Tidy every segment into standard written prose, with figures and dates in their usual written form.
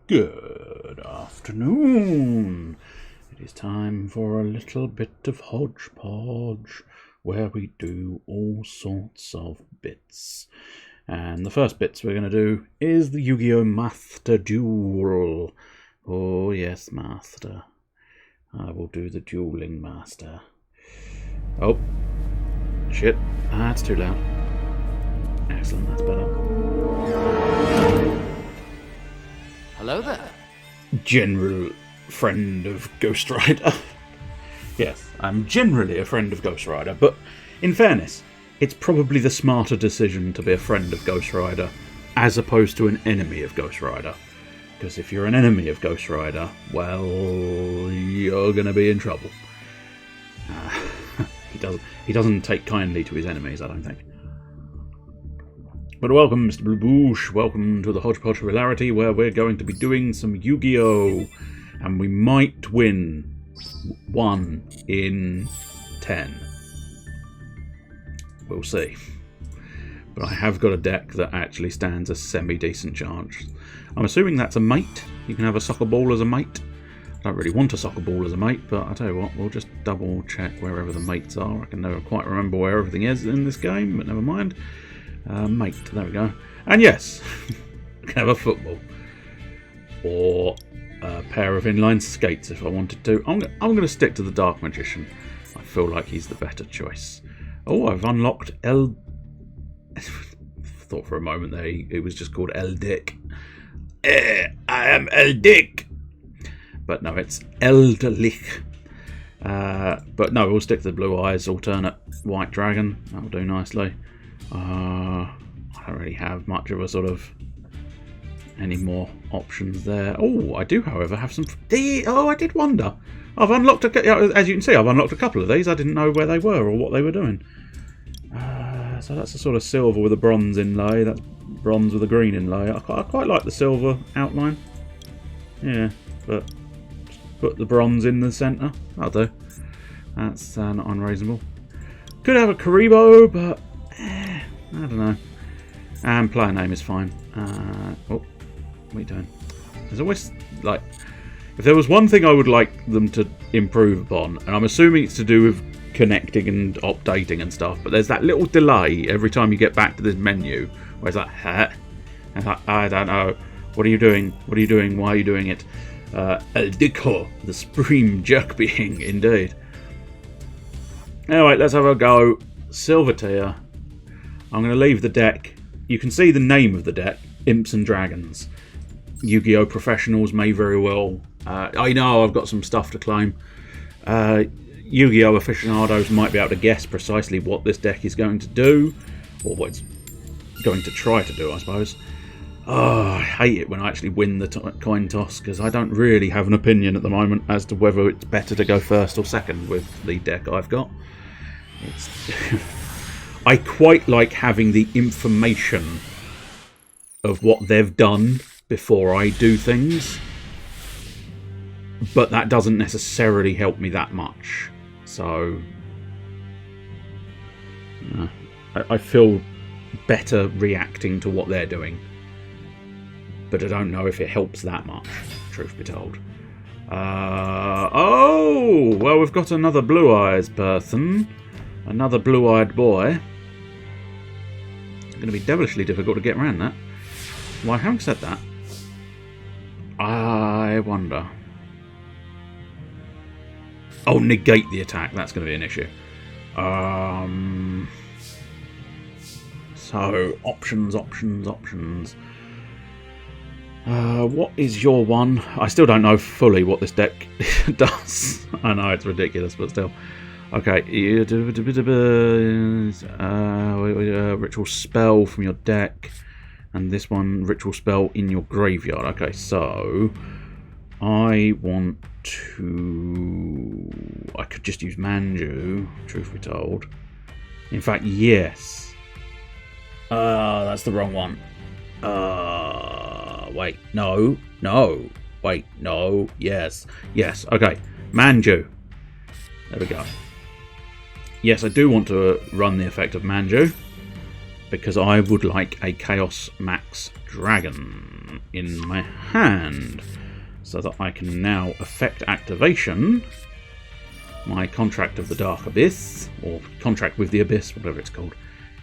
Good afternoon. It is time for a little bit of Hodgepodge, where we do all sorts of bits. And the first bits we're going to do is the Yu-Gi-Oh! Master Duel. Oh yes, Master. I will do the dueling Master. Oh. Shit. That's too loud. Excellent, that's better. Hello there. General friend of Ghost Rider. Yes, I'm generally a friend of Ghost Rider, but in fairness, it's probably the smarter decision to be a friend of Ghost Rider as opposed to an enemy of Ghost Rider. Because if you're an enemy of Ghost Rider, well, you're going to be in trouble. He doesn't take kindly to his enemies, I don't think. But welcome, Mr. Blue Boosh. Welcome to the Hodgepodge Hilarity, where we're going to be doing some Yu-Gi-Oh! And we might win 1 in 10. We'll see. But I have got a deck that actually stands a semi-decent chance. I'm assuming that's a mate. You can have a soccer ball as a mate. I don't really want a soccer ball as a mate, but I'll tell you what, we'll just double check wherever the mates are. I can never quite remember where everything is in this game, but never mind. Mate, there we go. And yes, I can have a football. Or a pair of inline skates if I wanted to. I'm going to stick to the Dark Magician. I feel like he's the better choice. Oh, I've unlocked El... thought for a moment there it was just called El Dick. I am El Dick! But no, it's Elderlich. But no, we'll stick to the Blue Eyes alternate White Dragon. That'll do nicely. I don't really have much of a sort of any more options there. Oh, I do, however, have some... Oh, I did wonder. I've unlocked, as you can see, I've unlocked a couple of these. I didn't know where they were or what they were doing. So that's a sort of silver with a bronze inlay. That's bronze with a green inlay. I quite like the silver outline. Yeah, but put the bronze in the centre. That'll do. That's not unreasonable. Could have a Karibo, but I don't know. And player name is fine. What are you doing? There's always, like, if there was one thing I would like them to improve upon, and I'm assuming it's to do with connecting and updating and stuff, but there's that little delay every time you get back to this menu where it's like, huh? And like, I don't know. What are you doing? What are you doing? Why are you doing it? El Dico, the supreme jerk being, indeed. Anyway, let's have a go. Silver tier. I'm going to leave the deck. You can see the name of the deck, Imps and Dragons. Yu-Gi-Oh! Professionals may very well... I know I've got some stuff to claim. Yu-Gi-Oh! Aficionados might be able to guess precisely what this deck is going to do. Or what it's going to try to do, I suppose. Oh, I hate it when I actually win the coin toss, because I don't really have an opinion at the moment as to whether it's better to go first or second with the deck I've got. It's... I quite like having the information of what they've done before I do things, but that doesn't necessarily help me that much. So I feel better reacting to what they're doing, but I don't know if it helps that much, truth be told. Oh, well, we've got another Blue Eyes person. Another blue-eyed boy. It's going to be devilishly difficult to get around that. Well, having said that, I wonder... Oh, negate the attack. That's going to be an issue. So, options. What is your one? I still don't know fully what this deck does. I know, it's ridiculous, but still. Okay, ritual spell from your deck, and this one, ritual spell in your graveyard. Okay, so I want to... I could just use Manju, truth be told. In fact, yes. That's the wrong one. Wait, no, wait, no, yes, okay, Manju. There we go. Yes, I do want to run the effect of Manju. because I would like a Chaos Max Dragon in my hand, so that I can now effect activation my Contract of the Dark Abyss, or Contract with the Abyss, whatever it's called.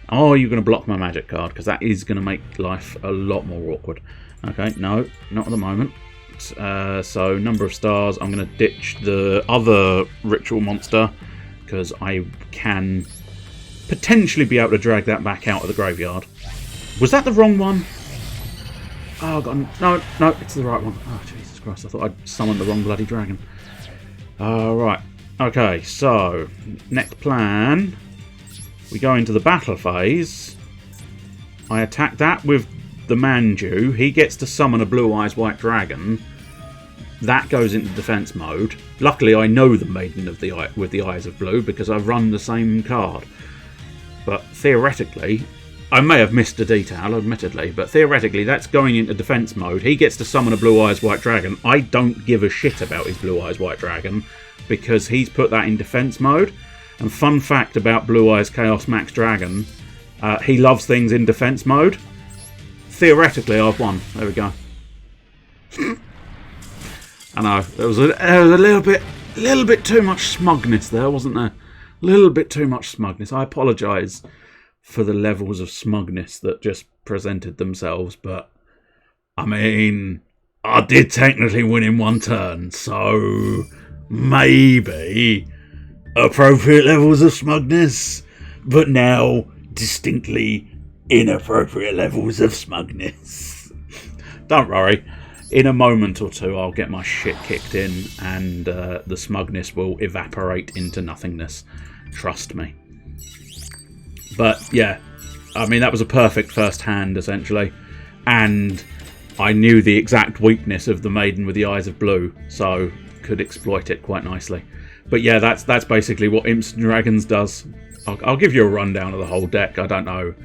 Oh, you're going to block my magic card, because that is going to make life a lot more awkward. Okay, no, not at the moment. So, number of stars, I'm going to ditch the other ritual monster, because I can potentially be able to drag that back out of the graveyard. Was that the wrong one? Oh, God, no, it's the right one. Oh, Jesus Christ, I thought I'd summoned the wrong bloody dragon. Right. Okay, so, next plan. We go into the battle phase. I attack that with the Manju. He gets to summon a Blue Eyes White Dragon. That goes into defense mode. Luckily, I know the Maiden with the Eyes of Blue because I've run the same card. But theoretically, I may have missed a detail, admittedly, but theoretically, that's going into defense mode. He gets to summon a Blue Eyes White Dragon. I don't give a shit about his Blue Eyes White Dragon because he's put that in defense mode. And fun fact about Blue Eyes Chaos Max Dragon, he loves things in defense mode. Theoretically, I've won. There we go. I know there was a little bit too much smugness there, wasn't there? A little bit too much smugness. I apologise for the levels of smugness that just presented themselves, but I mean, I did technically win in one turn, so maybe appropriate levels of smugness, but now distinctly inappropriate levels of smugness. Don't worry, in a moment or two I'll get my shit kicked in and the smugness will evaporate into nothingness. Trust me. But yeah, I mean, that was a perfect first hand essentially, and I knew the exact weakness of the Maiden with the Eyes of Blue, so could exploit it quite nicely. But yeah, that's basically what Imps and Dragons does. I'll give you a rundown of the whole deck. I don't know,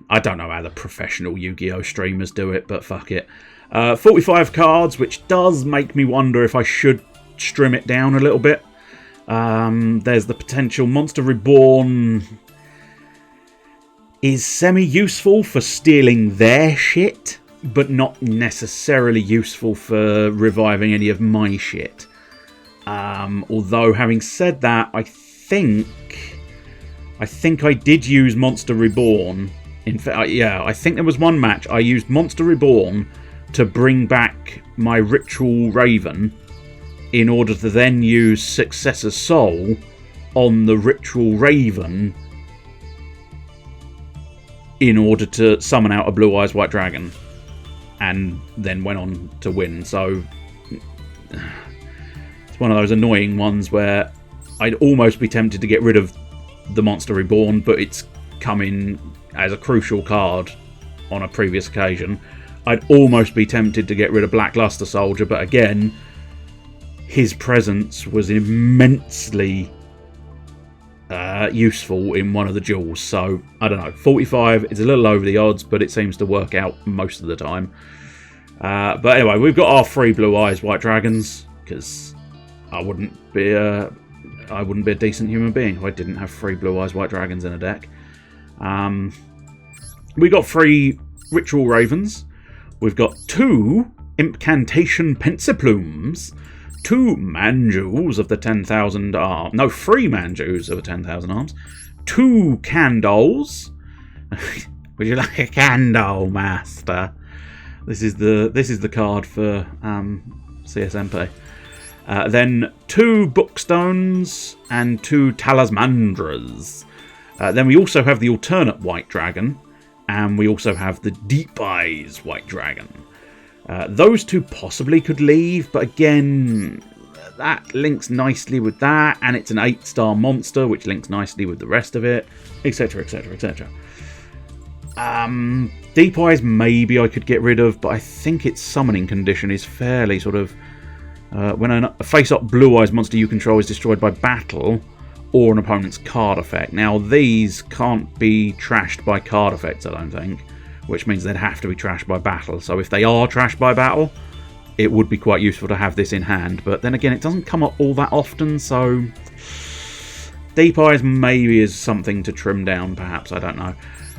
I don't know how the professional Yu-Gi-Oh streamers do it, but fuck it. 45 cards, which does make me wonder if I should trim it down a little bit. There's the potential Monster Reborn is semi-useful for stealing their shit, but not necessarily useful for reviving any of my shit. Although, having said that, I think I did use Monster Reborn. In fact, yeah, I think there was one match I used Monster Reborn to bring back my Ritual Raven in order to then use Successor's Soul on the Ritual Raven in order to summon out a Blue Eyes White Dragon, and then went on to win. So it's one of those annoying ones where I'd almost be tempted to get rid of the Monster Reborn, but it's come in as a crucial card on a previous occasion. I'd almost be tempted to get rid of Blackluster Soldier, but again, his presence was immensely useful in one of the duels. So, I don't know, 45 is a little over the odds, but it seems to work out most of the time. But anyway, we've got our 3 Blue Eyes White Dragons, because I wouldn't be a decent human being if I didn't have 3 Blue Eyes White Dragons in a deck. We got 3 Ritual Ravens. We've got 2 Incantation Pensiplumes, 2 Manjus of the 10,000 Arms. No, 3 Manjus of the 10,000 Arms. 2 Candoles. Would you like a candle, master? This is the card for CSMP. Then 2 Bookstones and 2 Talismandras. Then we also have the alternate White Dragon, and we also have the Deep Eyes White Dragon. Those 2 possibly could leave, but again, that links nicely with that, and it's an 8-star monster, which links nicely with the rest of it, etc, etc, etc. Deep Eyes maybe I could get rid of, but I think its summoning condition is fairly sort of... when a face-up Blue Eyes monster you control is destroyed by battle or an opponent's card effect. Now, these can't be trashed by card effects, I don't think, which means they'd have to be trashed by battle. So if they are trashed by battle, it would be quite useful to have this in hand. But then again, it doesn't come up all that often, so... Deep Eyes maybe is something to trim down, perhaps, I don't know.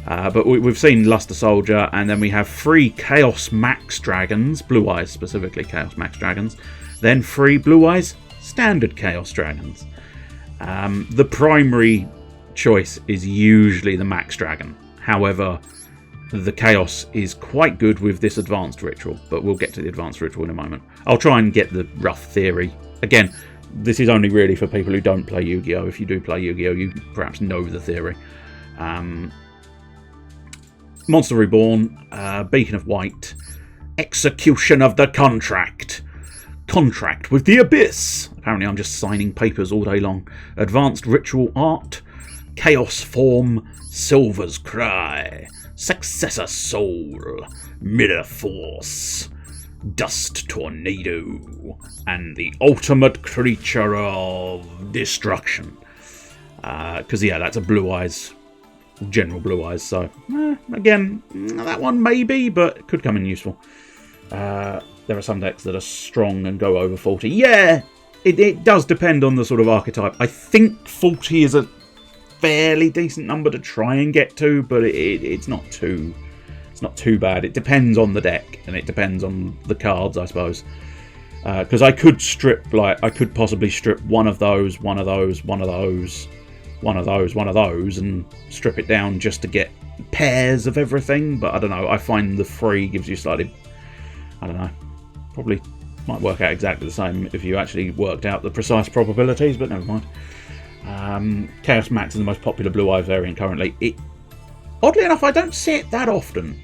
But we've seen Luster Soldier, and then we have 3 Chaos Max Dragons, Blue Eyes specifically, Chaos Max Dragons, then 3 Blue Eyes Standard Chaos Dragons. The primary choice is usually the Max Dragon. However, the Chaos is quite good with this Advanced Ritual, but we'll get to the Advanced Ritual in a moment. I'll try and get the rough theory. Again, this is only really for people who don't play Yu-Gi-Oh! If you do play Yu-Gi-Oh! You perhaps know the theory. Monster Reborn, Beacon of White, Execution of the Contract, Contract with the Abyss. Apparently I'm just signing papers all day long. Advanced Ritual Art, Chaos Form, Silver's Cry, Successor Soul, Mirror Force, Dust Tornado, and the Ultimate Creature of Destruction. Because, yeah, that's a Blue Eyes, general Blue Eyes, so, again, that one maybe, but it could come in useful. There are some decks that are strong and go over 40. Yeah, it does depend on the sort of archetype. I think 40 is a fairly decent number to try and get to, but it's not too bad. It depends on the deck, and it depends on the cards, I suppose. Because I could strip, I could possibly strip one of those, one of those, one of those, one of those, one of those, and strip it down just to get pairs of everything. But I don't know. I find the 3 gives you slightly, I don't know, probably might work out exactly the same if you actually worked out the precise probabilities, but never mind. Chaos Max is the most popular Blue Eyes variant currently. Oddly enough, I don't see it that often.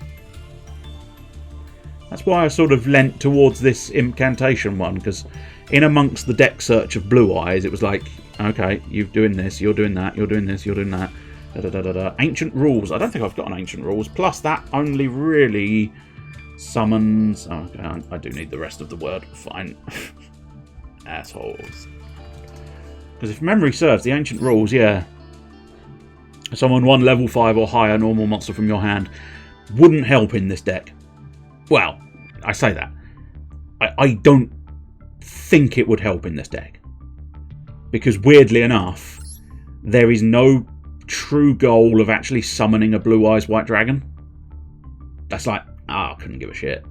That's why I sort of leant towards this Incantation one, because in amongst the deck search of Blue Eyes, it was like, okay, you're doing this, you're doing that, you're doing this, you're doing that. Da, da, da, da, da. Ancient Rules. I don't think I've got an Ancient Rules. Plus, that only really summons... Oh, okay, I do need the rest of the word. Fine. Assholes. Because if memory serves, the Ancient Rules, yeah. Summon 1 level 5 or higher normal monster from your hand wouldn't help in this deck. Well, I say that. I don't think it would help in this deck. Because weirdly enough, there is no true goal of actually summoning a Blue Eyes White Dragon. That's like, I couldn't give a shit.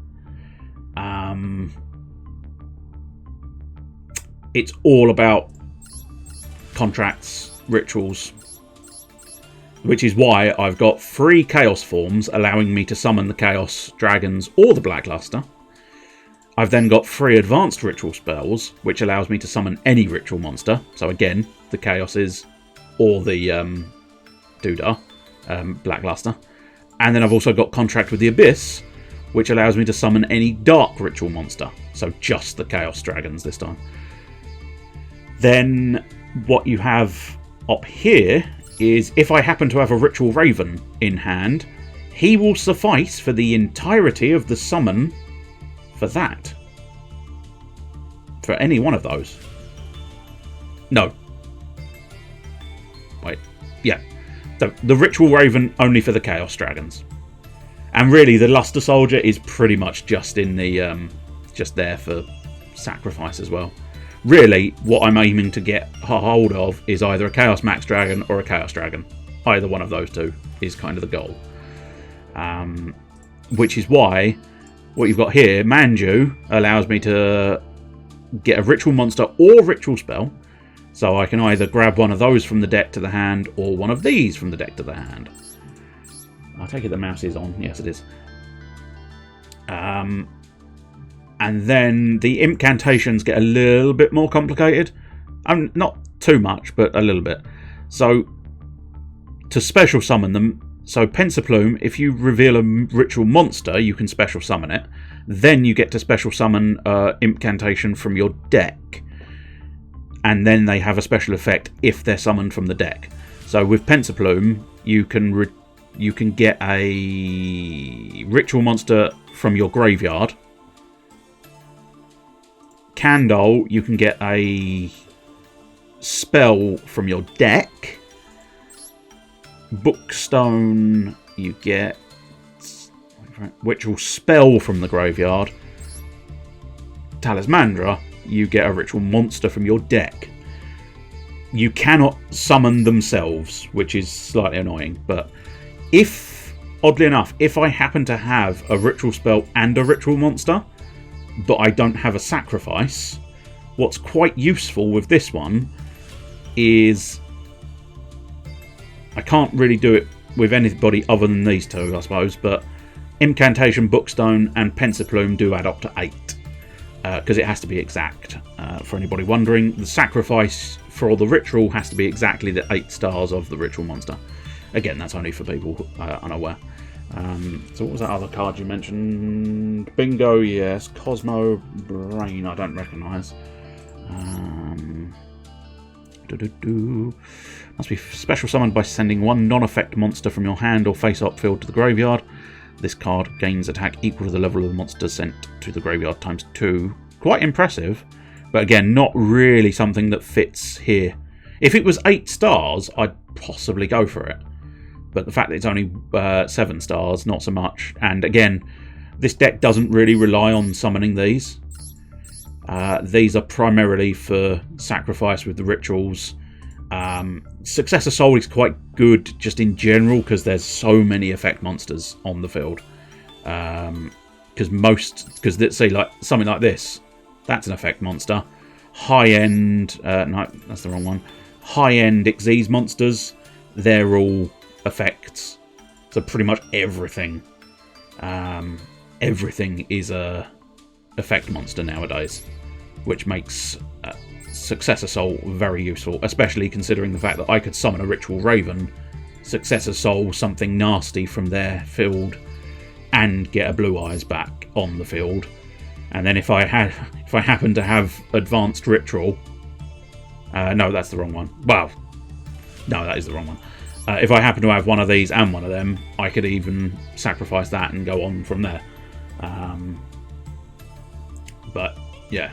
It's all about contracts, rituals, which is why I've got 3 Chaos forms allowing me to summon the Chaos Dragons or the Black Luster. I've then got 3 advanced ritual spells, which allows me to summon any ritual monster. So again, the Chaoses or the Black Luster. And then I've also got Contract with the Abyss, which allows me to summon any dark ritual monster. So just the Chaos Dragons this time. Then what you have up here is if I happen to have a Ritual Raven in hand, he will suffice for the entirety of the summon for that. For any one of those. No. Wait. Yeah. So the Ritual Raven only for the Chaos Dragons. And really the Luster Soldier is pretty much just in the just there for sacrifice as well. Really, what I'm aiming to get hold of is either a Chaos Max Dragon or a Chaos Dragon. Either one of those two is kind of the goal. Which is why what you've got here, Manju, allows me to get a ritual monster or ritual spell. So I can either grab one of those from the deck to the hand or one of these from the deck to the hand. I take it the mouse is on. Yes, it is. And then the incantations get a little bit more complicated. Not too much, but a little bit. So, to special summon them, so Pensaplume, if you reveal a ritual monster, you can special summon it. Then you get to special summon incantation from your deck. And then they have a special effect if they're summoned from the deck. So with Pensaplume, you can get a ritual monster from your graveyard. Candle, you can get a spell from your deck. Bookstone, you get ritual spell from the graveyard. Talismandra, you get a ritual monster from your deck. You cannot summon themselves, which is slightly annoying, but if oddly enough, if I happen to have a ritual spell and a ritual monster, but I don't have a sacrifice, what's quite useful with this one is I can't really do it with anybody other than these two, I suppose, but Incantation, Bookstone and Pensiplume do add up to 8 because it has to be exact. For anybody wondering, the sacrifice for the ritual has to be exactly the 8 stars of the ritual monster. Again, that's only for people unaware. So what was that other card you mentioned? Bingo, yes. Cosmo Brain, I don't recognise. Must be special summoned by sending one non-effect monster from your hand or face-up field to the graveyard. This card gains attack equal to the level of the monster sent to the graveyard times 2. Quite impressive, but again, not really something that fits here. If it was 8 stars, I'd possibly go for it. But the fact that it's only 7 stars, not so much. And again, this deck doesn't really rely on summoning these. These are primarily for sacrifice with the rituals. Successor Soul is quite good just in general because there's so many effect monsters on the field. Because say like something like this, that's an effect monster. High-end, no, that's the wrong one. High-end Xyz monsters, they're all effects. So pretty much everything, everything is a effect monster nowadays, which makes Successor Soul very useful, especially considering the fact that I could summon a Ritual Raven, Successor Soul something nasty from their field, and get a Blue Eyes back on the field. And then if I happen to have Advanced Ritual, no, that's the wrong one. Well, no, that is the wrong one. If I happen to have one of these and one of them, I could even sacrifice that and go on from there. But yeah.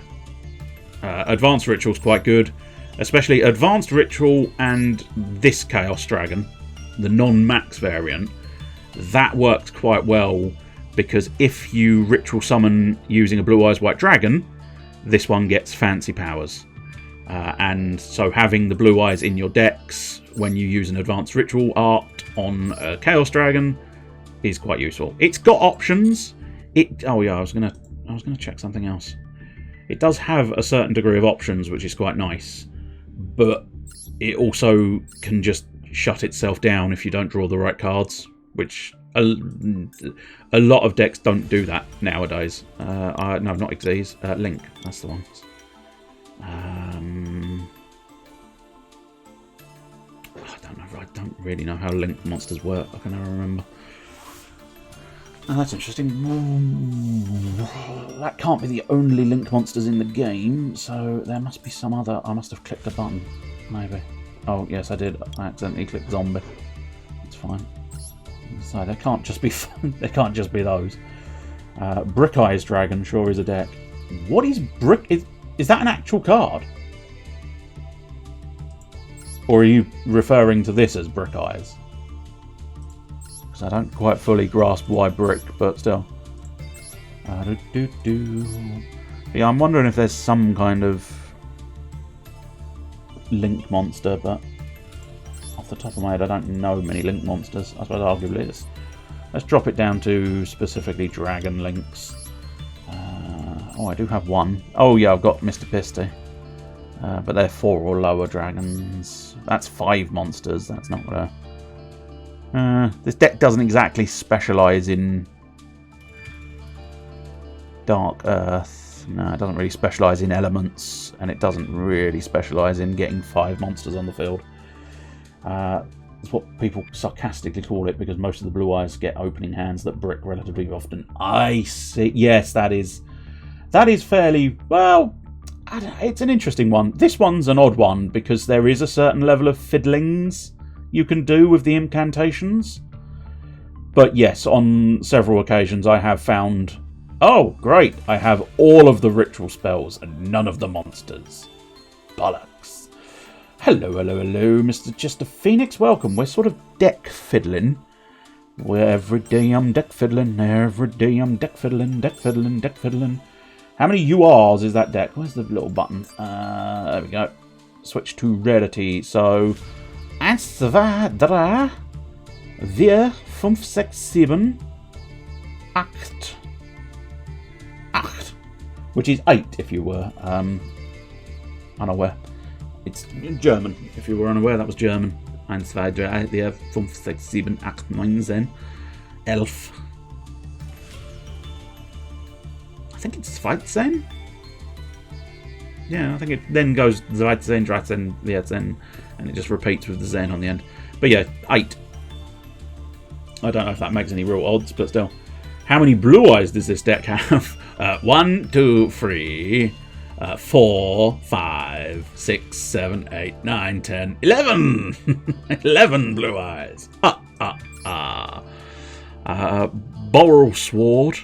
Advanced Ritual is quite good, especially Advanced Ritual and this Chaos Dragon, the non-max variant. That works quite well because if you Ritual Summon using a Blue Eyes White Dragon, this one gets fancy powers. And so having the Blue Eyes in your decks when you use an Advanced Ritual art on a Chaos Dragon is quite useful. It's got options. Oh yeah, I was gonna check something else. It does have a certain degree of options, which is quite nice, but it also can just shut itself down if you don't draw the right cards, which a lot of decks don't do that nowadays. No, not Xyz. Link, that's the one. I don't really know how Link monsters work. I can never remember. Oh, that's interesting. That can't be the only Link monsters in the game, so there must be some other. I must have clicked a button, maybe. Oh, yes, I did. I accidentally clicked zombie. It's fine. So they can't just be. They can't just be those. Brick Eyes Dragon sure is a deck. What is Brick? Is that an actual card? Or are you referring to this as Brick Eyes? Because I don't quite fully grasp why brick, but still. Yeah, I'm wondering if there's some kind of Link monster, but off the top of my head, I don't know many Link monsters. I suppose arguably let's drop it down to specifically Dragon Links. Oh, I do have one. Oh yeah, I've got Mr. Pisty. But they're 4 or lower dragons. That's 5 monsters. That's not what this deck doesn't exactly specialise in Dark Earth. No, it doesn't really specialise in elements, and it doesn't really specialise in getting 5 monsters on the field. It's what people sarcastically call it, because most of the Blue Eyes get opening hands that brick relatively often. I see. Yes, that is fairly well. It's an interesting one. This one's an odd one because there is a certain level of fiddlings you can do with the incantations. But yes, on several occasions I have found, oh great, I have all of the ritual spells and none of the monsters. Bollocks. Hello, Mr. Chester Phoenix, welcome. We're sort of deck fiddling. Every day I'm deck fiddling, every day I'm deck fiddling, deck fiddling, deck fiddling. How many URs is that deck? Where's the little button? There we go. Switch to rarity. So, Asvadra, Wir 5, 6, 7, 8. 8. Which is 8 if you were unaware. It's German. If you were unaware, that was German. 1, 2, 3, 4, 5, 6, 7, 8, 9, 10, 11. I think it's 13. Yeah, I think it then goes 13, 13, 14, and it just repeats with the zen on the end. But yeah, 8. I don't know if that makes any real odds, but still. How many blue eyes does this deck have? 1, 2, 3, 4, 5, 6, 7, 8, 9, 10, 11! 11 blue eyes. Boral Sword.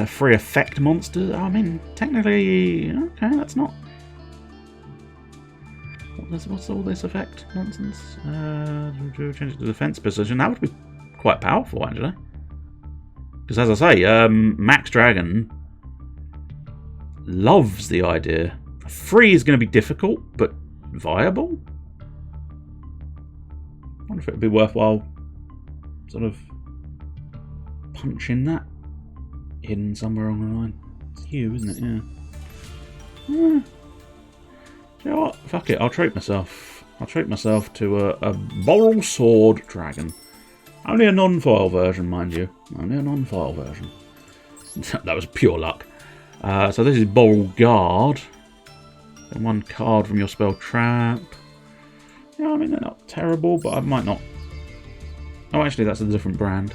3 effect monsters. I mean, technically, okay, that's not. What's all this effect nonsense? Change it to defense position. That would be quite powerful, actually. Because as I say, Max Dragon loves the idea. 3 is going to be difficult, but viable. I wonder if it would be worthwhile sort of punching that hidden somewhere along the line. It's you, isn't it? Yeah. You know what? Fuck it. I'll treat myself. I'll treat myself to a Boral Sword Dragon. Only a non-foil version, mind you. Only a non-foil version. That was pure luck. So this is Boral Guard. And 1 card from your spell trap. Yeah, I mean, they're not terrible, but I might not. Oh, actually, that's a different brand.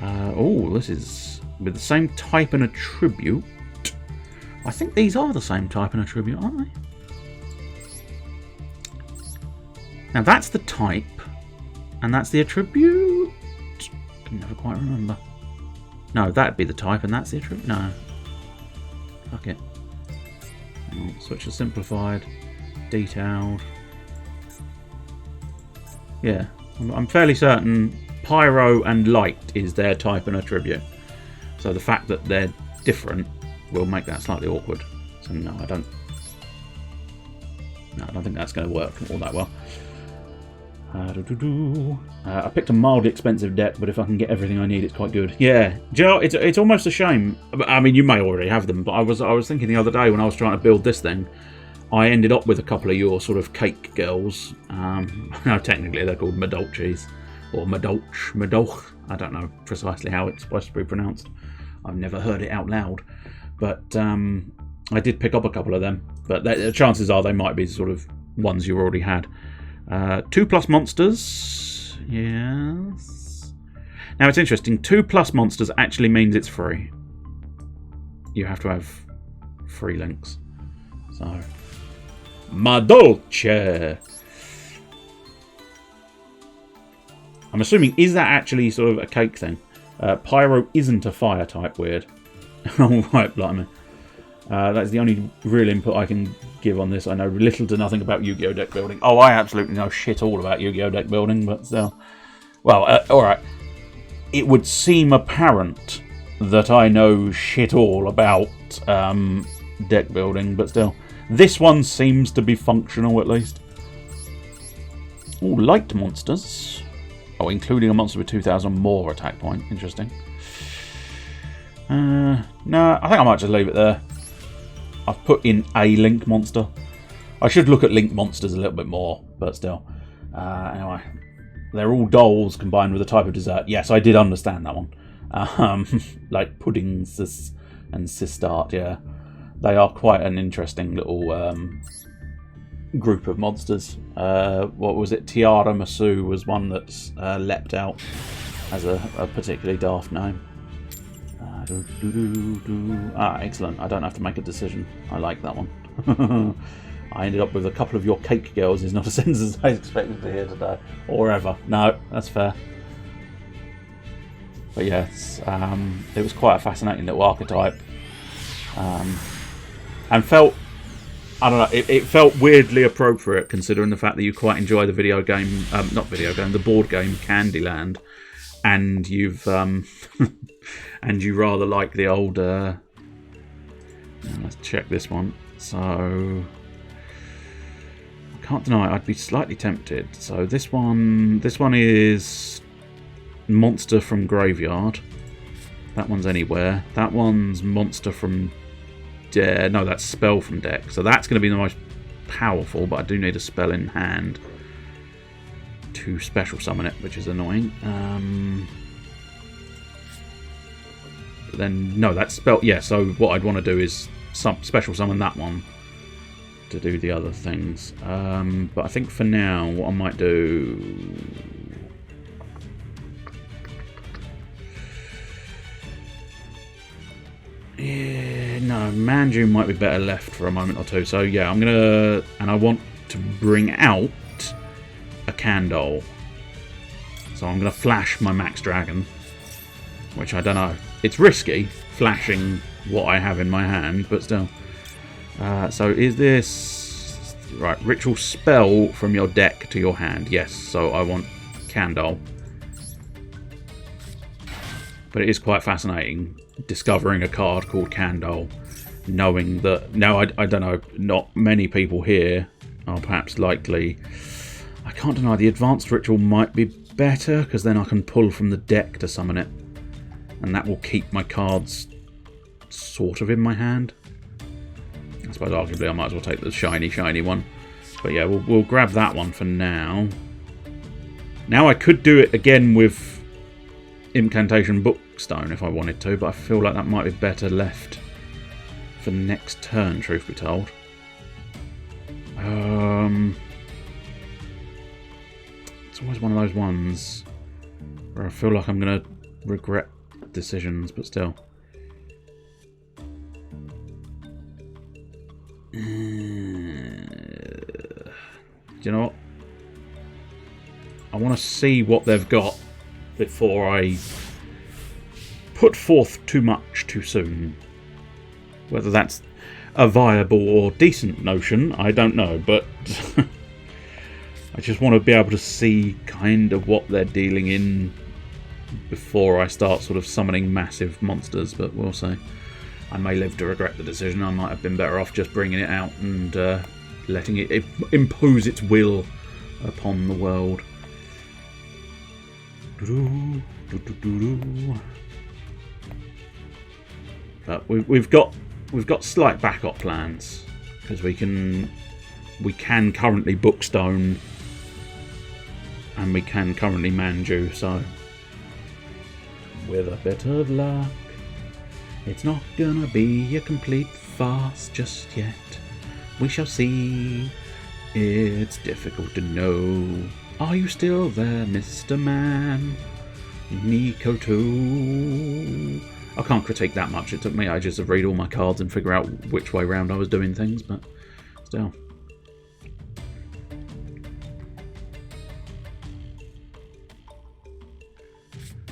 Oh, this is with the same type and attribute. I think these are the same type and attribute, aren't they? Now that's the type, and that's the attribute. I can never quite remember. No, that'd be the type, and that's the attribute. No. Fuck it. Switch to simplified, detailed. Yeah, I'm fairly certain Pyro and Light is their type and attribute. So the fact that they're different will make that slightly awkward. So no, I don't think that's going to work all that well. I picked a mildly expensive deck, but if I can get everything I need, it's quite good. Yeah, do you know, it's almost a shame. I mean, you may already have them, but I was thinking the other day when I was trying to build this thing, I ended up with a couple of your sort of cake girls. Now technically they're called Madolches or Madolch. I don't know precisely how it's supposed to be pronounced. I've never heard it out loud, but I did pick up a couple of them. But the chances are they might be sort of ones you already had. 2+ monsters. Yes. Now it's interesting. 2+ monsters actually means it's free. You have to have 3 links. So, Madolche. I'm assuming, is that actually sort of a cake thing? Pyro isn't a fire type, weird. Oh, right, blimey. That's the only real input I can give on this. I know little to nothing about Yu-Gi-Oh! Deck building. Oh, I absolutely know shit all about Yu-Gi-Oh! Deck building, but still. Well, alright. It would seem apparent that I know shit all about deck building, but still. This one seems to be functional, at least. Oh, light monsters. Oh, including a monster with 2,000 more attack point. Interesting. No, I think I might just leave it there. I've put in a link monster. I should look at link monsters a little bit more, but still. Anyway, they're all dolls combined with a type of dessert. Yes, I did understand that one. Like puddings and sistart, yeah. They are quite an interesting little group of monsters. What was it? Tiara Masu was one that's leapt out as a particularly daft name. Excellent. I don't have to make a decision. I like that one. I ended up with a couple of your cake girls is not a sentence as I expected to hear today. Or ever. No, that's fair. But yes, it was quite a fascinating little archetype. And felt, I don't know, it felt weirdly appropriate considering the fact that you quite enjoy the video game, the board game Candyland. And you've and you rather like the old let's check this one. So I can't deny I'd be slightly tempted. So this one is monster from graveyard. That one's anywhere. That one's monster from... no, that's spell from deck. So that's going to be the most powerful, but I do need a spell in hand to special summon it, which is annoying. But then, no, that's spell... Yeah, so what I'd want to do is special summon that one to do the other things. But I think for now, what I might do... Yeah, no, Manju might be better left for a moment or two. So yeah, I'm gonna... And I want to bring out a Candle. So I'm gonna flash my Max Dragon. Which I don't know. It's risky, flashing what I have in my hand, but still. So is this... Right, ritual spell from your deck to your hand. Yes, so I want Candle. But it is quite fascinating discovering a card called Candle, knowing that... Now, I don't know, not many people here are perhaps likely... I can't deny the advanced ritual might be better, because then I can pull from the deck to summon it. And that will keep my cards sort of in my hand. I suppose arguably I might as well take the shiny one. But yeah, we'll grab that one for now. Now I could do it again with Incantation Bookstone if I wanted to, but I feel like that might be better left for next turn, truth be told. It's always one of those ones where I feel like I'm going to regret decisions, but still. Do you know what? I want to see what they've got before I put forth too much too soon. Whether that's a viable or decent notion, I don't know, but I just want to be able to see kind of what they're dealing in before I start sort of summoning massive monsters, but we'll see. I may live to regret the decision. I might have been better off just bringing it out and letting it impose its will upon the world. But we've got slight backup plans because we can currently Bookstone and we can currently Manju. So with a bit of luck, it's not gonna be a complete farce just yet. We shall see. It's difficult to know. Are you still there, Mr. Man? Nico too. I can't critique that much. It took me ages to read all my cards and figure out which way round I was doing things, but still.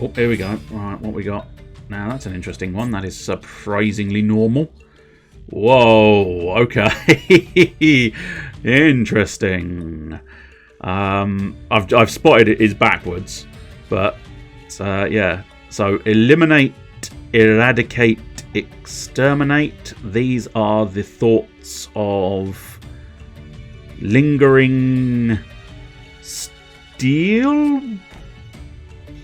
Oh, here we go. Right, what we got? Now, that's an interesting one. That is surprisingly normal. Whoa, okay. Interesting. I've spotted it is backwards, but yeah. So eliminate, eradicate, exterminate. These are the thoughts of lingering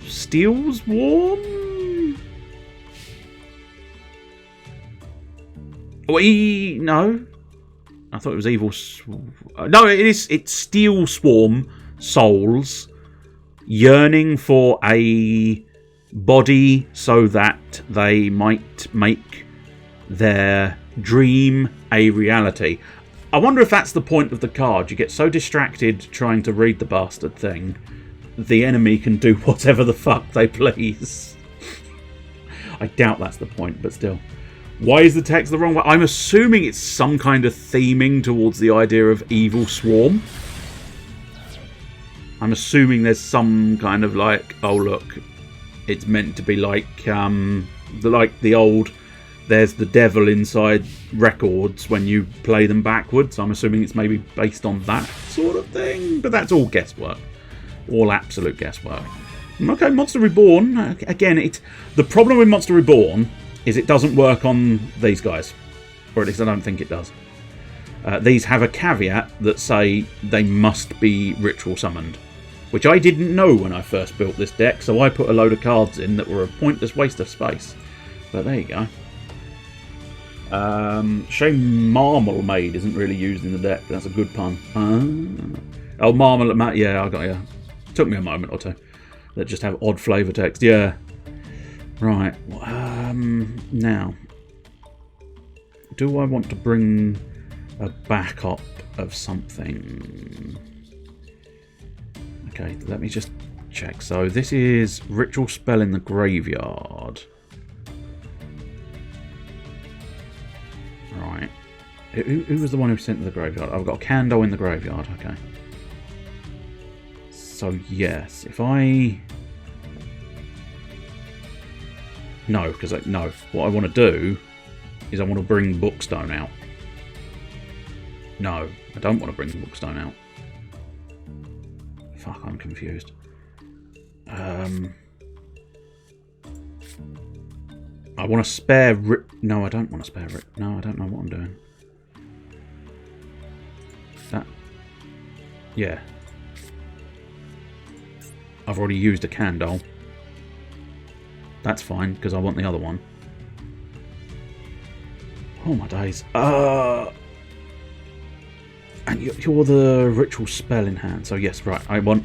Steel's Warm? No. I thought it was evil. No, it's Steel Swarm souls yearning for a body so that they might make their dream a reality. I wonder if that's the point of the card. You get so distracted trying to read the bastard thing, the enemy can do whatever the fuck they please. I doubt that's the point, but still. Why is the text the wrong way? I'm assuming it's some kind of theming towards the idea of evil swarm. I'm assuming there's some kind of like, oh look, it's meant to be like the old, there's the devil inside records when you play them backwards. I'm assuming it's maybe based on that sort of thing, but that's all guesswork. All absolute guesswork. Okay, Monster Reborn. Again, the problem with Monster Reborn is it doesn't work on these guys. Or at least I don't think it does. These have a caveat that say they must be ritual summoned, which I didn't know when I first built this deck, so I put a load of cards in that were a pointless waste of space. But there you go. Shame Marmalade isn't really used in the deck. That's a good pun. Oh, Marmalade. Yeah, I got you. Took me a moment or two. That just have odd flavour text. Yeah. Right. Now, do I want to bring a backup of something? Okay, let me just check. So this is Ritual Spell in the Graveyard. Right. Who was the one who sent to the graveyard? I've got a Candle in the graveyard. Okay. So yes, if I... No, because no. What I want to do is I want to bring Bookstone out. No, I don't want to bring Bookstone out. Fuck, I'm confused. I want to spare No, I don't want to spare No, I don't know what I'm doing. That... Yeah. I've already used a Candle. That's fine, because I want the other one. Oh my days. And you're the Ritual Spell in hand. So yes, right. I want...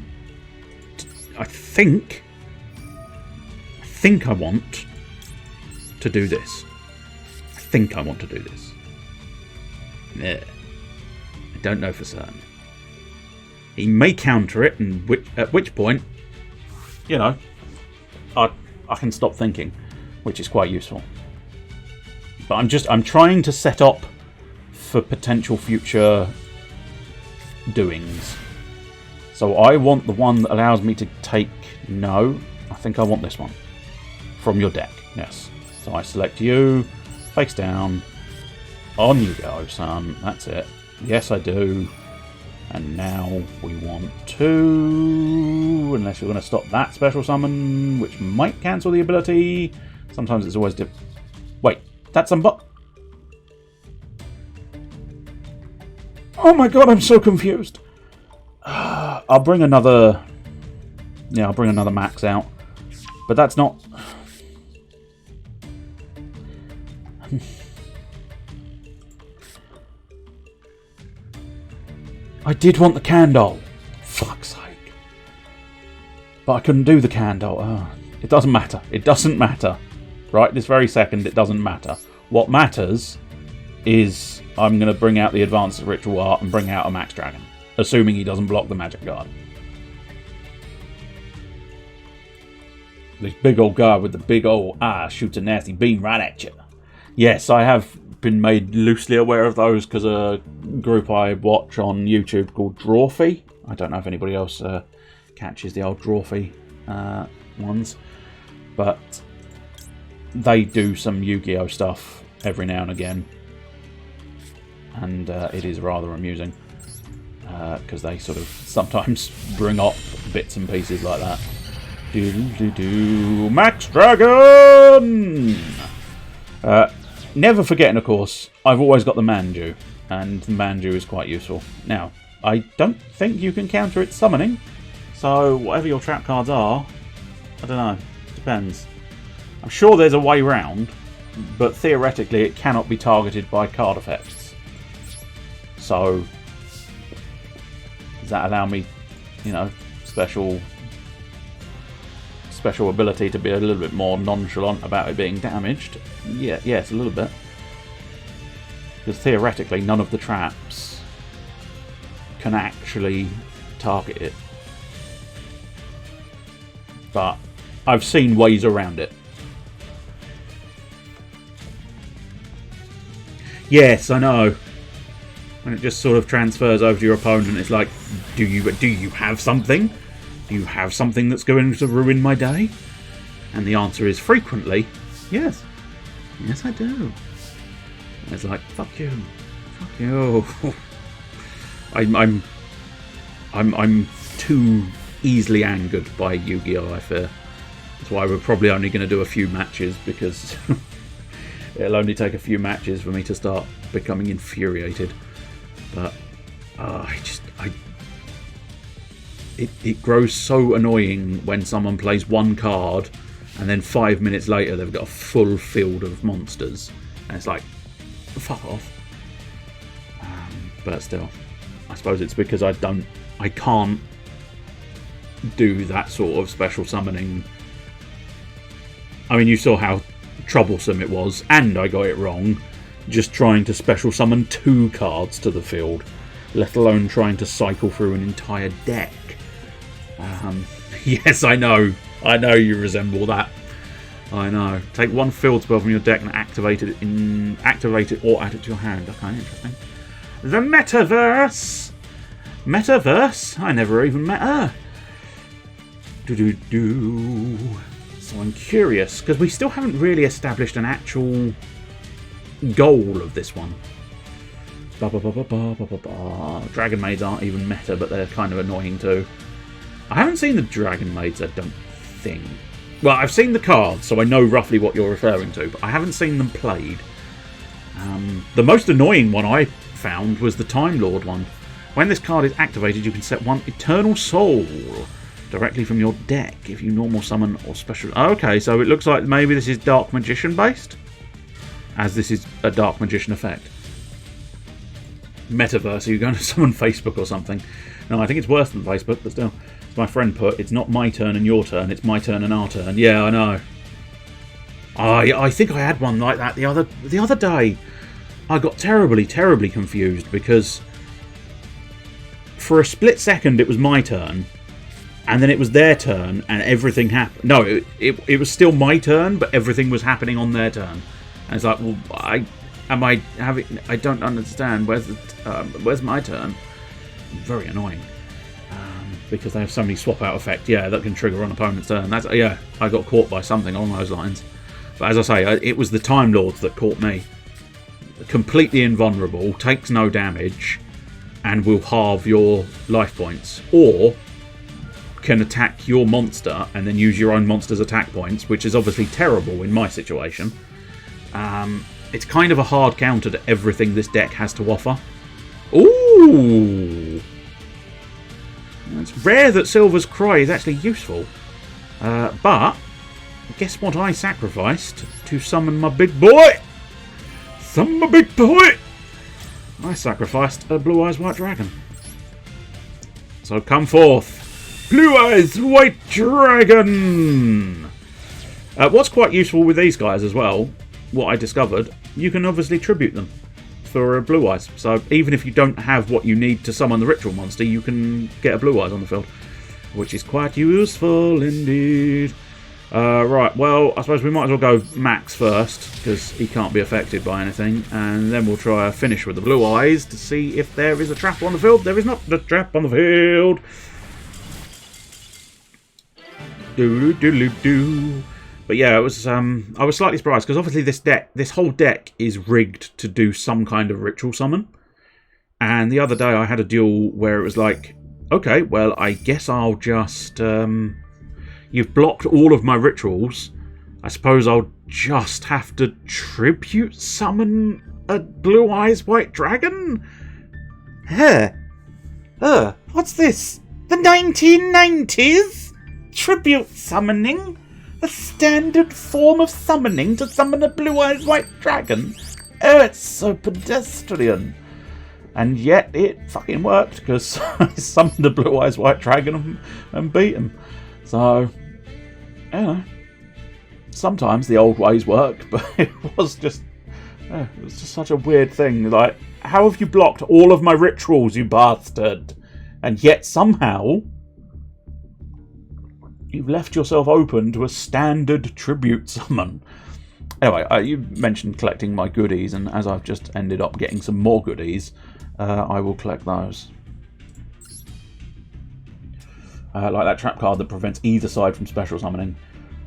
I think I want to do this. I think I want to do this. Yeah. I don't know for certain. He may counter it, and at which point, you know, I can stop thinking, which is quite useful. But I'm trying to set up for potential future doings. So I want the one that allows me to take... No, I think I want this one. From your deck, yes. So I select you, face down. On you go, son. That's it. Yes, I do. And now we want to... Unless you're going to stop that special summon, which might cancel the ability. Sometimes it's always... Wait, that's some... Oh my god, I'm so confused. I'll bring another... Yeah, I'll bring another max out. But that's not... I did want the Candle. Fuck's sake. But I couldn't do the Candle. Oh, it doesn't matter. It doesn't matter. Right, this very second, it doesn't matter. What matters is I'm going to bring out the Advanced Ritual Art and bring out a Max Dragon. Assuming he doesn't block the Magic Guard. This big old guy with the big old eye shoots a nasty beam right at you. Yes, I have been made loosely aware of those because a group I watch on YouTube called Drawfee. I don't know if anybody else catches the old Drawfee ones. But they do some Yu-Gi-Oh stuff every now and again. And it is rather amusing. Because they sort of sometimes bring up bits and pieces like that. Max Dragon! Never forgetting, of course, I've always got the Manju, and the Manju is quite useful. Now, I don't think you can counter its summoning, so whatever your trap cards are, I don't know, depends. I'm sure there's a way round, but theoretically it cannot be targeted by card effects. So, does that allow me, you know, special ability to be a little bit more nonchalant about it being damaged? Yes, a little bit. Because theoretically, none of the traps can actually target it. But I've seen ways around it. Yes, I know. When it just sort of transfers over to your opponent, it's like, do you have something? Do you have something that's going to ruin my day? And the answer is frequently, yes. Yes, I do. And it's like, fuck you. Fuck you. I'm too easily angered by Yu-Gi-Oh! I fear. That's why we're probably only going to do a few matches, because it'll only take a few matches for me to start becoming infuriated. But it grows so annoying when someone plays one card and then 5 minutes later they've got a full field of monsters. And it's like, fuck off. But still, I suppose it's because I can't do that sort of special summoning. I mean, you saw how troublesome it was, and I got it wrong, just trying to special summon 2 cards to the field, let alone trying to cycle through an entire deck. Yes, I know you resemble that. I know. Take 1 field spell from your deck and activate it or add it to your hand. Okay, interesting. The Metaverse! Metaverse? I never even met her. So I'm curious, because we still haven't really established an actual goal of this one. Dragon Maids aren't even meta, but they're kind of annoying too. I haven't seen the Dragon Maids, I don't think. Well, I've seen the cards, so I know roughly what you're referring to, but I haven't seen them played. The most annoying one I found was the Time Lord one. When this card is activated, you can set 1 Eternal Soul directly from your deck if you normal summon or special... Okay, so it looks like maybe this is Dark Magician based, as this is a Dark Magician effect. Metaverse, are you going to summon Facebook or something? No, I think it's worse than Facebook, but still. As my friend put, it's not my turn and your turn, it's my turn and our turn. Yeah, I know. I think I had one like that the other day. I got terribly confused because for a split second it was my turn, and then it was their turn, and everything happened. No, it was still my turn, but everything was happening on their turn. And it's like, well, I don't understand. Where's my turn? Very annoying. Because they have so many swap out effect. Yeah, that can trigger on opponent's turn. I got caught by something along those lines. But as I say, it was the Time Lords that caught me. Completely invulnerable, takes no damage, and will halve your life points. Or can attack your monster and then use your own monster's attack points, which is obviously terrible in my situation. It's kind of a hard counter to everything this deck has to offer. Ooh! It's rare that Silver's Cry is actually useful. But guess what I sacrificed to summon my big boy? Summon my big boy! I sacrificed a Blue Eyes White Dragon. So come forth, Blue Eyes White Dragon! What's quite useful with these guys as well, what I discovered, you can obviously tribute them for Blue Eyes. So even if you don't have what you need to summon the ritual monster, you can get a Blue Eyes on the field, which is quite useful indeed. Right, well, I suppose we might as well go Max first, because he can't be affected by anything, and then we'll try a finish with the Blue Eyes to see if there is a trap on the field. There is not a trap on the field. Do. But yeah, it was. I was slightly surprised because obviously this whole deck is rigged to do some kind of ritual summon. And the other day I had a duel where it was like, okay, well, I guess I'll just. You've blocked all of my rituals. I suppose I'll just have to tribute summon a Blue Eyes White Dragon. What's this? The 1990s? Tribute summoning? A standard form of summoning to summon a Blue Eyes White Dragon? Oh, it's so pedestrian. And yet it fucking worked, because I summoned a Blue Eyes White Dragon and beat him. So, you know, sometimes the old ways work, but it was just such a weird thing. Like, how have you blocked all of my rituals, you bastard? And yet somehow you've left yourself open to a standard tribute summon. Anyway, you mentioned collecting my goodies, and as I've just ended up getting some more goodies, I will collect those. Like that trap card that prevents either side from special summoning.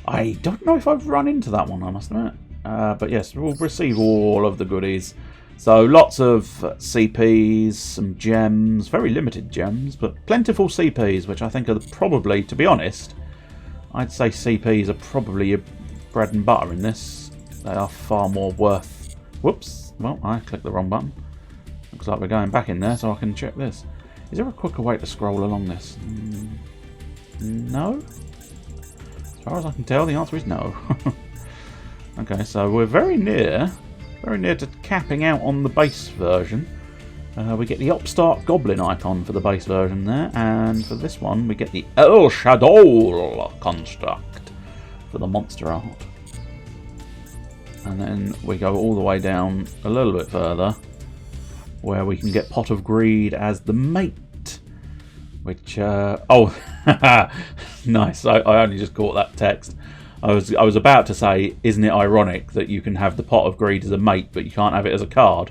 I don't know if I've run into that one, I must admit. But yes, we'll receive all of the goodies. So lots of CPs, some gems, very limited gems, but plentiful CPs, which I think are probably, to be honest, I'd say CPs are probably your bread and butter in this. They are far more worth... Whoops. Well, I clicked the wrong button. Looks like we're going back in there so I can check this. Is there a quicker way to scroll along this? No? As far as I can tell, the answer is no. Okay, so we're very near to capping out on the base version. We get the upstart goblin icon for the base version there, and for this one we get the El Shadow construct for the monster art. And then we go all the way down a little bit further, where we can get Pot of Greed as the mate. Which, oh, nice, I only just caught that text. I was about to say, isn't it ironic that you can have the Pot of Greed as a mate, but you can't have it as a card?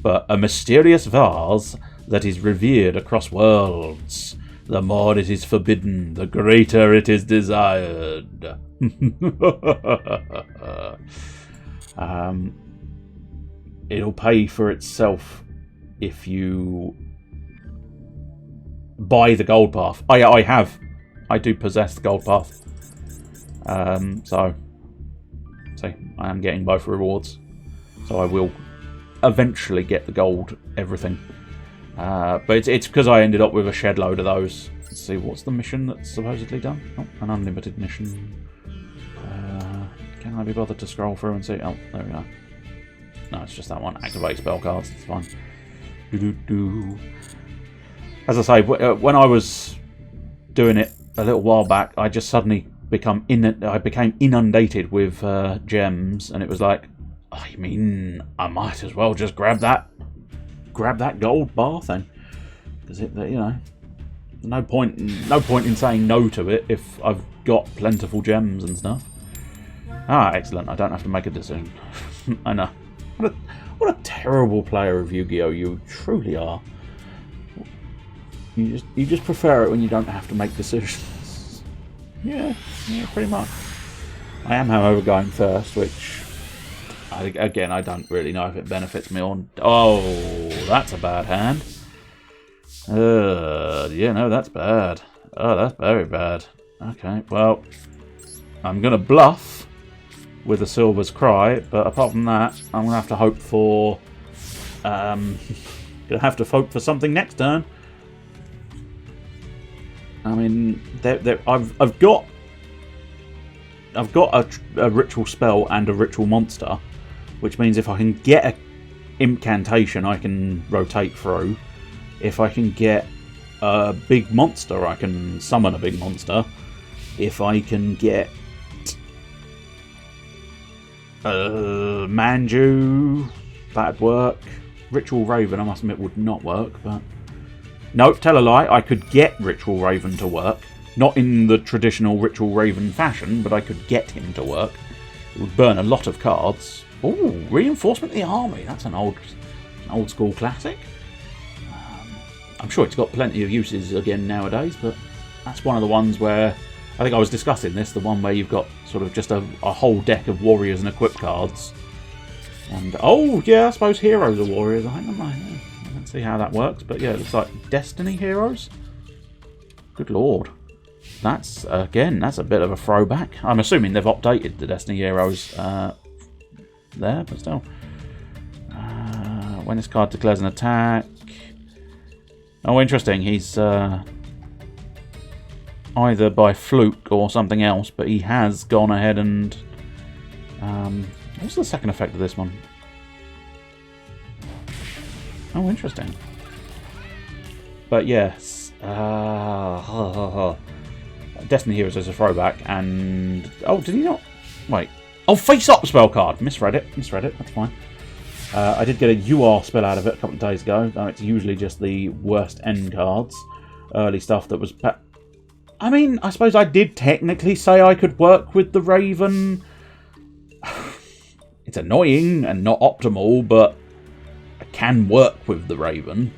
But a mysterious vase that is revered across worlds. The more it is forbidden, the greater it is desired. It'll pay for itself if you buy the gold path. I do possess the gold path. So, see, I am getting both rewards. So I will eventually get the gold everything. But it's because I ended up with a shed load of those. Let's see, what's the mission that's supposedly done? Oh, an unlimited mission. Can I be bothered to scroll through and see? Oh, there we go. No, it's just that one. Activate spell cards. It's fine. As I say, when I was doing it a little while back, I just suddenly became inundated with gems, and it was like, I mean, I might as well just grab that gold bar thing, because no point in saying no to it if I've got plentiful gems and stuff. Ah, excellent! I don't have to make a decision. I know. What a terrible player of Yu-Gi-Oh! You truly are. You just prefer it when you don't have to make decisions. Yeah, pretty much. I am, however, going first, which I don't really know if it benefits me or. Oh, that's a bad hand. Yeah, no, that's bad. Oh, that's very bad. Okay, well, I'm gonna bluff with a Silver's Cry, but apart from that, I'm gonna have to hope for something next turn. I mean, I've got a ritual spell and a ritual monster, which means if I can get an incantation, I can rotate through. If I can get a big monster, I can summon a big monster. If I can get Manju, that'd work. Ritual Raven, I must admit, would not work, but nope, tell a lie. I could get Ritual Raven to work, not in the traditional Ritual Raven fashion, but I could get him to work. It would burn a lot of cards. Ooh, Reinforcement of the Army. That's an old school classic. I'm sure it's got plenty of uses again nowadays, but that's one of the ones where I think I was discussing this, the one where you've got sort of just a whole deck of warriors and equip cards. And, oh, yeah, I suppose heroes are warriors. I don't see how that works, but yeah, it looks like Destiny heroes. Good lord. That's a bit of a throwback. I'm assuming they've updated the Destiny heroes there, but still. When this card declares an attack. Oh, interesting. He's either by fluke or something else, but he has gone ahead and... what's the second effect of this one? Oh, interesting. But yes, Destiny Heroes is a throwback, and... Oh, did he not? Wait. Oh, Face Up spell card! Misread it, that's fine. I did get a UR spell out of it a couple of days ago, though it's usually just the worst end cards. Early stuff that was... I mean, I suppose I did technically say I could work with the Raven. It's annoying and not optimal, but I can work with the Raven.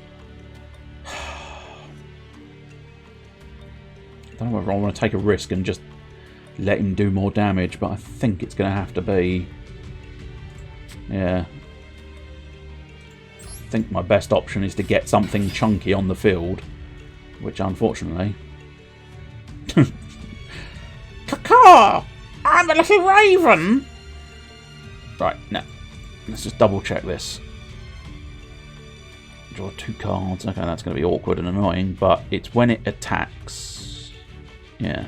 I don't know whether I want to take a risk and just let him do more damage, but I think it's going to have to be... Yeah. I think my best option is to get something chunky on the field, which unfortunately... Caw! I'm a little raven! Right, now, let's just double check this. Draw 2 cards. Okay, that's going to be awkward and annoying, but it's when it attacks. Yeah.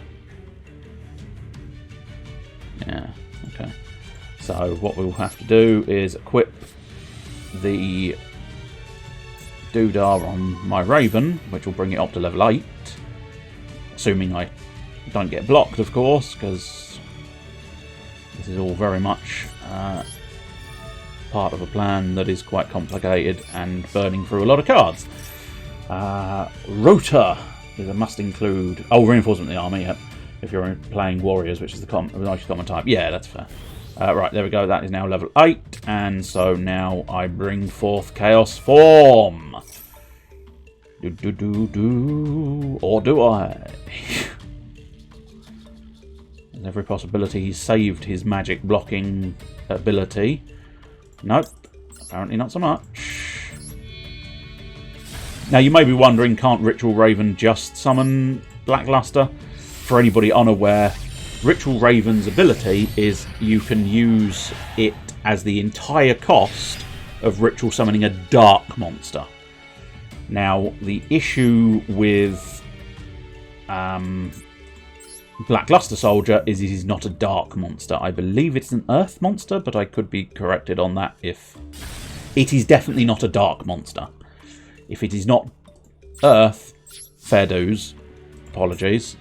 Yeah, okay. So what we'll have to do is equip the doodah on my Raven, which will bring it up to level 8. Assuming I don't get blocked, of course, because this is all very much part of a plan that is quite complicated and burning through a lot of cards. Rota is a must include. Oh, reinforcement of the army, yep. If you're playing warriors, which is the most common type. Yeah, that's fair. Right, there we go. That is now level 8. And so now I bring forth Chaos Form. Or do I? There's every possibility he saved his magic blocking ability. Nope. Apparently not so much. Now, you may be wondering, can't Ritual Raven just summon Blackluster? For anybody unaware, Ritual Raven's ability is you can use it as the entire cost of ritual summoning a dark monster. Now, the issue with Blackluster Soldier is it is not a dark monster. I believe it's an earth monster, but I could be corrected on that if... It is definitely not a dark monster. If it is not earth, fair dues. Apologies.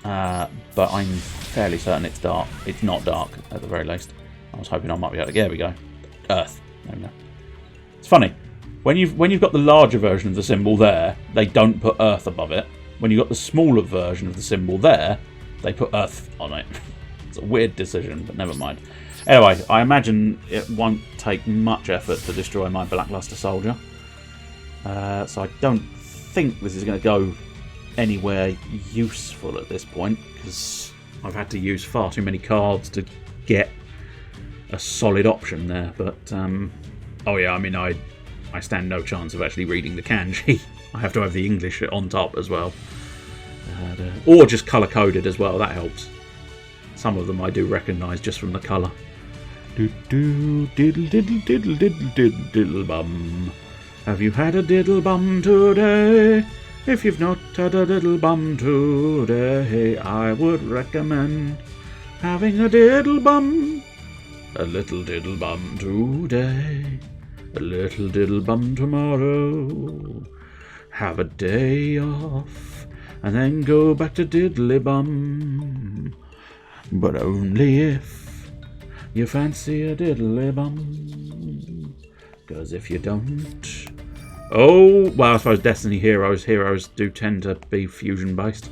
But I'm fairly certain it's dark. It's not dark, at the very least. I was hoping I might be able to... There we go. Earth. There we go. It's funny. When you've got the larger version of the symbol there, they don't put earth above it. When you've got the smaller version of the symbol there, they put earth on it. It's a weird decision, but never mind. Anyway, I imagine it won't take much effort to destroy my Blackluster Soldier. So I don't think this is going to go anywhere useful at this point, because I've had to use far too many cards to get a solid option there. But, oh yeah, I mean, I stand no chance of actually reading the kanji. I have to have the English on top as well. Or just colour-coded as well, that helps. Some of them I do recognise just from the colour. Diddle diddle diddle diddle diddle diddle bum. Have you had a diddle bum today? If you've not had a diddle bum today, I would recommend having a diddle bum. A little diddle bum today, a little diddle bum tomorrow. Have a day off, and then go back to diddly bum. But only if you fancy a diddly bum. 'Cause if you don't... Oh, well, I suppose Destiny heroes do tend to be fusion-based.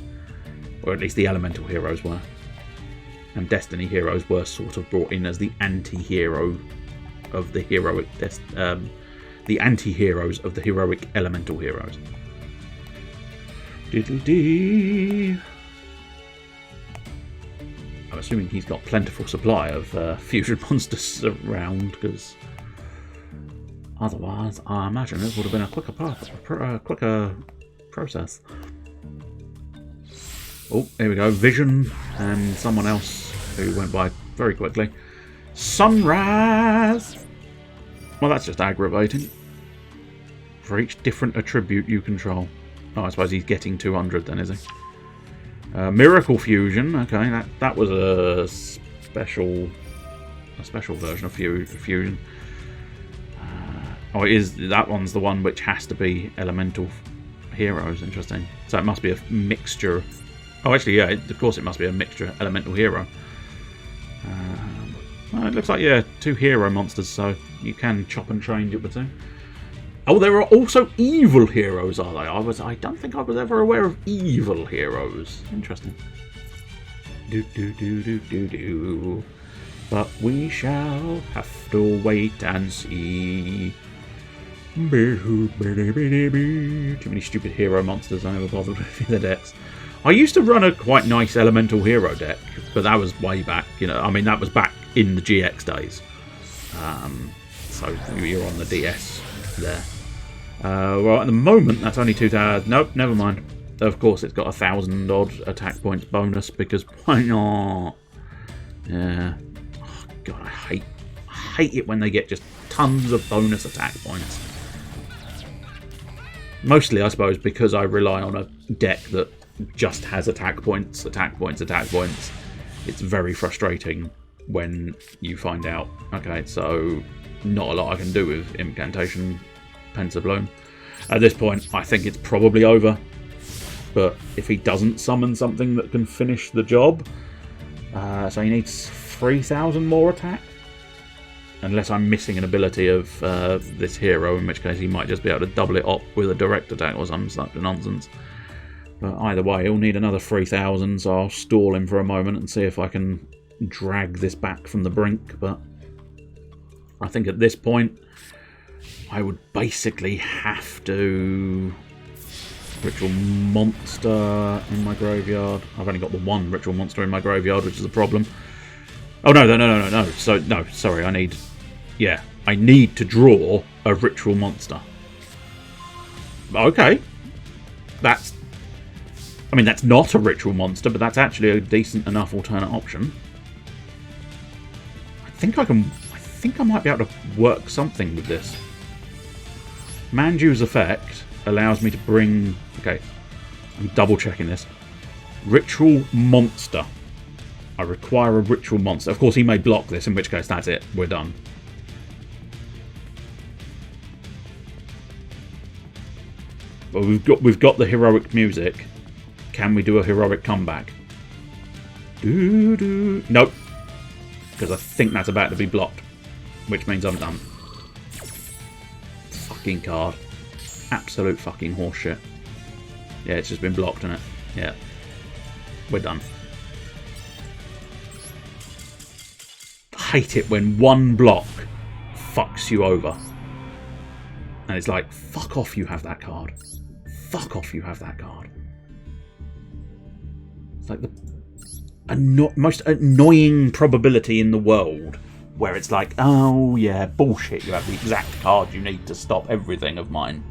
Or at least the elemental heroes were. And Destiny heroes were sort of brought in as the anti-hero of the heroic... the anti-heroes of the heroic elemental heroes. Diddle-dee. I'm assuming he's got plentiful supply of fusion monsters around, because otherwise I imagine it would have been a quicker process. Oh, here we go. Vision and someone else who went by very quickly. Sunrise! Well, that's just aggravating. For each different attribute you control. Oh, I suppose he's getting 200 then, is he? Miracle Fusion. Okay, that was a special version of fusion. Oh, it is. That one's the one which has to be elemental heroes. Interesting. So it must be a mixture. Oh, actually, yeah. Of course, it must be a mixture elemental hero. Well, it looks like, yeah, 2 hero monsters, so you can chop and change it between. Oh, there are also evil heroes, are they? I don't think I was ever aware of evil heroes. Interesting. Do. But we shall have to wait and see. Too many stupid hero monsters I never bothered with in the decks. I used to run a quite nice elemental hero deck, but that was way back. You know, I mean, that was back in the GX days. So you're on the DS there. Well, at the moment, that's only 2,000. Nope, never mind. Of course, it's got 1,000 odd attack points bonus, because why not? Yeah. Oh, God, I hate it when they get just tons of bonus attack points. Mostly, I suppose, because I rely on a deck that just has attack points, attack points, attack points. It's very frustrating when you find out, okay, so not a lot I can do with Incantation Pensive Bloom. At this point, I think it's probably over. But if he doesn't summon something that can finish the job, so he needs 3,000 more attack. Unless I'm missing an ability of this hero, in which case he might just be able to double it up with a direct attack or some such nonsense. But either way, he'll need another 3,000, so I'll stall him for a moment and see if I can drag this back from the brink. But I think at this point, I would basically have to Ritual Monster in my graveyard. I've only got the one Ritual Monster in my graveyard, which is a problem. Oh, no. So, no, sorry, I need to draw a Ritual Monster. Okay. That's not a Ritual Monster, but that's actually a decent enough alternate option. I think I might be able to work something with this. Manju's effect allows me to bring... Okay, I'm double checking this. Ritual Monster. I require a Ritual Monster. Of course, he may block this, in which case that's it. We're done. But we've got the heroic music. Can we do a heroic comeback? Nope. Because I think that's about to be blocked. Which means I'm done. Fucking card. Absolute fucking horseshit. Yeah, it's just been blocked, isn't it? Yeah. We're done. I hate it when one block fucks you over. And it's like, fuck off, you have that card. Fuck off, you have that card. It's like the most annoying probability in the world, where it's like, oh yeah, bullshit, you have the exact card you need to stop everything of mine.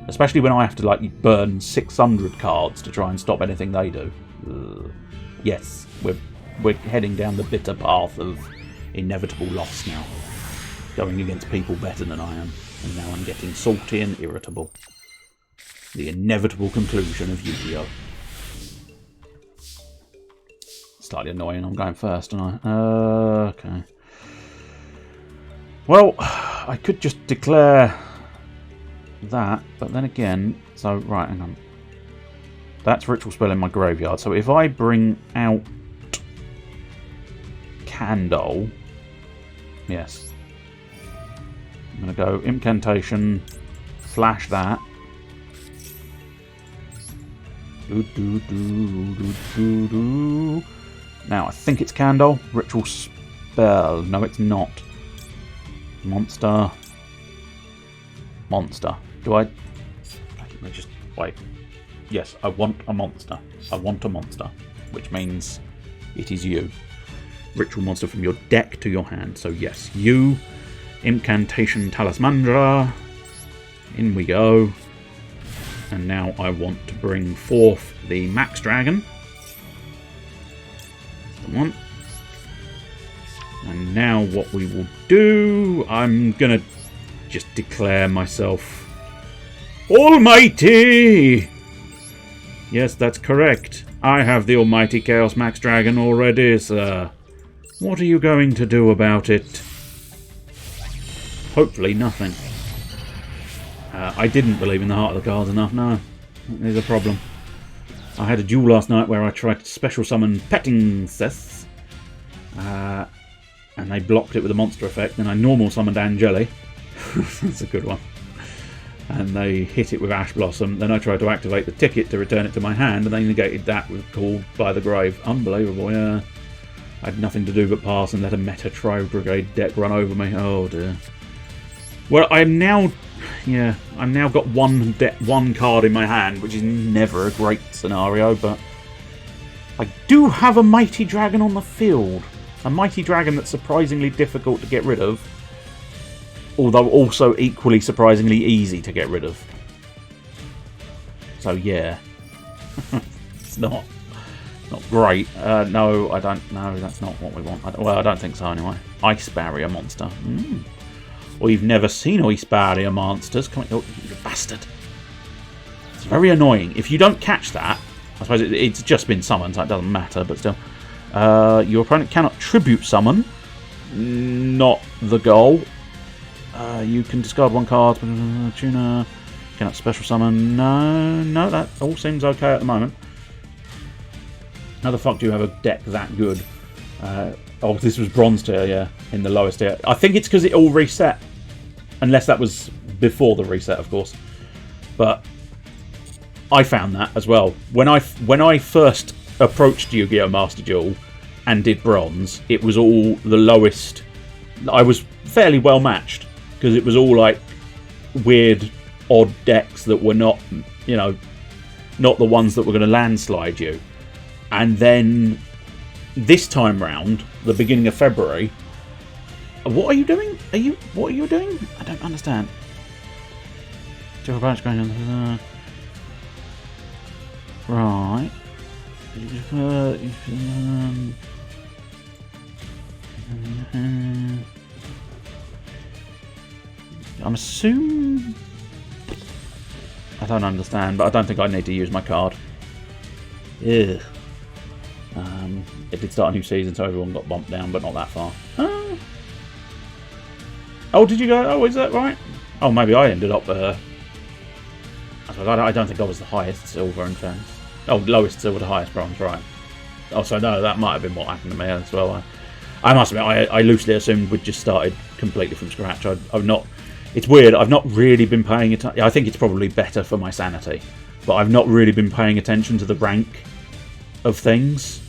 Especially when I have to like burn 600 cards to try and stop anything they do. Ugh. Yes, we're heading down the bitter path of inevitable loss now. Going against people better than I am. And now I'm getting salty and irritable. The inevitable conclusion of Yu-Gi-Oh! Slightly annoying, I'm going first, aren't I? Okay. Well, I could just declare that, but then again... So, right, hang on. That's Ritual Spell in my graveyard. So if I bring out Candle... Yes. I'm going to go Incantation, flash that. Now, I think it's Candle. Ritual Spell. No, it's not. Monster. Do I... Let me just... Wait. Yes, I want a monster. I want a monster. Which means it is you. Ritual Monster from your deck to your hand. So yes, you... Incantation Talismandra. In we go. And now I want to bring forth the Max Dragon. That's the one. And now what we will do... I'm going to just declare myself Almighty! Yes, that's correct. I have the Almighty Chaos Max Dragon already, sir. What are you going to do about it? Hopefully nothing. I didn't believe in the Heart of the Cards enough, no. There's a problem. I had a duel last night where I tried to special summon Petting Seth. And they blocked it with a monster effect. Then I normal summoned Angeli. That's a good one. And they hit it with Ash Blossom. Then I tried to activate the ticket to return it to my hand, and they negated that with Called by the Grave. Unbelievable, yeah. I had nothing to do but pass and let a Meta Tri-Brigade deck run over me. Oh dear. Well, I'm now got one card in my hand, which is never a great scenario, but I do have a Mighty Dragon on the field. A Mighty Dragon that's surprisingly difficult to get rid of, although also equally surprisingly easy to get rid of. So yeah, it's not great. No, I don't. No, that's not what we want. I don't think so anyway. Ice Barrier monster. or you've never seen Ice Barrier monsters. Come on, oh, you bastard. It's very annoying. If you don't catch that, I suppose it's just been summoned, so it doesn't matter, but still. Your opponent cannot tribute summon. Not the goal. You can discard one card. Tuner. Cannot special summon. No, that all seems okay at the moment. How the fuck do you have a deck that good? Oh, this was bronze tier, yeah, in the lowest tier. I think it's because it all reset. Unless that was before the reset, of course. But I found that as well. When I first approached Yu-Gi-Oh! Master Duel and did bronze, it was all the lowest. I was fairly well matched because it was all like weird, odd decks that were not, you know, not the ones that were going to landslide you. And then this time round, the beginning of February, what are you doing? What are you doing? I don't understand. Right. I'm assuming. I don't understand, but I don't think I need to use my card. Ugh. It did start a new season, so everyone got bumped down, but not that far. Oh, did you go? Oh, is that right? Oh, maybe I ended up. I don't think I was the highest silver in fairness. Oh, lowest silver to highest bronze, right? Oh, so no, that might have been what happened to me as well. I must admit, I loosely assumed we'd just started completely from scratch. I've not. It's weird. I've not really been paying attention. I think it's probably better for my sanity, but I've not really been paying attention to the rank of things.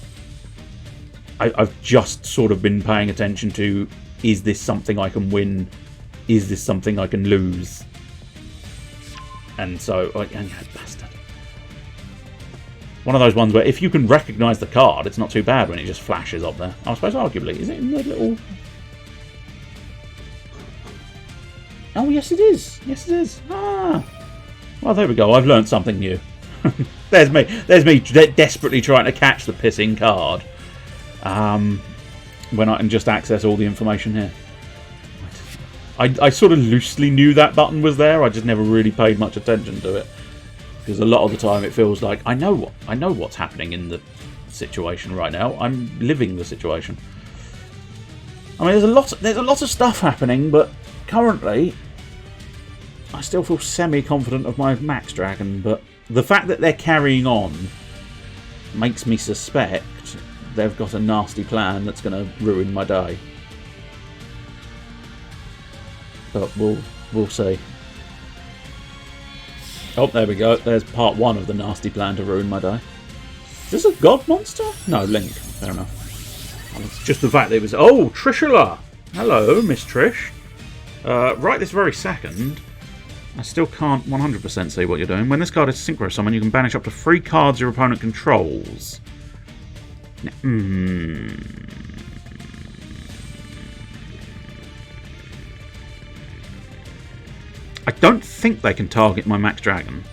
I've just sort of been paying attention to, is this something I can win? Is this something I can lose? And so, bastard. One of those ones where if you can recognise the card, it's not too bad when it just flashes up there. I suppose arguably, is it in the little... Oh, yes it is. Yes it is. Ah. Well, there we go. I've learnt something new. There's me desperately trying to catch the pissing card. When I can just access all the information here. I sort of loosely knew that button was there. I just never really paid much attention to it, because a lot of the time it feels like I know what's happening in the situation right now. I'm living the situation. I mean, there's a lot of stuff happening, but currently I still feel semi-confident of my Max Dragon. But the fact that they're carrying on makes me suspect they've got a nasty plan that's going to ruin my day. But we'll see. Oh, there we go. There's part one of the nasty plan to ruin my day. Is this a god monster? No, Link. Fair enough. Well, it's just the fact that it was... Oh, Trishula! Hello, Miss Trish. Right this very second, I still can't 100% see what you're doing. When this card is synchro summon, you can banish up to 3 cards your opponent controls. I don't think they can target my Max Dragon.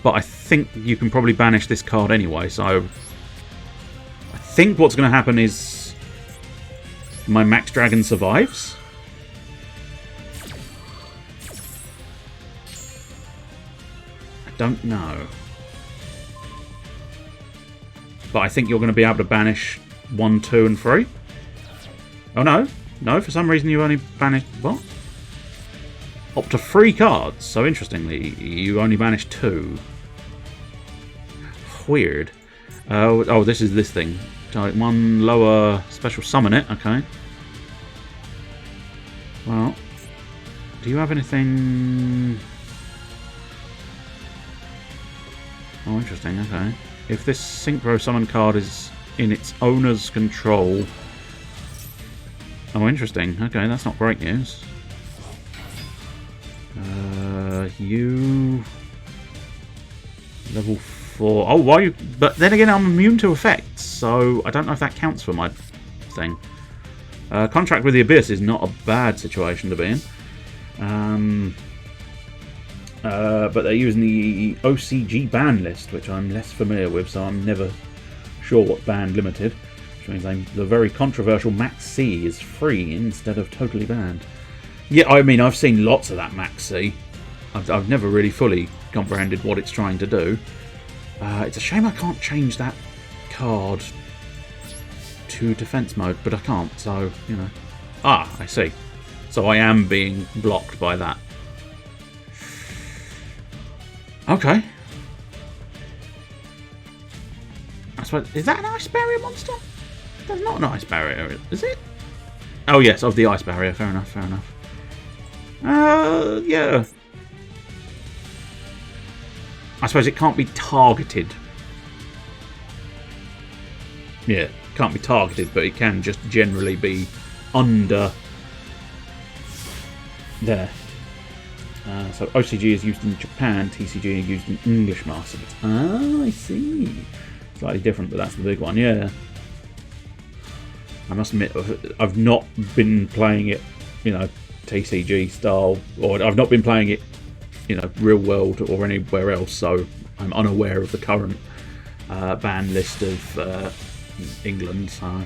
But I think you can probably banish this card anyway, so... I think what's going to happen is... my Max Dragon survives? I don't know. But I think you're going to be able to banish 1, 2, and 3. Oh no. No, for some reason you only banished... What? Up to 3 cards. So interestingly, you only banished 2. Weird. Oh, this is this thing. Target 1 lower, special summon it. Okay. Well, do you have anything... Oh, interesting. Okay. If this synchro summon card is in its owner's control... Oh, interesting. Okay, that's not great news. You... Level 4... Oh, why you... But then again, I'm immune to effects, so I don't know if that counts for my thing. Contract with the Abyss is not a bad situation to be in. But they're using the OCG ban list, which I'm less familiar with, so I'm never sure what's banned limited, which means the very controversial Max C is free instead of totally banned. Yeah, I mean, I've seen lots of that Max C. I've never really fully comprehended what it's trying to do. It's a shame I can't change that card to defense mode, but I can't, so, you know. Ah, I see. So I am being blocked by that. Okay. I suppose, is that an ice barrier monster? That's not an ice barrier, is it? Oh yes, of the ice barrier. Fair enough, fair enough. Yeah. I suppose it can't be targeted. Yeah, can't be targeted, but it can just generally be under there. So OCG is used in Japan, TCG is used in English Masters. Ah, I see. Slightly different, but that's the big one, yeah. I must admit, I've not been playing it, you know, TCG style, or I've not been playing it, you know, real world or anywhere else, so I'm unaware of the current ban list of England, so...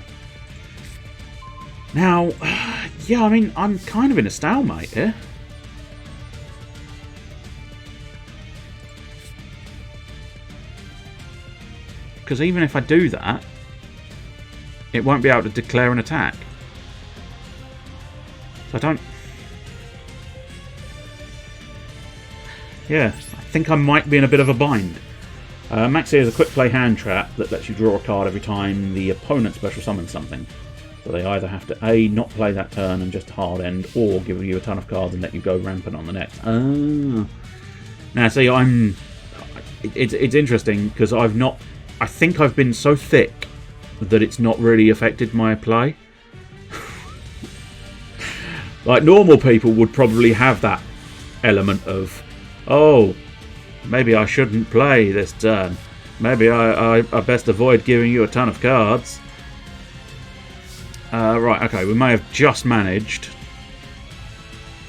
Now, yeah, I mean, I'm kind of in a stalemate here. Because even if I do that, it won't be able to declare an attack. So I don't... Yeah, I think I might be in a bit of a bind. Maxi is a quick play hand trap that lets you draw a card every time the opponent special summons something. So they either have to A, not play that turn and just hard end, or give you a ton of cards and let you go rampant on the next. Ah. Now see, it's interesting because I've not... I think I've been so thick that it's not really affected my play. Like, normal people would probably have that element of, oh, maybe I shouldn't play this turn. Maybe I best avoid giving you a ton of cards. Right, okay, we may have just managed...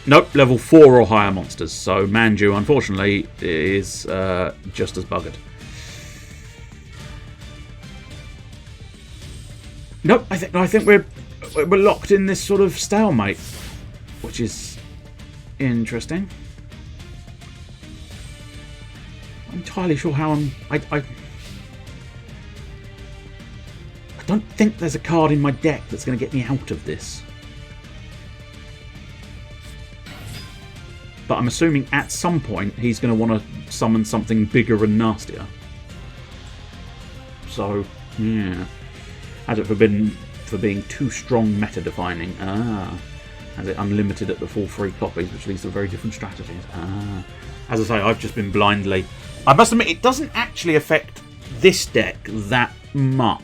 Nope, level 4 or higher monsters. So Manju, unfortunately, is just as buggered. Nope, I think we're locked in this sort of stalemate, which is interesting. I'm entirely sure how I don't think there's a card in my deck that's going to get me out of this. But I'm assuming at some point he's going to want to summon something bigger and nastier. So, yeah. Has it forbidden for being too strong meta-defining? Ah. Has it unlimited at the full 3 copies, which leads to very different strategies? Ah. As I say, I've just been blindly... I must admit, it doesn't actually affect this deck that much.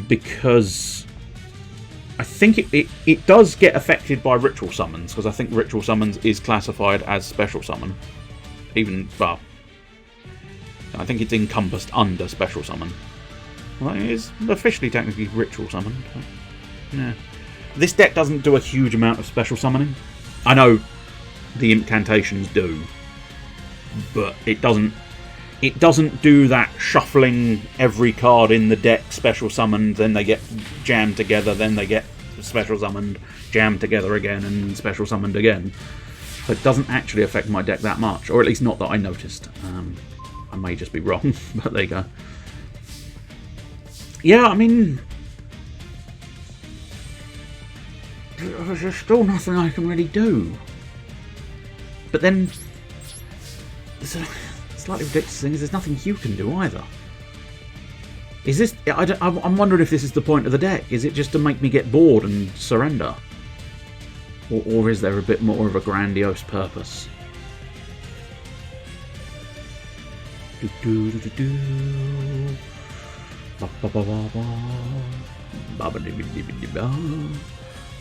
Because I think it does get affected by ritual summons, because I think ritual summons is classified as special summon. Even, well, I think it's encompassed under special summon. Well, it is officially technically ritual summoned. But, yeah. This deck doesn't do a huge amount of special summoning. I know the incantations do, but it doesn't do that shuffling every card in the deck special summoned, then they get jammed together, then they get special summoned, jammed together again, and special summoned again. So it doesn't actually affect my deck that much, or at least not that I noticed. I may just be wrong, but there you go. Yeah, I mean, there's still nothing I can really do. But then, there's a slightly ridiculous thing is there's nothing you can do either. Is this? I'm wondering if this is the point of the deck. Is it just to make me get bored and surrender, or is there a bit more of a grandiose purpose?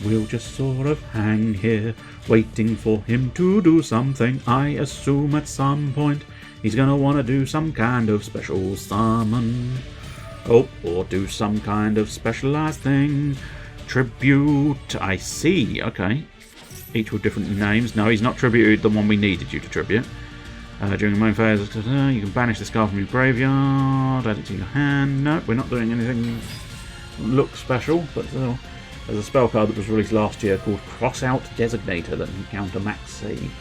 We'll just sort of hang here, waiting for him to do something. I assume at some point he's gonna want to do some kind of special summon. Oh, or do some kind of specialized thing. Tribute, I see, okay. Each with different names. No, he's not tributed the one we needed you to tribute. During the main phase, you can banish this card from your graveyard, add it to your hand. No, we're not doing anything that looks special, but there's a spell card that was released last year called Crossout Designator that can counter max save.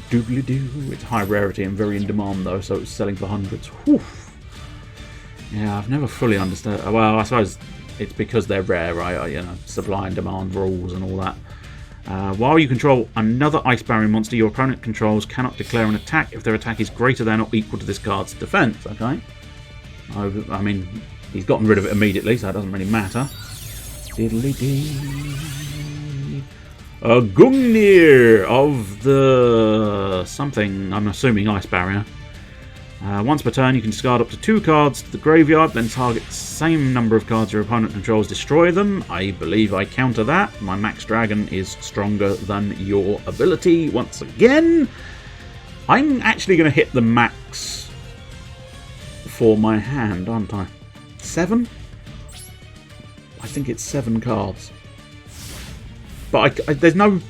Doobly-doo. It's high rarity and very in demand though, so it's selling for hundreds. Whew. Yeah, I've never fully understood. Well, I suppose it's because they're rare, right? You know, supply and demand rules and all that. While you control another Ice Barrier monster your opponent controls cannot declare an attack if their attack is greater than or equal to this card's defense. Okay. I mean, he's gotten rid of it immediately, so it doesn't really matter. Diddly-dee. Gungnir of the something, I'm assuming Ice Barrier. Once per turn, you can discard up to 2 cards to the graveyard, then target the same number of cards your opponent controls, destroy them. I believe I counter that. My Max Dragon is stronger than your ability. Once again, I'm actually going to hit the max for my hand, aren't I? 7? I think it's 7 cards. But there's no...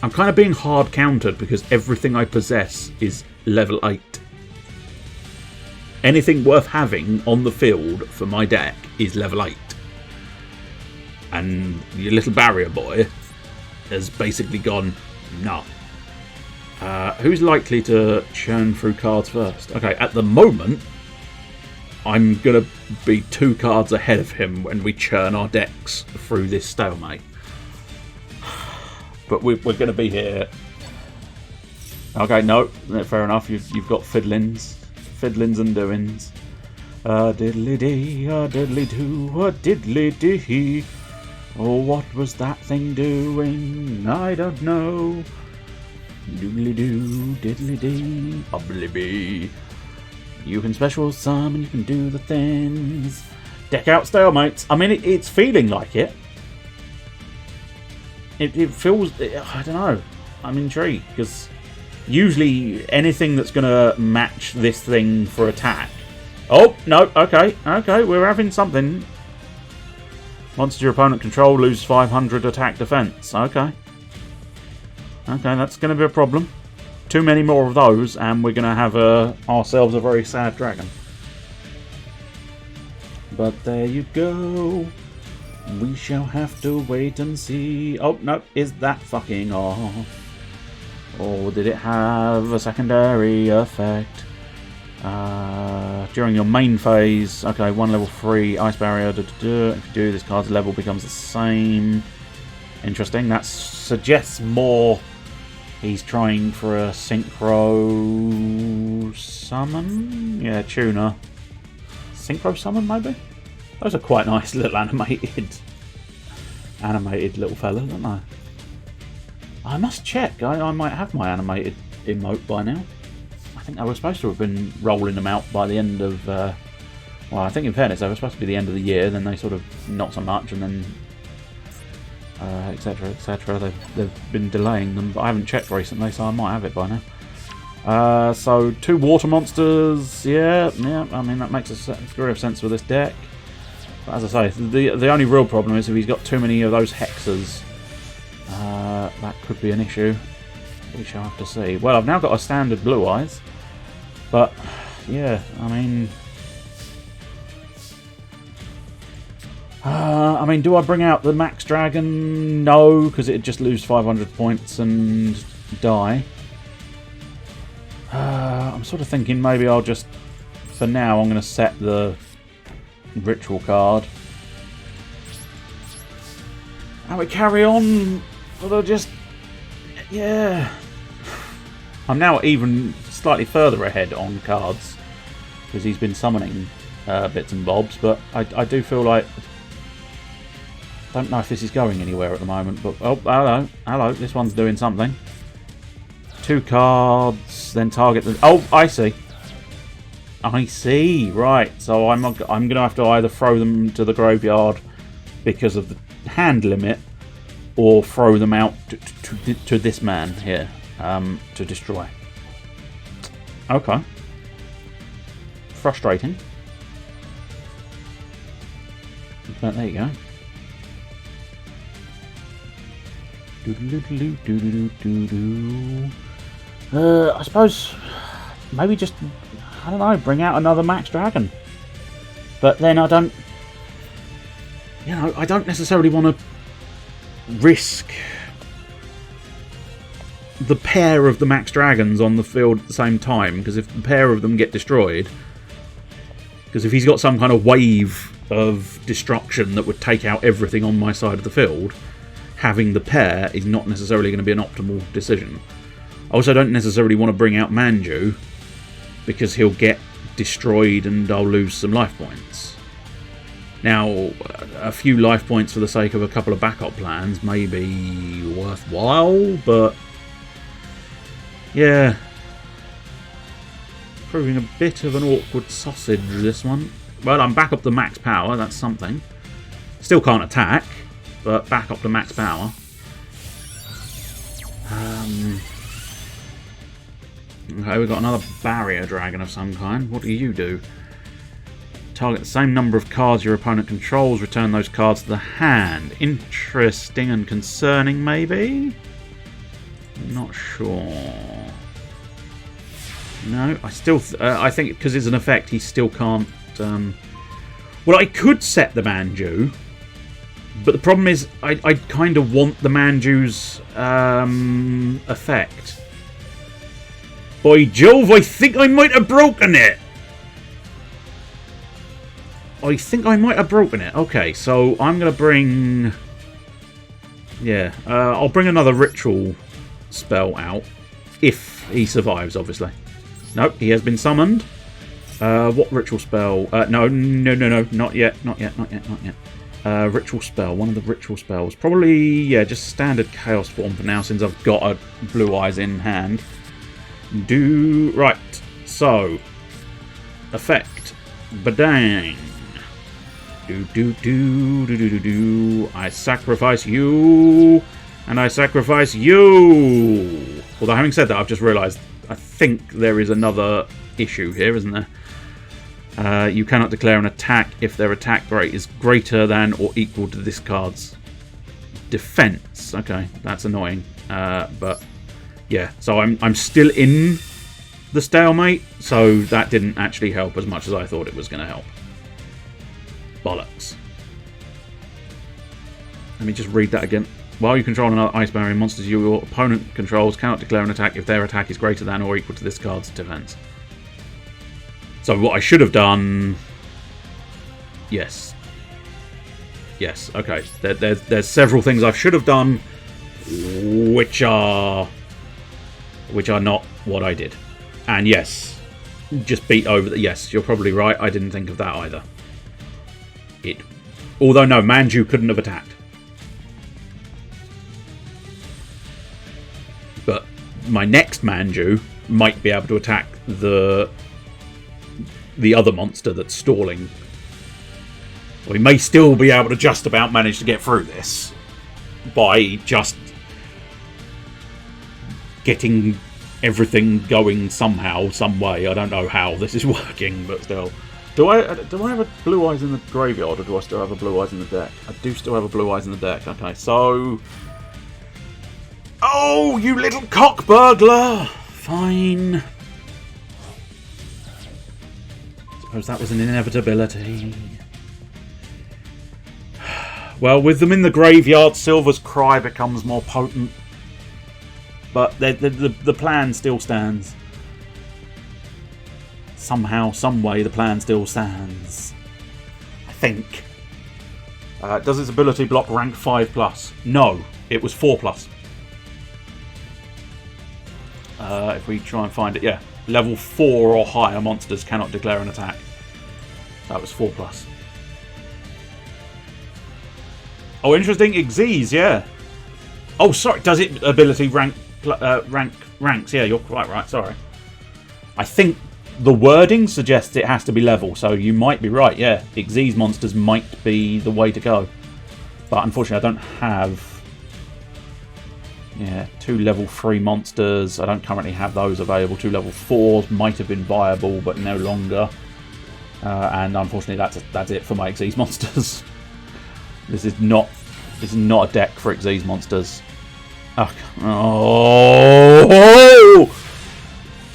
I'm kind of being hard countered because everything I possess is level 8. Anything worth having on the field for my deck is level 8. And your little barrier boy has basically gone, no. Who's likely to churn through cards first? Okay, at the moment, I'm going to be 2 cards ahead of him when we churn our decks through this stalemate. But we're going to be here. Okay, no, fair enough. You've got fiddlings and doings. Diddly dee, diddly doo, diddly dee. Oh, what was that thing doing? I don't know. Doodly doo, diddly dee, oblibee. You can special summon, you can do the things. Deck out stalemates. I mean, it's feeling like it. It feels... I don't know. I'm intrigued, because usually anything that's going to match this thing for attack... Oh, no, okay, we're having something. Monster your opponent control, lose 500 attack defense. Okay, that's going to be a problem. Too many more of those, and we're going to have ourselves a very sad dragon. But there you go. We shall have to wait and see. Oh, no, is that fucking off? Or did it have a secondary effect? During your main phase, okay, 1 level 3 Ice Barrier. If you do, this card's level becomes the same. Interesting. That suggests more. He's trying for a Synchro Summon? Yeah, Tuner. Synchro Summon, maybe? Those are quite nice little animated little fellas, aren't they? I must check. I might have my animated emote by now. I think I was supposed to have been rolling them out by the end of... well, I think in fairness, they were supposed to be the end of the year, then they sort of not so much, and then... etc, etc. They've been delaying them, but I haven't checked recently, so I might have it by now. So 2 water monsters, yeah. I mean that makes a degree of sense with this deck. But as I say, the only real problem is if he's got too many of those hexes, that could be an issue. We shall have to see. Well, I've now got a standard Blue Eyes, but yeah, I mean. Do I bring out the Max Dragon? No, because it'd just lose 500 points and die. I'm sort of thinking maybe I'll just, for now, I'm going to set the Ritual card. And we carry on, but I'll just, yeah. I'm now even slightly further ahead on cards, because he's been summoning bits and bobs, but I do feel like... don't know if this is going anywhere at the moment, but... Oh, hello, this one's doing something. 2 cards, then target the... Oh, I see. Right. So I'm going to have to either throw them to the graveyard because of the hand limit, or throw them out to this man here to destroy. Okay. Frustrating. But there you go. I suppose maybe just, I don't know, bring out another Max Dragon. But then I don't, I don't necessarily want to risk the pair of the Max Dragons on the field at the same time, because if the pair of them get destroyed, because if he's got some kind of wave of destruction that would take out everything on my side of the field, having the pair is not necessarily going to be an optimal decision. I also don't necessarily want to bring out Manju, because he'll get destroyed and I'll lose some life points. Now, a few life points for the sake of a couple of backup plans may be worthwhile, but yeah, proving a bit of an awkward sausage, this one. Well, I'm back up to max power, that's something. Still can't attack, but back up to max power. Okay, we've got another barrier dragon of some kind. What do you do? Target the same number of cards your opponent controls. Return those cards to the hand. Interesting and concerning, maybe? Not sure. No, I still... I think because it's an effect, he still can't... Well, I could set the Manju, but the problem is I kind of want the Manju's effect. By Jove, I think I might have broken it! I think I might have broken it. Okay, so I'm going to bring... Yeah, I'll bring another ritual spell out. If he survives, obviously. Nope, he has been summoned. What ritual spell? No, not yet. Ritual spell, one of the ritual spells. Probably, yeah, just standard chaos form for now, since I've got a blue eyes in hand. Right, so effect, badang. I sacrifice you, and I sacrifice you. Although having said that, I've just realised I think there is another issue here, isn't there? You cannot declare an attack if their attack rate is greater than or equal to this card's defense. Okay, that's annoying. But yeah, so I'm still in the stalemate, so that didn't actually help as much as I thought it was going to help. Bollocks. Let me just read that again. While you control another ice barrier, monsters your opponent controls cannot declare an attack if their attack is greater than or equal to this card's defense. So what I should have done... Yes. Yes, okay. There's several things I should have done which are not what I did. And yes, just beat over the... Yes, you're probably right. I didn't think of that either. Although no, Manju couldn't have attacked. But my next Manju might be able to attack the other monster that's stalling. We may still be able to just about manage to get through this by just getting everything going somehow, some way. I don't know how this is working, but still. Do I have a blue eyes in the graveyard, or do I still have a blue eyes in the deck? I do still have a blue eyes in the deck. Okay, so... Oh, you little cock burglar! Fine. Suppose that was an inevitability. Well, with them in the graveyard, Silver's Cry becomes more potent. But the plan still stands. Somehow, some way, the plan still stands. I think. Does its ability block rank 5+? No, it was 4+. If we try and find it, yeah. Level 4 or higher monsters cannot declare an attack. That was 4+. Oh, interesting. Xyz, yeah. Oh, sorry. Does it ability ranks? Yeah, you're quite right. Sorry. I think the wording suggests it has to be level, so you might be right. Yeah, Xyz monsters might be the way to go. But unfortunately, I don't have... Yeah, 2 level 3 monsters. I don't currently have those available. 2 level 4s might have been viable, but no longer. And unfortunately, that's it for my Xyz monsters. This is not a deck for Xyz monsters. Oh!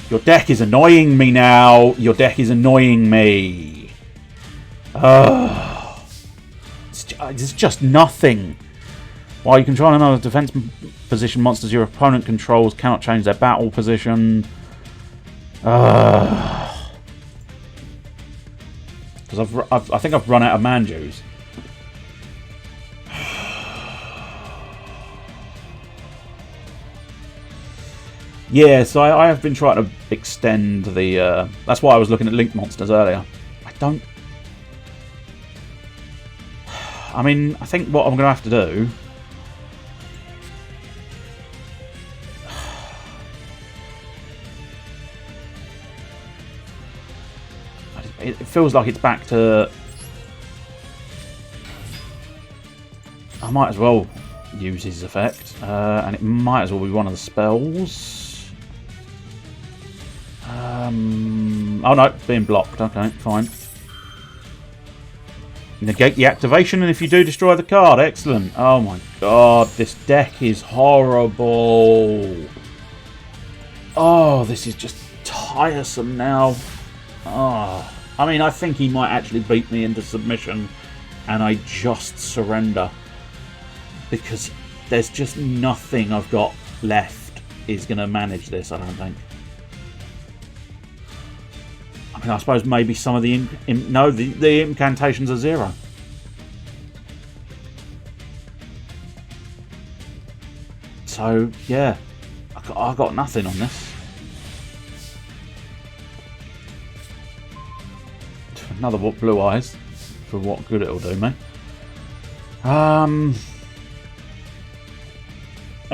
Your deck is annoying me now. Your deck is annoying me. It's just nothing. While you control another defense position, monsters your opponent controls cannot change their battle position. Because I think I've run out of man juice. Yeah, so I have been trying to extend the... that's why I was looking at Link Monsters earlier. I mean, I think what I'm going to have to do... It feels like it's back to... I might as well use his effect. And it might as well be one of the spells. Oh no, it's being blocked. Okay, fine. Negate the activation, and if you do, destroy the card. Excellent. Oh my god, this deck is horrible. Oh, this is just tiresome now. Oh, I mean, I think he might actually beat me into submission, and I just surrender. Because there's just nothing I've got left is going to manage this, I don't think. I mean, I suppose maybe some of the... No, the incantations are 0. So, yeah. I got nothing on this. Another blue eyes. For what good it'll do me. Oh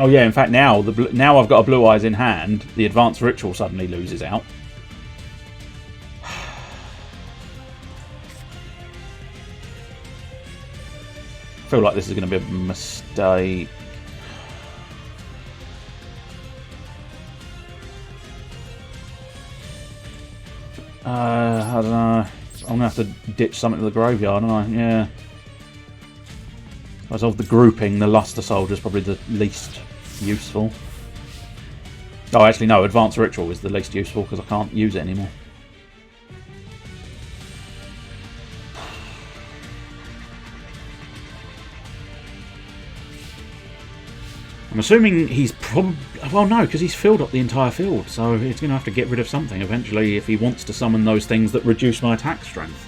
yeah, in fact now now I've got a blue eyes in hand, the advanced ritual suddenly loses out. I feel like this is going to be a mistake. I don't know. I'm going to have to ditch something to the graveyard, aren't I? Yeah. As of the grouping, the Luster Soldier is probably the least useful. Oh, actually, no. Advanced Ritual is the least useful because I can't use it anymore. I'm assuming he's probably... Well, no, because he's filled up the entire field, so he's going to have to get rid of something eventually if he wants to summon those things that reduce my attack strength.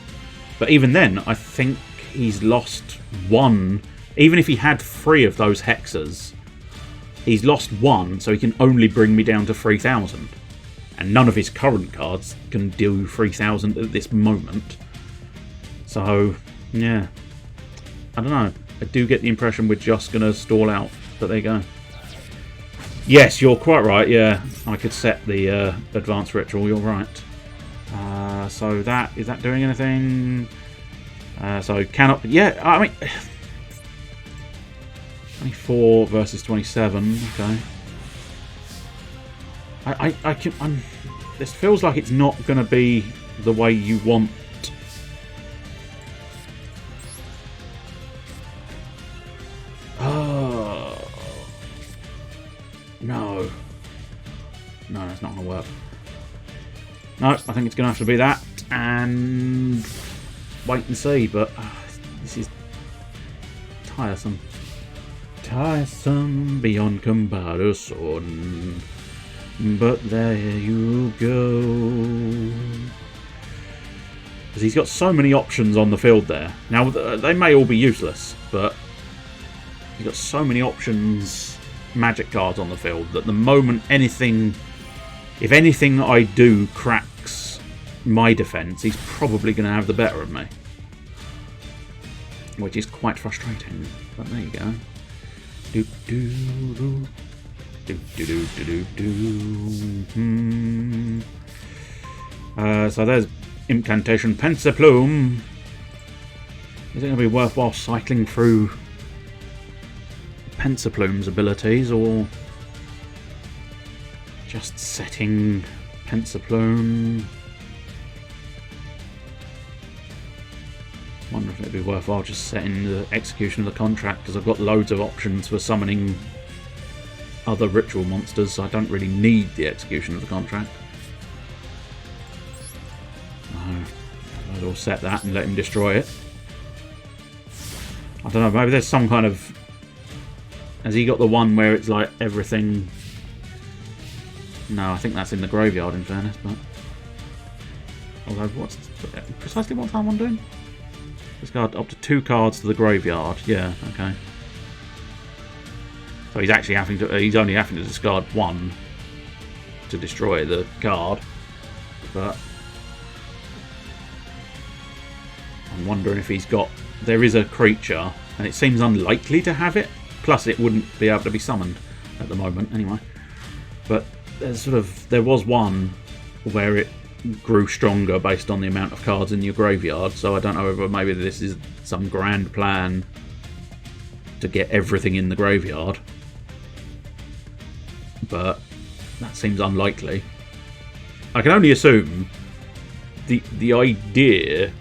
But even then, I think he's lost one... Even if he had 3 of those hexes, he's lost 1, so he can only bring me down to 3,000. And none of his current cards can do 3,000 at this moment. So, yeah. I don't know. I do get the impression we're just going to stall out. But there you go. Yes, you're quite right, yeah. I could set the advanced ritual, you're right. So that... Is that doing anything? So cannot... Yeah, I mean... 24 versus 27, okay. I can... this feels like it's not going to be the way you want. No. No, that's not going to work. No, I think it's going to have to be that. And wait and see, but this is tiresome. Tiresome beyond comparison. But there you go. Because he's got so many options on the field there. Now, they may all be useless, but he's got so many options... magic cards on the field that the moment anything, if anything I do cracks my defense, he's probably going to have the better of me, which is quite frustrating. But there you go. Do do do do do do do do. So there's incantation Pensaplume. Is it going to be worthwhile cycling through Pensaplume's abilities, or just setting Pensaplume? Wonder if it'd be worthwhile just setting the execution of the contract, because I've got loads of options for summoning other ritual monsters, so I don't really need the execution of the contract. I'd all set that and let him destroy it. I don't know, maybe there's some kind of... Has he got the one where it's like everything... No, I think that's in the graveyard in fairness, but... Although, what's... Precisely what time I'm doing? Discard up to 2 cards to the graveyard. Yeah, okay. So he's actually having to... He's only having to discard 1 to destroy the card. But... I'm wondering if he's got... There is a creature, and it seems unlikely to have it. Plus, it wouldn't be able to be summoned at the moment, anyway. But there's there was one where it grew stronger based on the amount of cards in your graveyard. So I don't know whether maybe this is some grand plan to get everything in the graveyard. But that seems unlikely. I can only assume the idea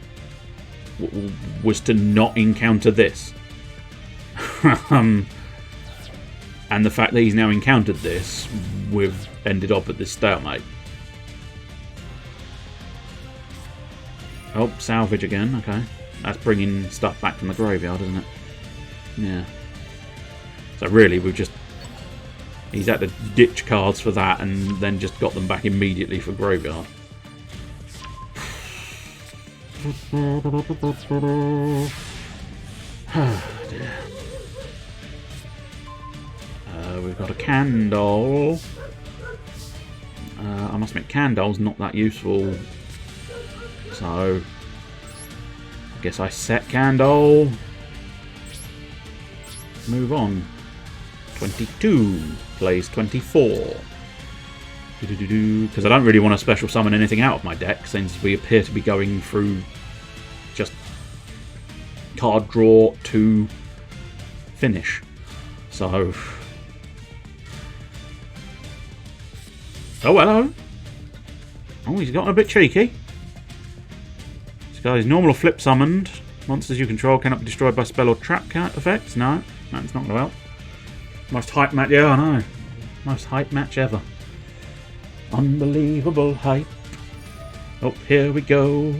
was to not encounter this. And the fact that he's now encountered this, we've ended up at this stalemate. Oh, salvage again, okay. That's bringing stuff back from the graveyard, isn't it? Yeah. So really, we've just... He's had to ditch cards for that and then just got them back immediately for graveyard. We've got a candle. I must admit, candle's not that useful. So, I guess I set candle. Move on. 22 plays 24. Because I don't really want to special summon anything out of my deck, since we appear to be going through just card draw to finish. So... Oh, hello. Oh, he's gotten a bit cheeky. This guy's normal or flip summoned. Monsters you control cannot be destroyed by spell or trap count effects. No, that's not going to help. Most hype match, yeah, I know. Most hype match ever. Unbelievable hype. Oh, here we go.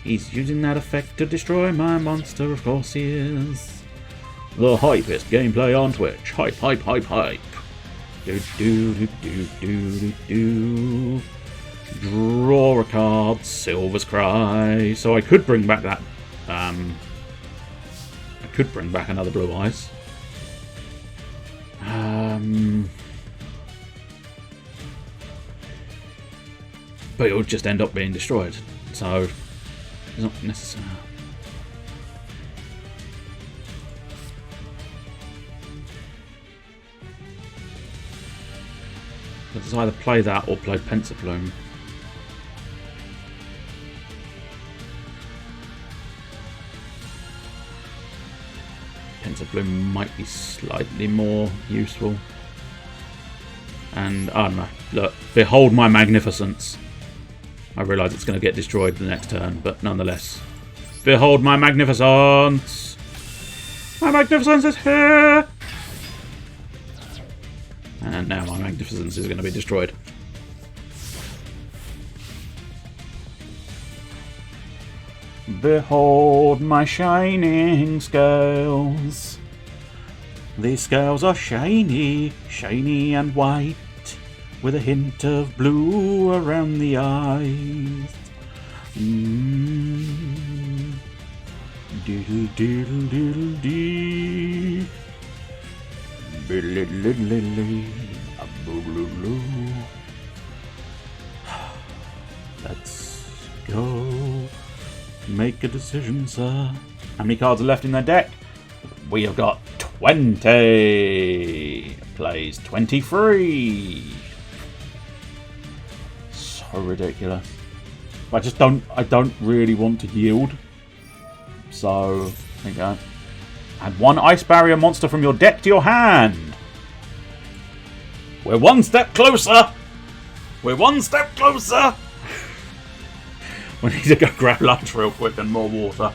He's using that effect to destroy my monster, of course he is. The hypest gameplay on Twitch. Hype, hype, hype, hype. Do do do do do do do. Draw a card, Silver's Cry. So I could bring back that. I could bring back another Blue Eyes. But it would just end up being destroyed. So it's not necessary. Let's either play that or play Pensaplume. Pensaplume might be slightly more useful. And, I don't know. Look, behold my magnificence. I realise it's going to get destroyed the next turn, but nonetheless. Behold my magnificence! My magnificence is here! And now my magnificence is going to be destroyed. Behold my shining scales. These scales are shiny, shiny and white, with a hint of blue around the eyes. Diddle diddle diddle dee. Let's go. Make a decision, sir. How many cards are left in their deck? We have got 20. Plays 23. So ridiculous. I don't really want to yield. So, there you go. Add 1 Ice Barrier monster from your deck to your hand. We're one step closer. We're one step closer. We need to go grab lunch real quick and more water.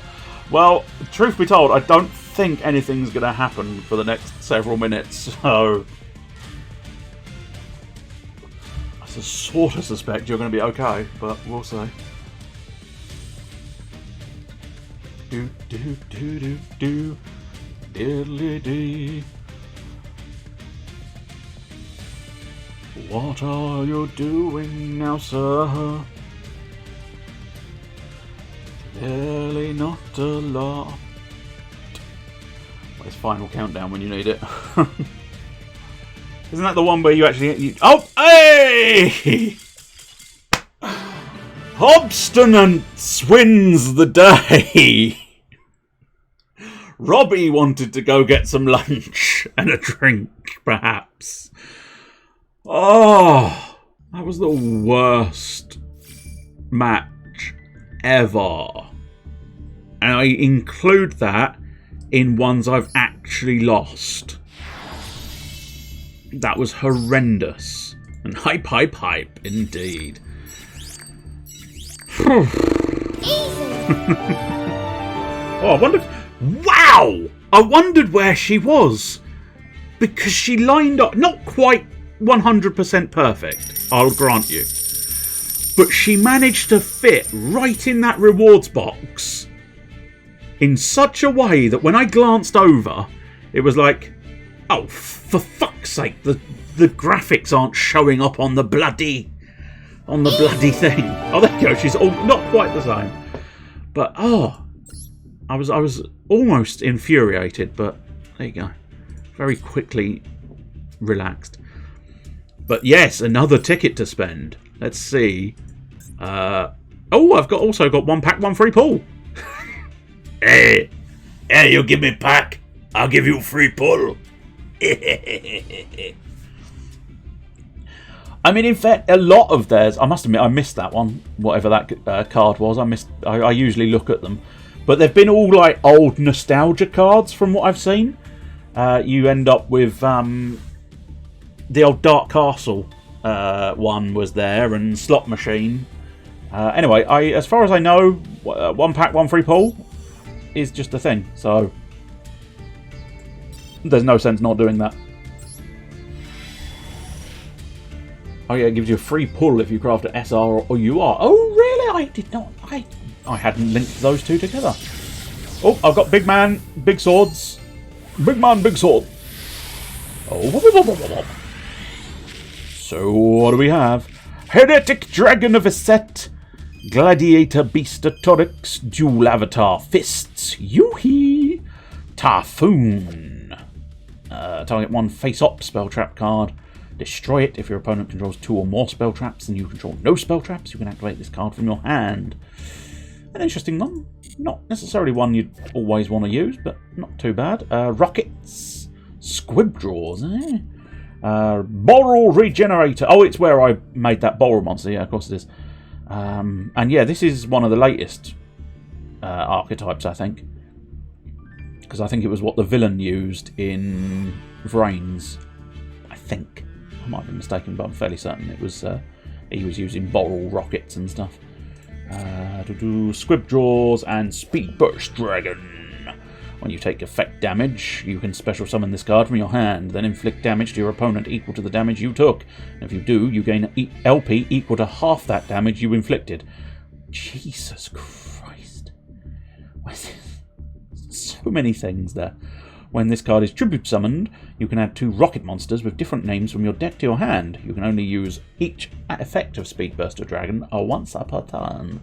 Well, truth be told, I don't think anything's going to happen for the next several minutes. So, sort of suspect you're going to be okay, but we'll see. Do do do do do, diddly dee. What are you doing now, sir? Clearly not a lot. Where's Final Countdown when you need it? Isn't that the one where you actually... Oh, hey! Obstinance wins the day. Robbie wanted to go get some lunch and a drink, perhaps. Oh, that was the worst match ever. And I include that in ones I've actually lost. That was horrendous. And hype, hype, hype, indeed. Oh, I wondered... Wow! I wondered where she was. Because she lined up... Not quite 100% perfect, I'll grant you. But she managed to fit right in that rewards box in such a way that when I glanced over, it was like, oh, for fuck's sake, the graphics aren't showing up on the bloody thing. Oh, there you go. She's all, not quite the same, but oh, I was almost infuriated, but there you go. Very quickly relaxed. But yes, another ticket to spend. Let's see. Oh, I've also got one pack, one free pull. Hey, you give me pack, I'll give you free pull. I mean, in fact, a lot of theirs, I must admit, I missed that one, whatever that card was. I usually look at them, but they've been all like old nostalgia cards from what I've seen. You end up with the old Dark Castle one was there, and Slot Machine. Anyway, as far as I know, one pack, one free pull is just a thing, so there's no sense not doing that. Oh yeah, it gives you a free pull if you craft an SR or UR. Oh really? I did not. I hadn't linked those two together. Oh, I've got big man, big swords. Big man, big sword. Oh. So what do we have? Heretic Dragon of Aset, Gladiator Beast Atorix, Duel Avatar Fists, Yuhi, Typhoon. Target one face-up spell trap card. Destroy it. If your opponent controls 2 or more spell traps and you control no spell traps, you can activate this card from your hand. An interesting one. Not necessarily one you'd always want to use, but not too bad. Rockets. Squib Draws, eh? Boral Regenerator. Oh, it's where I made that Boral monster. Yeah, of course it is. And yeah, this is one of the latest archetypes, I think. Because I think it was what the villain used in Vrains. I think. I might be mistaken, but I'm fairly certain it was he was using Boral rockets and stuff. Squib Draws and Speed Burst Dragon. When you take effect damage, you can special summon this card from your hand, then inflict damage to your opponent equal to the damage you took. And if you do, you gain LP equal to half that damage you inflicted. Jesus Christ. So many things there. When this card is tribute summoned, you can add 2 rocket monsters with different names from your deck to your hand. You can only use each effect of Speed Burster Dragon once per turn.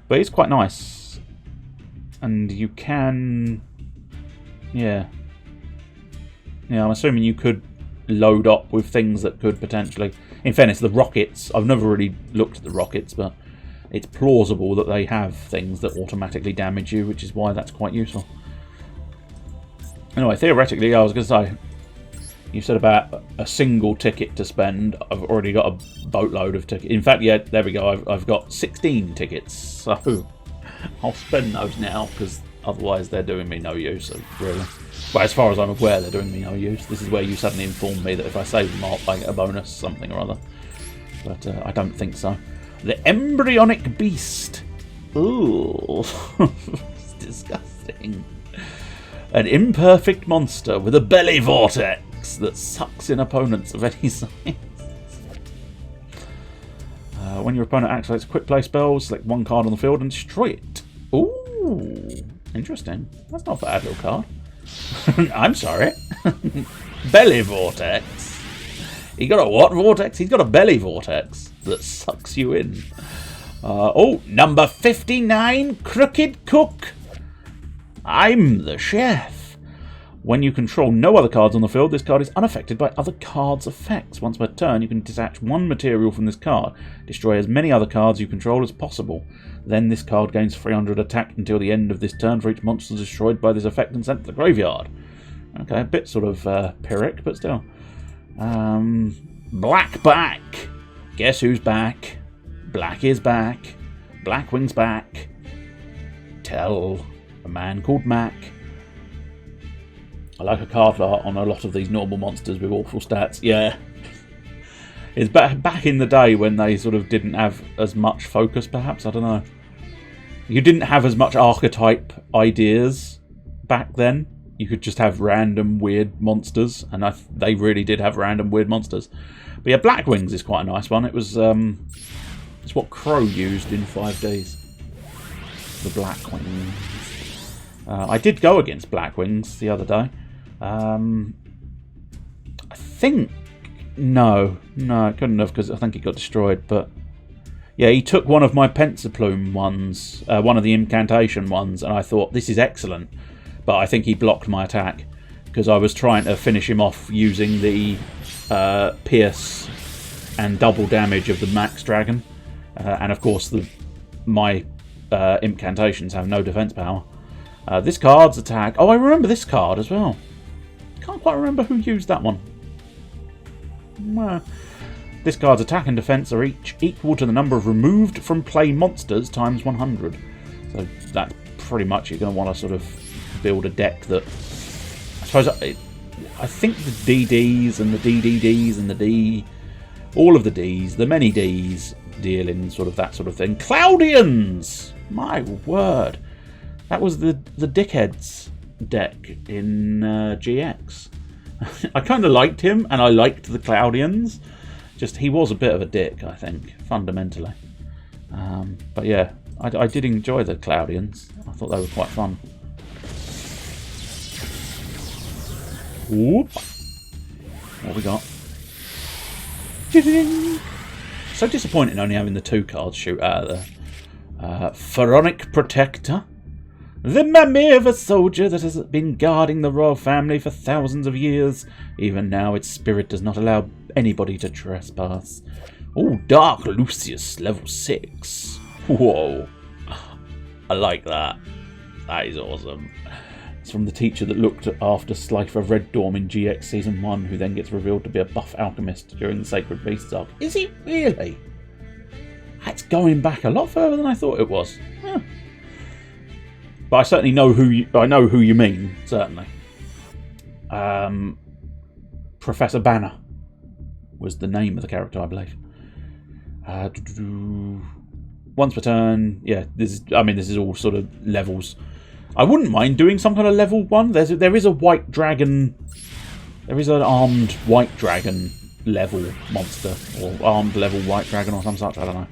But it's quite nice. And you can... Yeah, I'm assuming you could load up with things that could potentially... In fairness, the rockets, I've never really looked at the rockets, but it's plausible that they have things that automatically damage you, which is why that's quite useful. Anyway, theoretically, I was going to say, you said about a single ticket to spend. I've already got a boatload of tickets. In fact, yeah, there we go. I've got 16 tickets, so I'll spend those now, because otherwise they're doing me no use, really. But as far as I'm aware, they're doing me no use. This is where you suddenly inform me that if I save them up, I get a bonus, something or other. But I don't think so. The Embryonic Beast. Ooh. It's disgusting. An imperfect monster with a belly vortex that sucks in opponents of any size. When your opponent activates a quick play spell, select one card on the field and destroy it. Ooh, interesting. That's not a bad little card. I'm sorry. Belly Vortex. He got a what vortex? He's got a belly vortex that sucks you in. Number 59, Crooked Cook. I'm the chef. When you control no other cards on the field, this card is unaffected by other cards' effects. Once per turn, you can detach one material from this card. Destroy as many other cards you control as possible. Then this card gains 300 attack until the end of this turn for each monster destroyed by this effect and sent to the graveyard. Okay, a bit sort of Pyrrhic, but still. Black back. Guess who's back? Black is back. Blackwing's back. Tell a man called Mac. I like a card art on a lot of these normal monsters with awful stats. Yeah. It's back in the day when they sort of didn't have as much focus, perhaps. I don't know. You didn't have as much archetype ideas back then. You could just have random weird monsters, and they really did have random weird monsters. But yeah, Blackwings is quite a nice one. It was it's what Crow used in 5Ds. The Blackwings. I did go against Blackwings the other day. I think no, it couldn't have because I think it got destroyed. But yeah, he took one of my Pensaplume ones, one of the incantation ones, and I thought this is excellent. But I think he blocked my attack because I was trying to finish him off using the pierce and double damage of the Max Dragon, and of course my incantations have no defense power. This card's attack. Oh, I remember this card as well. Can't quite remember who used that one. This card's attack and defense are each equal to the number of removed from play monsters times 100. So that's pretty much you're going to want to sort of build a deck that I suppose I think the DDs and the DDDs and all of the Ds, the many Ds deal in sort of that sort of thing. Cloudians! My word. That was the Dickheads deck in GX. I kind of liked him, and I liked the Cloudians. Just he was a bit of a dick, I think, fundamentally. But yeah, I did enjoy the Cloudians. I thought they were quite fun. Whoop. What we got? So disappointing only having the 2 cards shoot out of there. Pharaonic Protector. The memory of a soldier that has been guarding the royal family for thousands of years. Even now, its spirit does not allow anybody to trespass. Oh, Dark Lucius, level 6. Whoa. I like that. That is awesome. It's from the teacher that looked after Slifer Reddorm in GX Season 1, who then gets revealed to be a buff alchemist during the Sacred Beasts arc. Is he really? That's going back a lot further than I thought it was. Huh. But I certainly know I know who you mean, certainly. Professor Banner was the name of the character, I believe. Once per turn, yeah. This is all sort of levels. I wouldn't mind doing some kind of level one. There is a white dragon. There is an armed white dragon level monster, or armed level white dragon, or some such. I don't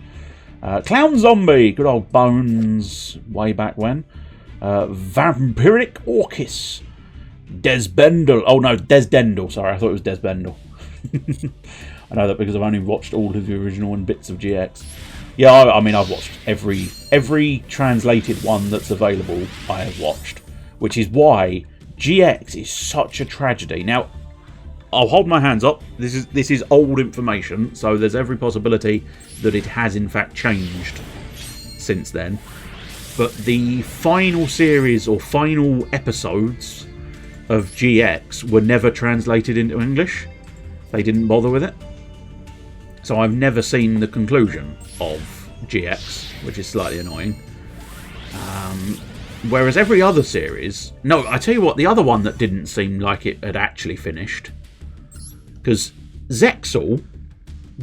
know. Clown Zombie, good old Bones, way back when. Vampiric Orcus. Desbendel. Oh no, Desdendel. Sorry, I thought it was Desbendel. I know that because I've only watched all of the original and bits of GX. Yeah, I mean, I've watched every translated one that's available. I have watched, which is why GX is such a tragedy. Now, I'll hold my hands up. This is old information, so there's every possibility that it has in fact changed since then. But the final series or final episodes of GX were never translated into English. They didn't bother with it. So I've never seen the conclusion of GX, which is slightly annoying. Whereas every other series... No, I tell you what, the other one that didn't seem like it had actually finished. Because Zexal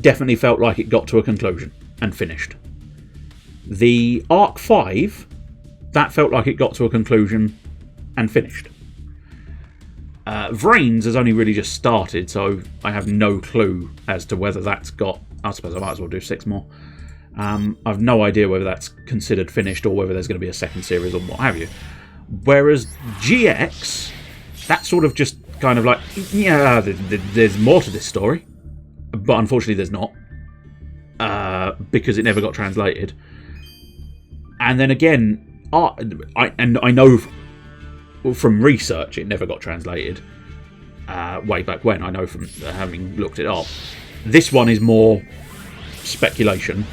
definitely felt like it got to a conclusion and finished. The Arc 5, that felt like it got to a conclusion and finished. Vrains has only really just started, so I have no clue as to whether that's got... I suppose I might as well do 6 more. I've no idea whether that's considered finished or whether there's going to be a second series or what have you. Whereas GX, that's sort of just kind of like, yeah, there's more to this story. But unfortunately there's not. Because it never got translated. And then again, I know from research it never got translated. Way back when, I know from having looked it up. This one is more speculation.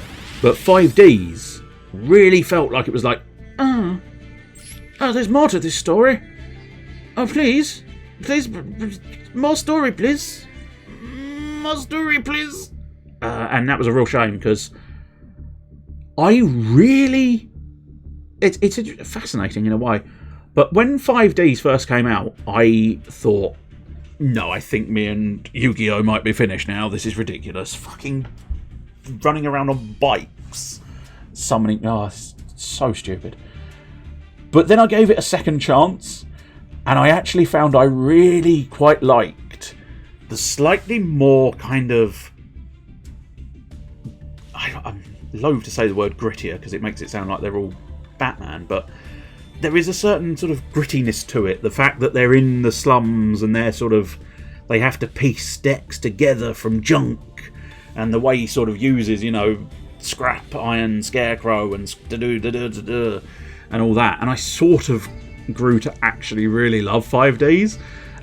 But 5Ds really felt like it was like, oh, there's more to this story. Oh, please, more story, please. More story, please. And that was a real shame because I really... It's fascinating in a way. But when 5Ds first came out, I thought, no, I think me and Yu-Gi-Oh! Might be finished now. This is ridiculous. Fucking running around on bikes. Summoning... Oh, it's so stupid. But then I gave it a second chance. And I actually found I really quite liked the slightly more kind of... I'm loath to say the word grittier because it makes it sound like they're all Batman, but there is a certain sort of grittiness to it. The fact that they're in the slums and they have to piece decks together from junk, and the way he sort of uses, scrap iron scarecrow and and all that. And I sort of grew to actually really love 5Ds.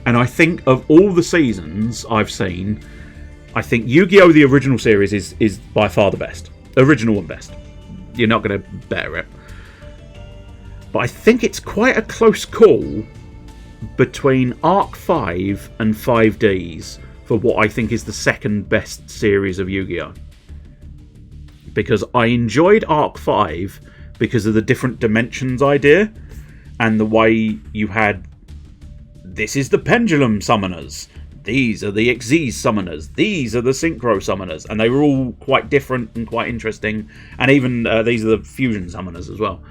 And I think of all the seasons I've seen, I think Yu-Gi-Oh! The original series is by far the best. Original and best. You're not going to better it. But I think it's quite a close call between Arc 5 and 5Ds for what I think is the second best series of Yu-Gi-Oh! Because I enjoyed Arc 5 because of the different dimensions idea and the way you had, this is the Pendulum Summoners. These are the Xyz summoners. These are the Synchro summoners. And they were all quite different and quite interesting. And even these are the Fusion summoners as well.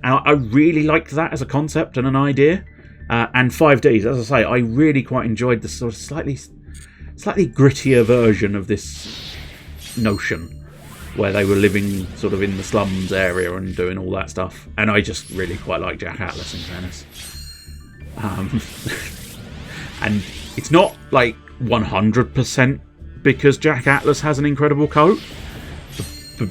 And I really liked that as a concept and an idea. And 5Ds, as I say, I really quite enjoyed the sort of slightly grittier version of this notion. Where they were living sort of in the slums area and doing all that stuff. And I just really quite like Jack Atlas, in fairness. And it's not like 100% because Jack Atlas has an incredible coat,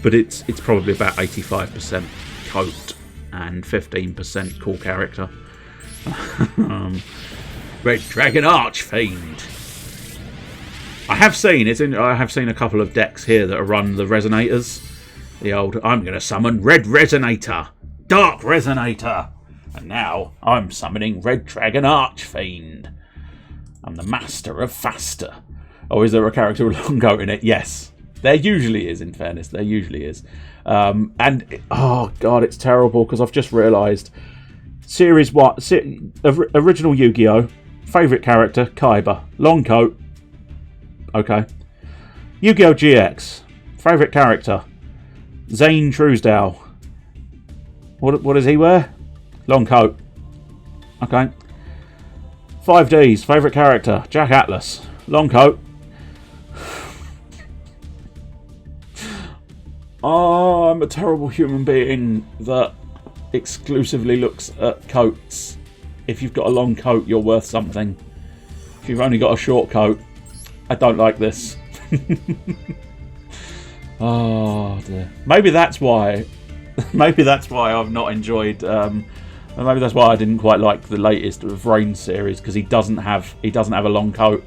but it's probably about 85% coat and 15% cool character. Red Dragon Archfiend. I have seen a couple of decks here that run the Resonators. The old, I'm going to summon Red Resonator, Dark Resonator, and now I'm summoning Red Dragon Archfiend. I'm the master of faster. Oh, is there a character with a long coat in it? Yes. There usually is, in fairness. There usually is. Oh, God, it's terrible because I've just realised. Series 1, original Yu-Gi-Oh! Favourite character, Kaiba. Long coat. Okay. Yu-Gi-Oh! GX. Favourite character, Zane Truesdale. What does he wear? Long coat. Okay. 5Ds, favourite character, Jack Atlas. Long coat. Oh, I'm a terrible human being that exclusively looks at coats. If you've got a long coat, you're worth something. If you've only got a short coat, I don't like this. Oh dear. Maybe that's why I've not enjoyed maybe that's why I didn't quite like the latest of Rain's series, because he doesn't have a long coat.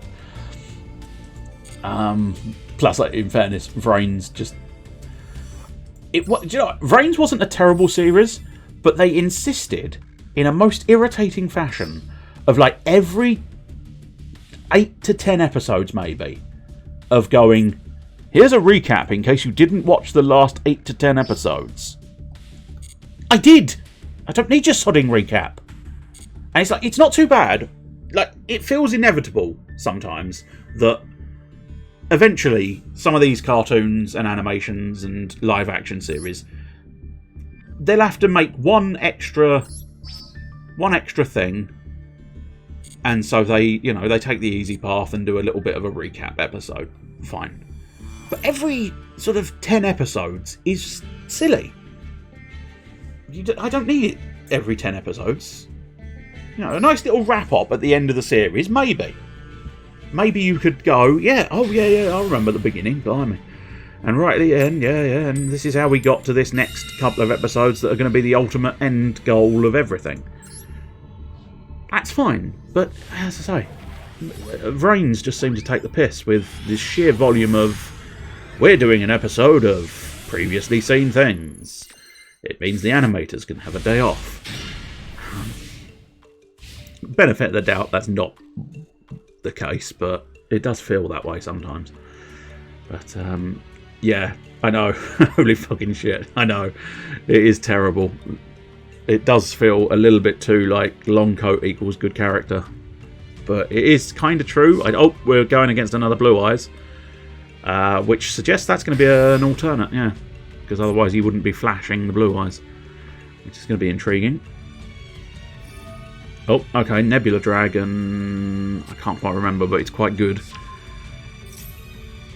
Plus, like, in fairness, Vrain's just... Do you know, Vrain's wasn't a terrible series, but they insisted, in a most irritating fashion, of like every 8 to 10 episodes, maybe, of going, here's a recap in case you didn't watch the last 8 to 10 episodes. I did! I don't need your sodding recap. And it's like, it's not too bad. Like, it feels inevitable sometimes that eventually some of these cartoons and animations and live action series, they'll have to make one extra thing, and so they take the easy path and do a little bit of a recap episode. Fine. But every sort of 10 episodes is silly. I don't need it every 10 episodes. You know, a nice little wrap-up at the end of the series, maybe. Maybe you could go, yeah, oh yeah, I remember the beginning, blimey. And right at the end, yeah, and this is how we got to this next couple of episodes that are going to be the ultimate end goal of everything. That's fine, but as I say, Vrains just seem to take the piss with this sheer volume of, we're doing an episode of previously seen things. It means the animators can have a day off. Benefit of the doubt, that's not the case, but it does feel that way sometimes. But yeah, I know. Holy fucking shit, I know. It is terrible. It does feel a little bit too like long coat equals good character, but it is kind of true. Oh, we're going against another Blue Eyes, which suggests that's going to be an alternate, yeah, because otherwise he wouldn't be flashing the Blue Eyes, which is going to be intriguing. Oh, okay, Nebula Dragon. I can't quite remember, but it's quite good.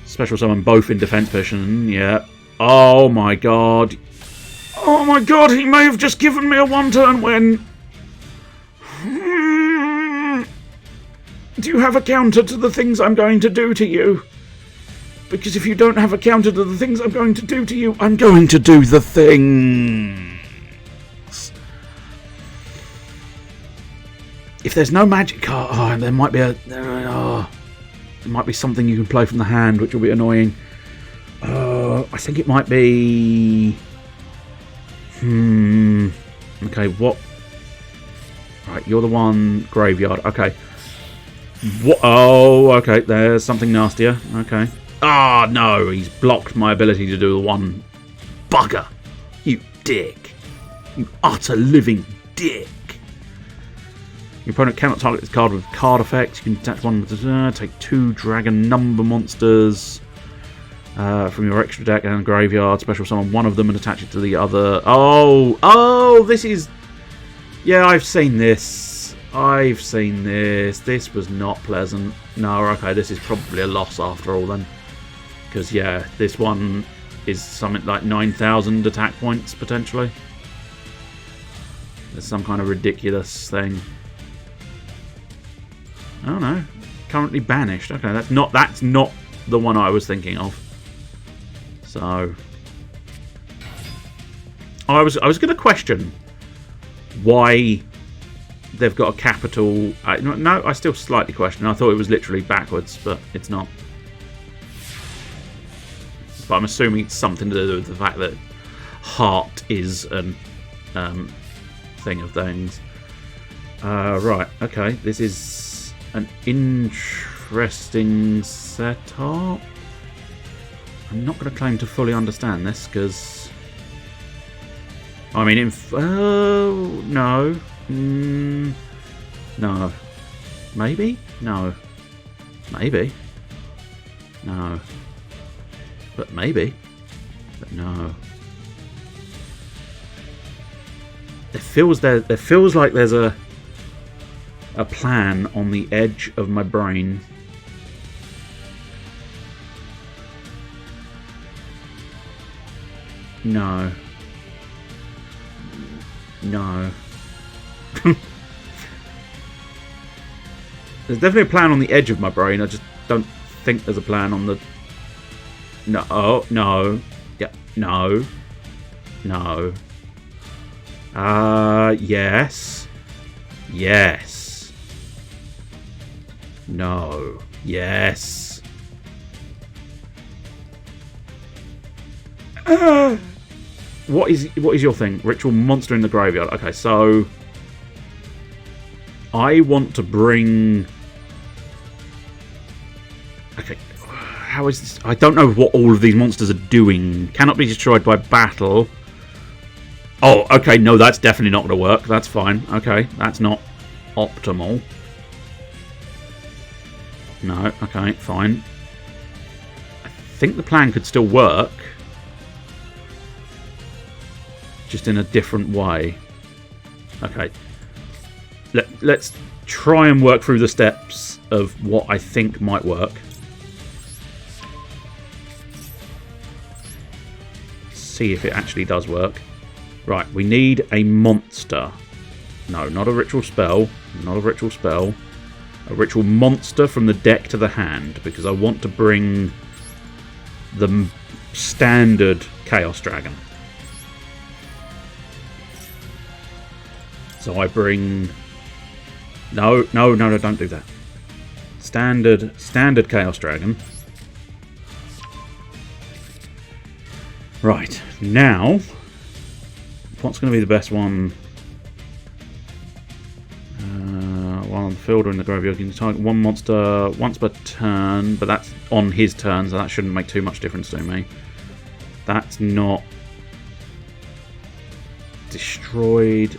Special summon both in defense position, yeah. Oh my god. Oh my god, he may have just given me a one-turn win. Do you have a counter to the things I'm going to do to you? Because if you don't have a counter to the things I'm going to do to you, I'm going to do the things. If there's no magic card, there might be there might be something you can play from the hand, which will be annoying. I think it might be. Okay, what? Right, you're the one graveyard. Okay. What? Oh, okay. There's something nastier. Okay. Ah, no, he's blocked my ability to do the one. Bugger! You dick! You utter living dick! Your opponent cannot target this card with card effects. You can attach one with take 2 dragon number monsters from your extra deck and graveyard. Special summon one of them and attach it to the other. Oh, this is. Yeah, I've seen this. This was not pleasant. No, okay, this is probably a loss after all then. Because, yeah, this one is something like 9,000 attack points, potentially. There's some kind of ridiculous thing. Oh no, currently banished. Okay, that's not the one I was thinking of. So I was going to question why they've got a capital. No, I still slightly question. I thought it was literally backwards, but it's not. But I'm assuming it's something to do with the fact that heart is an thing of things. Right. Okay. This is an interesting setup. I'm not going to claim to fully understand this because, I mean, no, no, maybe, no, maybe, no, but maybe, but no. There feels like there's a plan on the edge of my brain. No. There's definitely a plan on the edge of my brain. I just don't think there's a plan on the. No. Yeah. No. Yes. Yes. No. Yes. What is your thing? Ritual monster in the graveyard. Okay, so I want to bring. Okay, how is this? I don't know what all of these monsters are doing. Cannot be destroyed by battle. Oh, okay, no, that's definitely not going to work. That's fine. Okay, that's not optimal. No, okay, fine. I think the plan could still work. Just in a different way. Okay. Let's try and work through the steps of what I think might work. see if it actually does work. Right, we need a monster. No, not a ritual spell. Not a ritual spell. A ritual monster from the deck to the hand, because I want to bring the standard Chaos Dragon. So I bring... No, don't do that. Standard Chaos Dragon. Right, now, what's going to be the best one? While on the field or in the graveyard, you can target one monster once per turn, but that's on his turn, so that shouldn't make too much difference to me. That's not destroyed.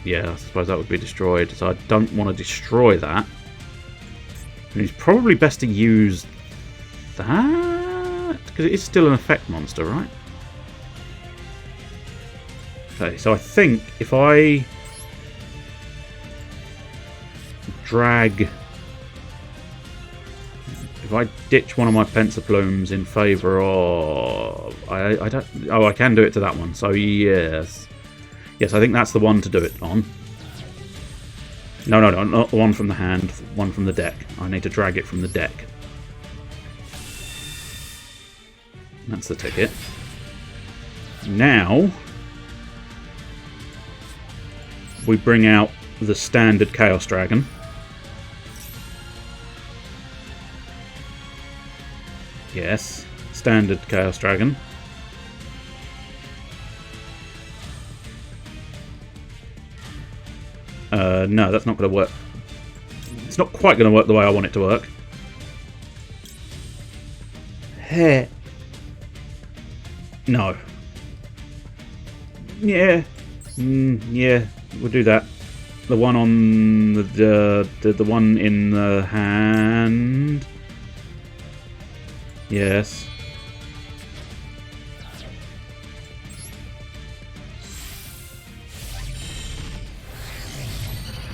Yeah, I suppose that would be destroyed, so I don't want to destroy that. And it's probably best to use that, because it is still an effect monster, right? Okay, so I think if I if I ditch one of my Pensaplumes in favour of... I don't... Oh, I can do it to that one, so yes. Yes, I think that's the one to do it on. No, not the one from the hand, one from the deck. I need to drag it from the deck. That's the ticket. Now, we bring out the standard Chaos Dragon. Yes, standard Chaos Dragon. No, that's not going to work. It's not quite going to work the way I want it to work. Heh. No. Yeah. Yeah, we'll do that. The one on the one in the hand. Yes.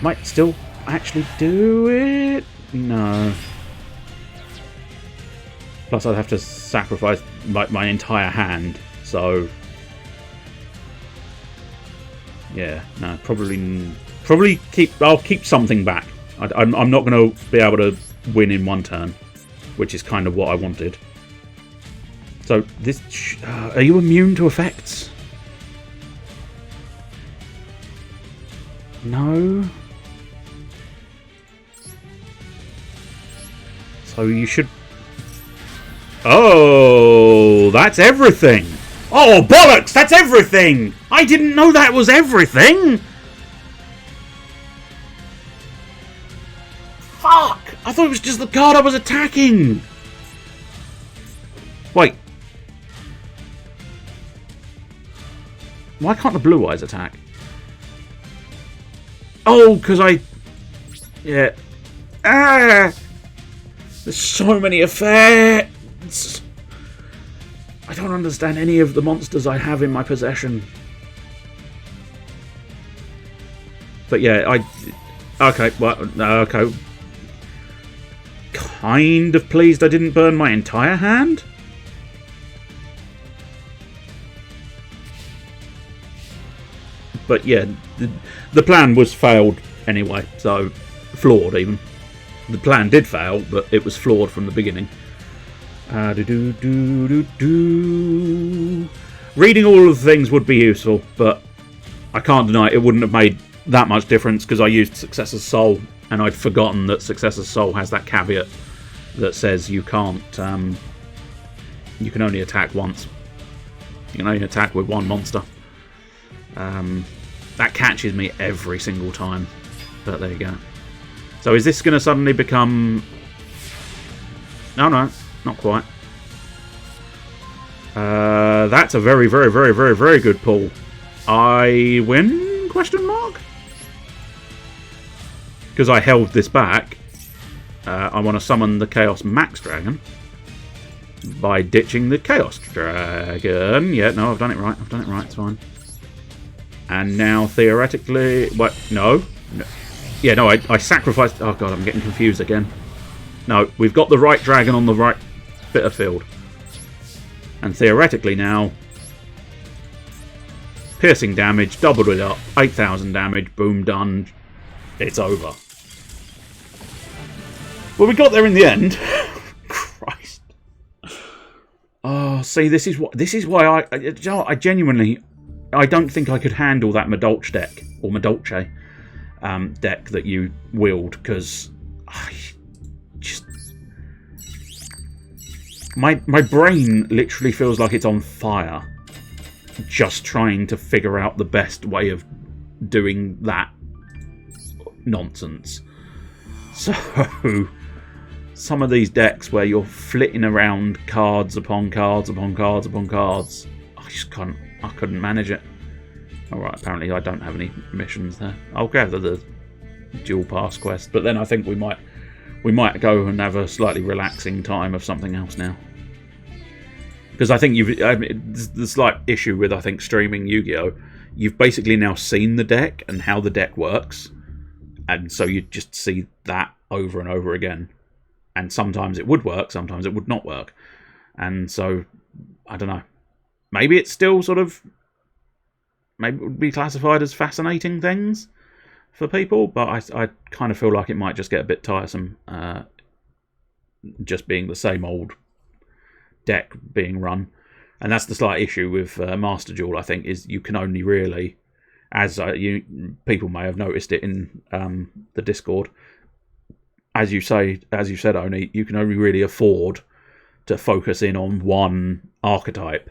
Might still actually do it? No. Plus I'd have to sacrifice my entire hand, so... Yeah, no, probably I'll keep something back. I'm not going to be able to win in one turn, which is kind of what I wanted. So this... are you immune to effects? No? So you should... Oh, that's everything! Oh, bollocks! That's everything! I didn't know that was everything! Fuck! I thought it was just the card I was attacking! Wait. Why can't the blue eyes attack? Oh, because I... Yeah. Ah! There's so many effects! I don't understand any of the monsters I have in my possession. But yeah, okay, well, okay. Kind of pleased I didn't burn my entire hand? But yeah, the plan was failed anyway, so flawed even. The plan did fail, but it was flawed from the beginning. Reading all of the things would be useful, but I can't deny it wouldn't have made that much difference because I used Successor's Soul, and I'd forgotten that Successor's Soul has that caveat that says you can't... you can only attack once. You can only attack with one monster. That catches me every single time. But there you go. So is this going to suddenly become... No, not quite. That's a very, very, very, very, very good pull. I win? Question mark? Because I held this back. I want to summon the Chaos Max Dragon by ditching the Chaos Dragon. Yeah, no, I've done it right. I've done it right. It's fine. And now theoretically... What? No. Yeah, no, I sacrificed... Oh, God, I'm getting confused again. No, we've got the right dragon on the right bit of field. And theoretically now, Piercing damage, doubled it up, 8,000 damage, boom, done. It's over. Well, we got there in the end. Christ. Oh, see, this is why I genuinely, I don't think I could handle that Madolche deck, or Madolche deck that you wield, because I just... My brain literally feels like it's on fire, just trying to figure out the best way of doing that nonsense. So, some of these decks where you're flitting around cards upon cards upon cards upon cards, I just couldn't manage it. Alright, apparently I don't have any missions there. I'll gather the dual pass quest, but then I think we might go and have a slightly relaxing time of something else now. Because I think the slight issue with, I think, streaming Yu-Gi-Oh! You've basically now seen the deck and how the deck works. And so you just see that over and over again. And sometimes it would work, sometimes it would not work. And so, I don't know. Maybe it's still sort of... Maybe it would be classified as fascinating things for people. But I kind of feel like it might just get a bit tiresome. Just being the same old deck being run, and that's the slight issue with Master Duel. I think is you can only really, as people may have noticed it in the Discord, as you said, Oni, you can only really afford to focus in on one archetype,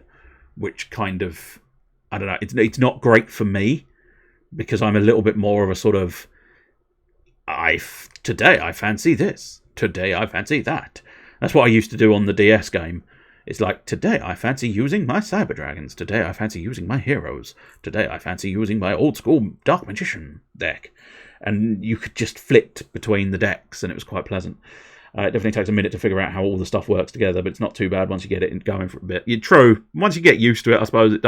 which kind of, I don't know, it's not great for me because I'm a little bit more of a sort of today I fancy this, today I fancy that. That's what I used to do on the DS game. It's like, today I fancy using my Cyber Dragons. Today I fancy using my heroes. Today I fancy using my old school Dark Magician deck. And you could just flit between the decks, and it was quite pleasant. It definitely takes a minute to figure out how all the stuff works together, but it's not too bad once you get it going for a bit. True, once you get used to it, I suppose it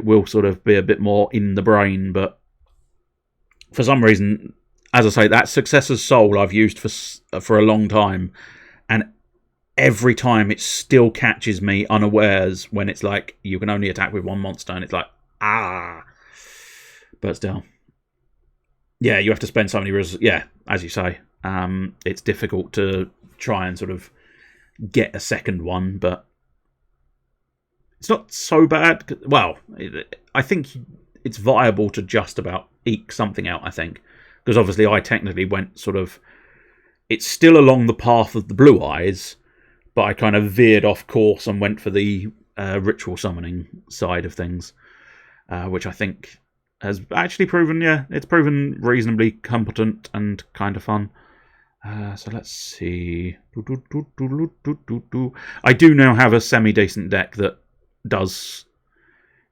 will sort of be a bit more in the brain, but for some reason, as I say, that Successor's Soul I've used for a long time, and every time it still catches me unawares when it's like, you can only attack with one monster, and it's like, but still. Yeah, you have to spend so many resources. Yeah, as you say, it's difficult to try and sort of get a second one, but it's not so bad. Well, I think it's viable to just about eke something out, I think. Because obviously I technically went sort of... It's still along the path of the Blue Eyes, but I kind of veered off course and went for the ritual summoning side of things, which I think has actually proven, it's proven reasonably competent and kind of fun. So let's see. I do now have a semi-decent deck that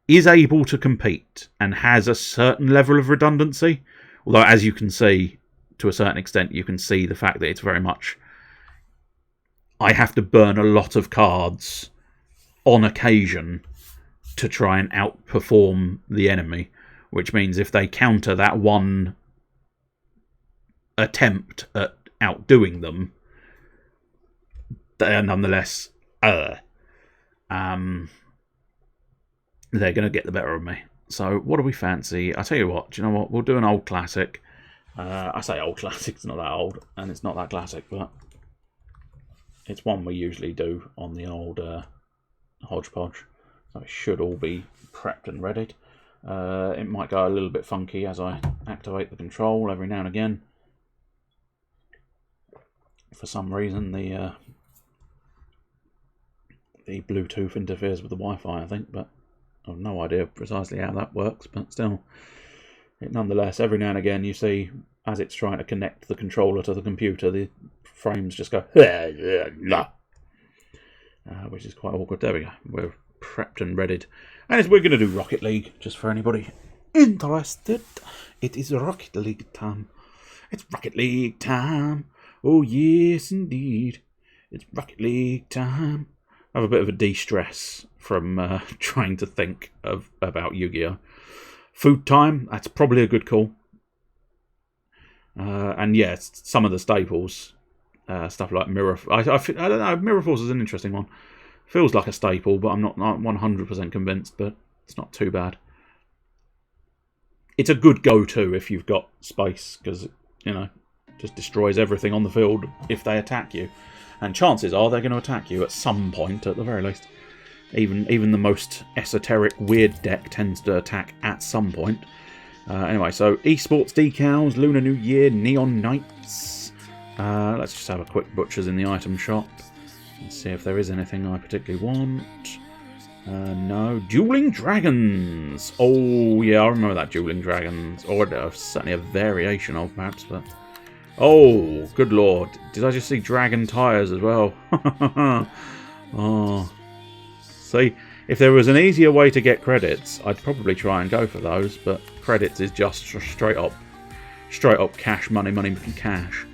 is able to compete and has a certain level of redundancy. Although, as you can see, to a certain extent, you can see the fact that it's very much... I have to burn a lot of cards on occasion to try and outperform the enemy, which means if they counter that one attempt at outdoing them, they are nonetheless they're going to get the better of me. So what do we fancy? I tell you what, do you know what? We'll do an old classic. I say old classic, it's not that old, and it's not that classic, but it's one we usually do on the old Hodgepodge. So it should all be prepped and readied. It might go a little bit funky as I activate the control every now and again. For some reason, the Bluetooth interferes with the Wi-Fi, I think, but I have no idea precisely how that works. But still, nonetheless, every now and again you see, as it's trying to connect the controller to the computer, the frames just go, which is quite awkward. There we go. We're prepped and readied. And we're going to do Rocket League, just for anybody interested. It is Rocket League time. It's Rocket League time. Oh, yes, indeed. It's Rocket League time. I have a bit of a de-stress from trying to think about Yu-Gi-Oh! Food time, that's probably a good call. And yeah, some of the staples, stuff like Mirror... I don't know, Mirror Force is an interesting one. Feels like a staple, but I'm not 100% convinced, but it's not too bad. it's a good go-to if you've got space, because, you know, just destroys everything on the field if they attack you. And chances are they're going to attack you at some point, at the very least. Even the most esoteric, weird deck tends to attack at some point. Anyway, so esports decals, Lunar New Year, Neon Knights. Let's just have a quick butcher's in the item shop and see if there is anything I particularly want. No. Dueling Dragons! Oh, yeah, I remember that Dueling Dragons. Or certainly a variation of, perhaps, but... Oh, good lord. Did I just see Dragon Tires as well? Oh. See, if there was an easier way to get credits, I'd probably try and go for those, but credits is just straight up cash, money from cash,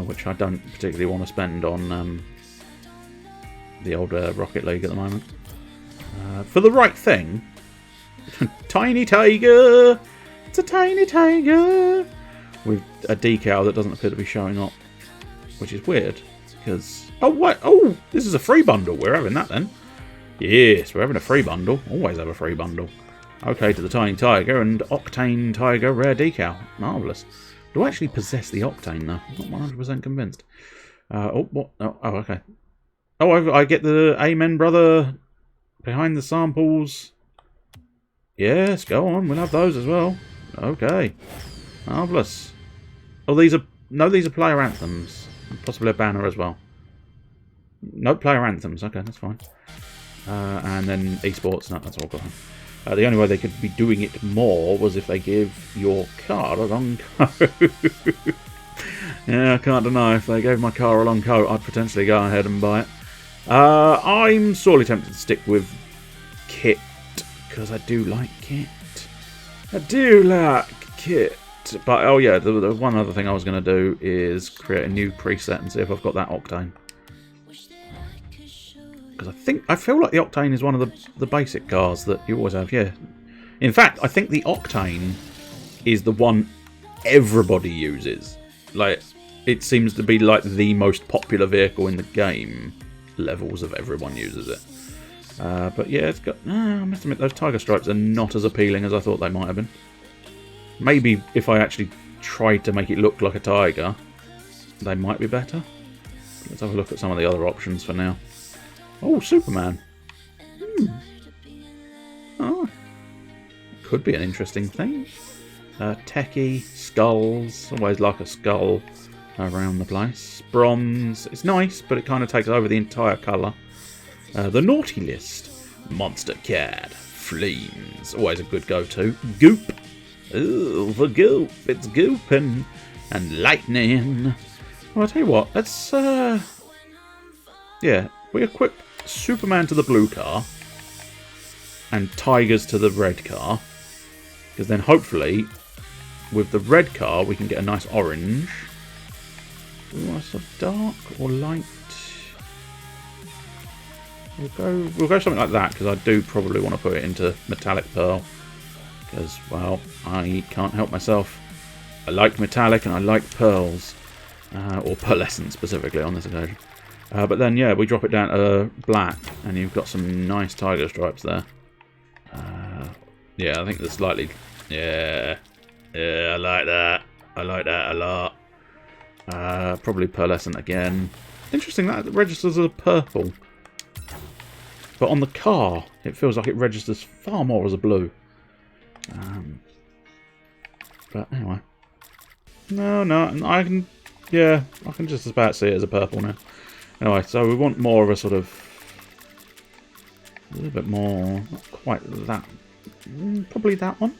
which I don't particularly want to spend on the old Rocket League at the moment. For the right thing, Tiny Tiger! It's a Tiny Tiger! With a decal that doesn't appear to be showing up, which is weird, because... Oh, what? Oh, this is a free bundle. We're having that then. Yes, we're having a free bundle. Always have a free bundle. Okay, to the Tiny Tiger and Octane Tiger rare decal. Marvellous. Do I actually possess the Octane, though? I'm not 100% convinced. Oh, what? Oh, okay. Oh, I get the Amen Brother behind the samples. Yes, go on. We'll have those as well. Okay. Marvellous. Oh, these are player anthems. Possibly a banner as well. No player anthems. Okay, that's fine. And then esports. No, that's all gone. The only way they could be doing it more was if they give your car a long coat. Yeah, I can't deny. If they gave my car a long coat, I'd potentially go ahead and buy it. I'm sorely tempted to stick with kit, because I do like kit. I do like kit. But, oh yeah, the one other thing I was going to do is create a new preset and see if I've got that Octane. Because I feel like the Octane is one of the basic cars that you always have, yeah. In fact, I think the Octane is the one everybody uses. Like, it seems to be like the most popular vehicle in the game. Levels of everyone uses it. But yeah, it's got... I must admit, those Tiger Stripes are not as appealing as I thought they might have been. Maybe if I actually tried to make it look like a tiger, they might be better. Let's have a look at some of the other options for now. Oh, Superman. Oh, could be an interesting thing. Techie, skulls. Always like a skull around the place. Bronze. It's nice, but it kind of takes over the entire colour. The naughty list. Monster Cat. Flames. Always a good go-to. Goop. Ooh, the goop. It's gooping. And lightning. Well, I'll tell you what. Let's, yeah, we equip Superman to the blue car. And Tigers to the red car. Because then hopefully, with the red car, we can get a nice orange. Ooh, sort of dark or light. We'll go something like that, because I do probably want to put it into metallic pearl. Because, well, I can't help myself. I like metallic and I like pearls. Or pearlescent specifically on this occasion. But then, yeah, we drop it down to black, and you've got some nice tiger stripes there. Yeah, I think there's slightly... Yeah, I like that. I like that a lot. Probably pearlescent again. Interesting, that registers as a purple. But on the car, it feels like it registers far more as a blue. But anyway. No, I can... Yeah, I can just about see it as a purple now. Anyway, so we want more of a sort of... A little bit more... Not quite that... Probably that one.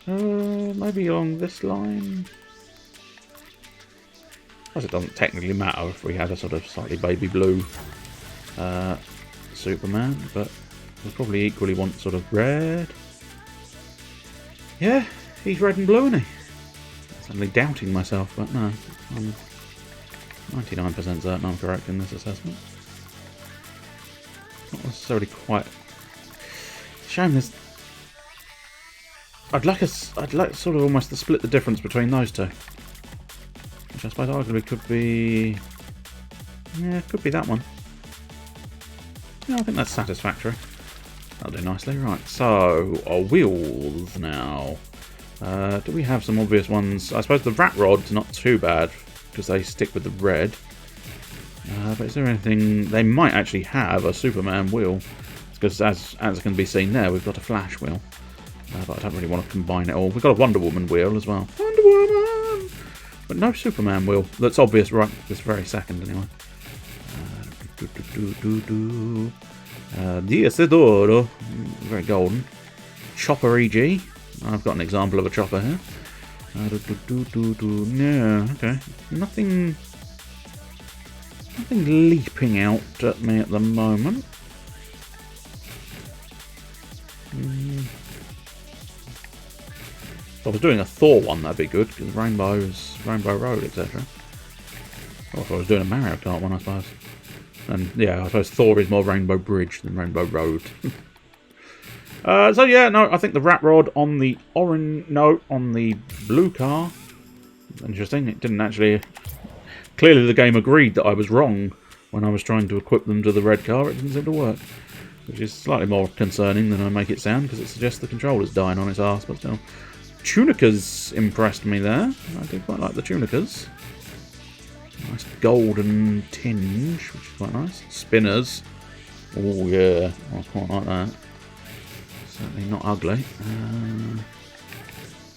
Maybe along this line. I suppose it doesn't technically matter if we had a sort of slightly baby blue Superman, but we probably equally want sort of red. Yeah, he's red and blue, isn't he? I'm suddenly doubting myself, but no, I'm 99% certain I'm correct in this assessment. Not necessarily quite. Shame there's... I'd like sort of almost to split the difference between those two. Which I suppose arguably could be... Yeah, could be that one. Yeah, I think that's satisfactory. That'll do nicely. Right, so our wheels now. Do we have some obvious ones? I suppose the rat rod's not too bad because they stick with the red. But is there anything... They might actually have a Superman wheel. Because as can be seen there, we've got a Flash wheel. But I don't really want to combine it all. We've got a Wonder Woman wheel as well. Wonder Woman! But no Superman wheel. That's obvious right this very second, anyway. Diacidoro. Very golden. Chopper EG. I've got an example of a chopper here. Yeah, okay. Nothing leaping out at me at the moment. If I was doing a Thor one, that'd be good, because Rainbow Road, etc. Or if I was doing a Mario Kart one, I suppose. And yeah, I suppose Thor is more Rainbow Bridge than Rainbow Road. So yeah, no, I think the rat rod on the on the blue car. Interesting, it didn't actually... Clearly the game agreed that I was wrong when I was trying to equip them to the red car. It didn't seem to work. Which is slightly more concerning than I make it sound, because it suggests the controller's dying on its arse, but still. Tunicas impressed me there. I do quite like the Tunicas. Nice golden tinge, which is quite nice. Spinners. Oh yeah, I quite like that. Certainly not ugly.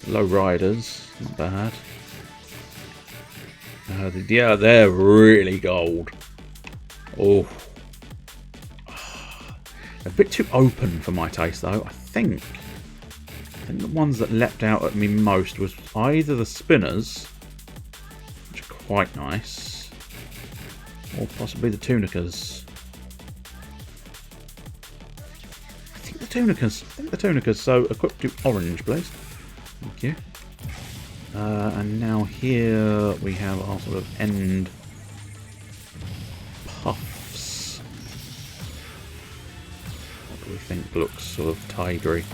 Low riders, not bad. Yeah, they're really gold. Oh. A bit too open for my taste, though. I think the ones that leapt out at me most was either the spinners, which are quite nice, or possibly the tunicas. I think the tunicas. So equip to orange, please. Thank you. And now here we have our sort of end puffs. What do we think looks sort of tigery?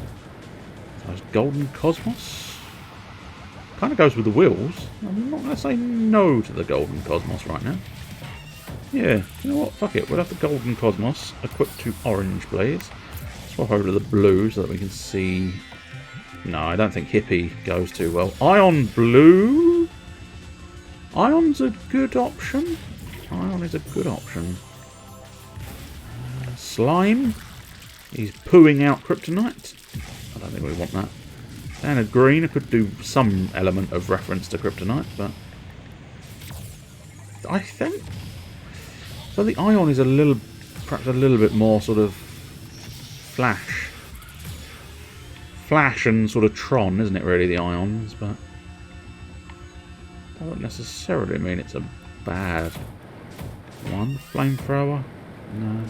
There's Golden Cosmos. Kind of goes with the wheels. I'm not going to say no to the Golden Cosmos right now. Yeah, you know what? Fuck it. We'll have the Golden Cosmos equipped to orange, please. Swap over to the blue so that we can see... No, I don't think Hippie goes too well. Ion Blue? Ion's a good option. Ion is a good option. Slime. He's pooing out kryptonite. I don't think we want that. Standard green. I could do some element of reference to kryptonite, but... I think... So the Ion is perhaps a little bit more sort of... Flash and sort of Tron, isn't it, really, the Ions, but that wouldn't necessarily mean it's a bad one. Flamethrower? No.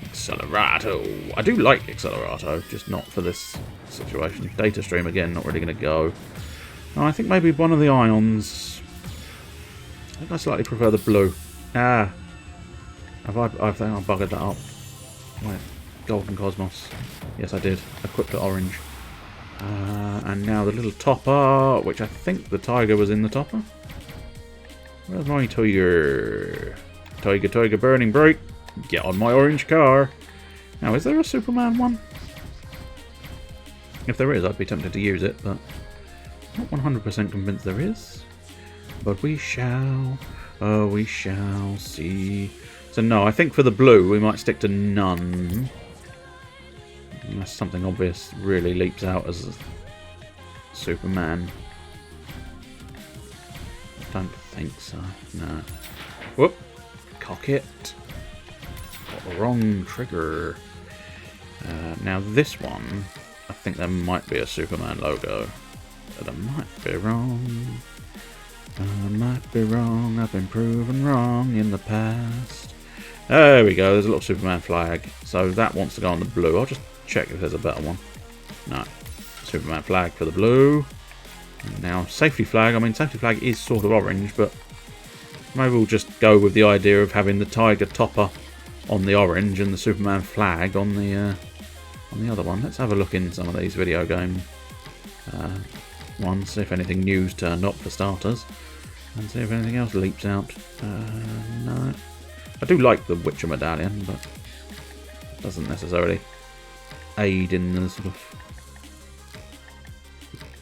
Accelerato. I do like Accelerato, just not for this situation. Data Stream, again, not really going to go. No, I think maybe one of the Ions... I think I slightly prefer the blue. Ah. I think I buggered that up. Wait. Golden Cosmos. Yes, I did. Equipped to orange. And now the little topper, which I think the tiger was in the topper. Where's my tiger? Tiger, burning bright. Get on my orange car. Now, is there a Superman one? If there is, I'd be tempted to use it, but not 100% convinced there is. But we shall see. So no, I think for the blue we might stick to none. Unless something obvious really leaps out as Superman. I don't think so. No. Whoop. Cock it. Got the wrong trigger. Now this one, I think there might be a Superman logo. But I might be wrong. I might be wrong. I've been proven wrong in the past. There we go. There's a little Superman flag. So that wants to go on the blue. I'll just check if there's a better one. No. Superman flag for the blue. And now safety flag. I mean, safety flag is sort of orange, but maybe we'll just go with the idea of having the tiger topper on the orange and the Superman flag on the other one. Let's have a look in some of these video game ones, see if anything new's turned up for starters, and see if anything else leaps out. No. I do like the Witcher medallion, but doesn't necessarily aid in the sort of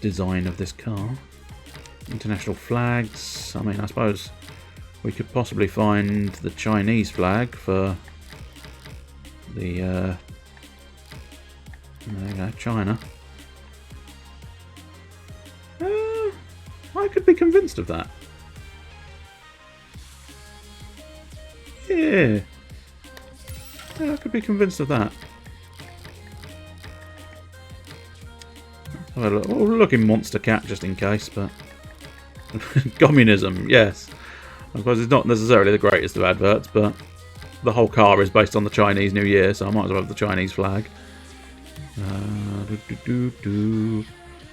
design of this car. International flags. I mean, I suppose we could possibly find the Chinese flag for the there you go, China. I could be convinced of that. Yeah, I could be convinced of that. We'll look in Monster Cat just in case, but communism, yes. I suppose it's not necessarily the greatest of adverts, but the whole car is based on the Chinese New Year, so I might as well have the Chinese flag.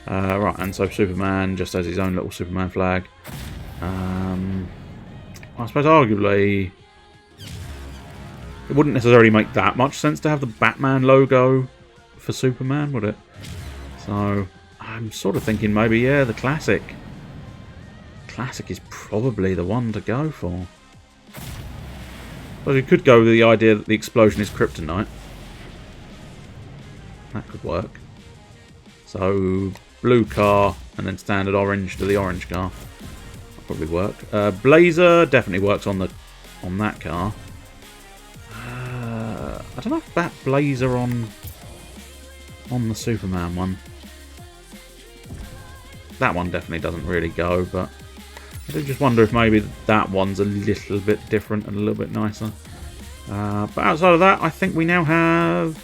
Right, and so Superman just has his own little Superman flag. I suppose arguably it wouldn't necessarily make that much sense to have the Batman logo for Superman, would it? So I'm sort of thinking maybe, yeah, the classic. Classic is probably the one to go for. But you could go with the idea that the explosion is kryptonite. That could work. So blue car and then standard orange to the orange car. That probably work. Blazer definitely works on that car. I don't know if that Blazer on the Superman one. That one definitely doesn't really go, but I do just wonder if maybe that one's a little bit different and a little bit nicer. But outside of that, I think we now have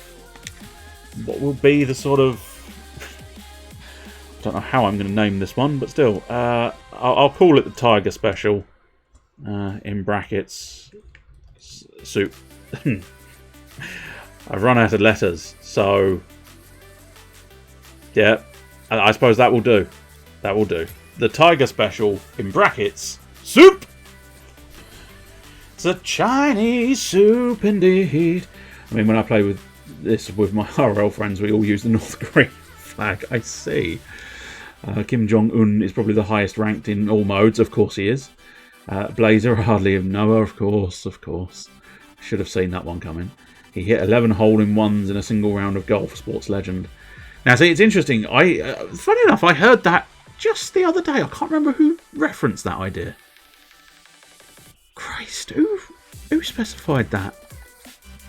what will be the sort of... I don't know how I'm going to name this one, but still, I'll call it the Tiger Special, in brackets, soup. I've run out of letters, so yeah, I suppose that will do. That will do. The Tiger Special, in brackets, soup! It's a Chinese soup indeed. I mean, when I play with this with my RL friends, we all use the North Korean flag. I see. Kim Jong-un is probably the highest ranked in all modes. Of course he is. Blazer, hardly of Noah, of course. Should have seen that one coming. He hit 11 hole-in-ones in a single round of golf, sports legend. Now, see, it's interesting. Funny enough, I heard that just the other day. I can't remember who referenced that idea. Christ, who specified that?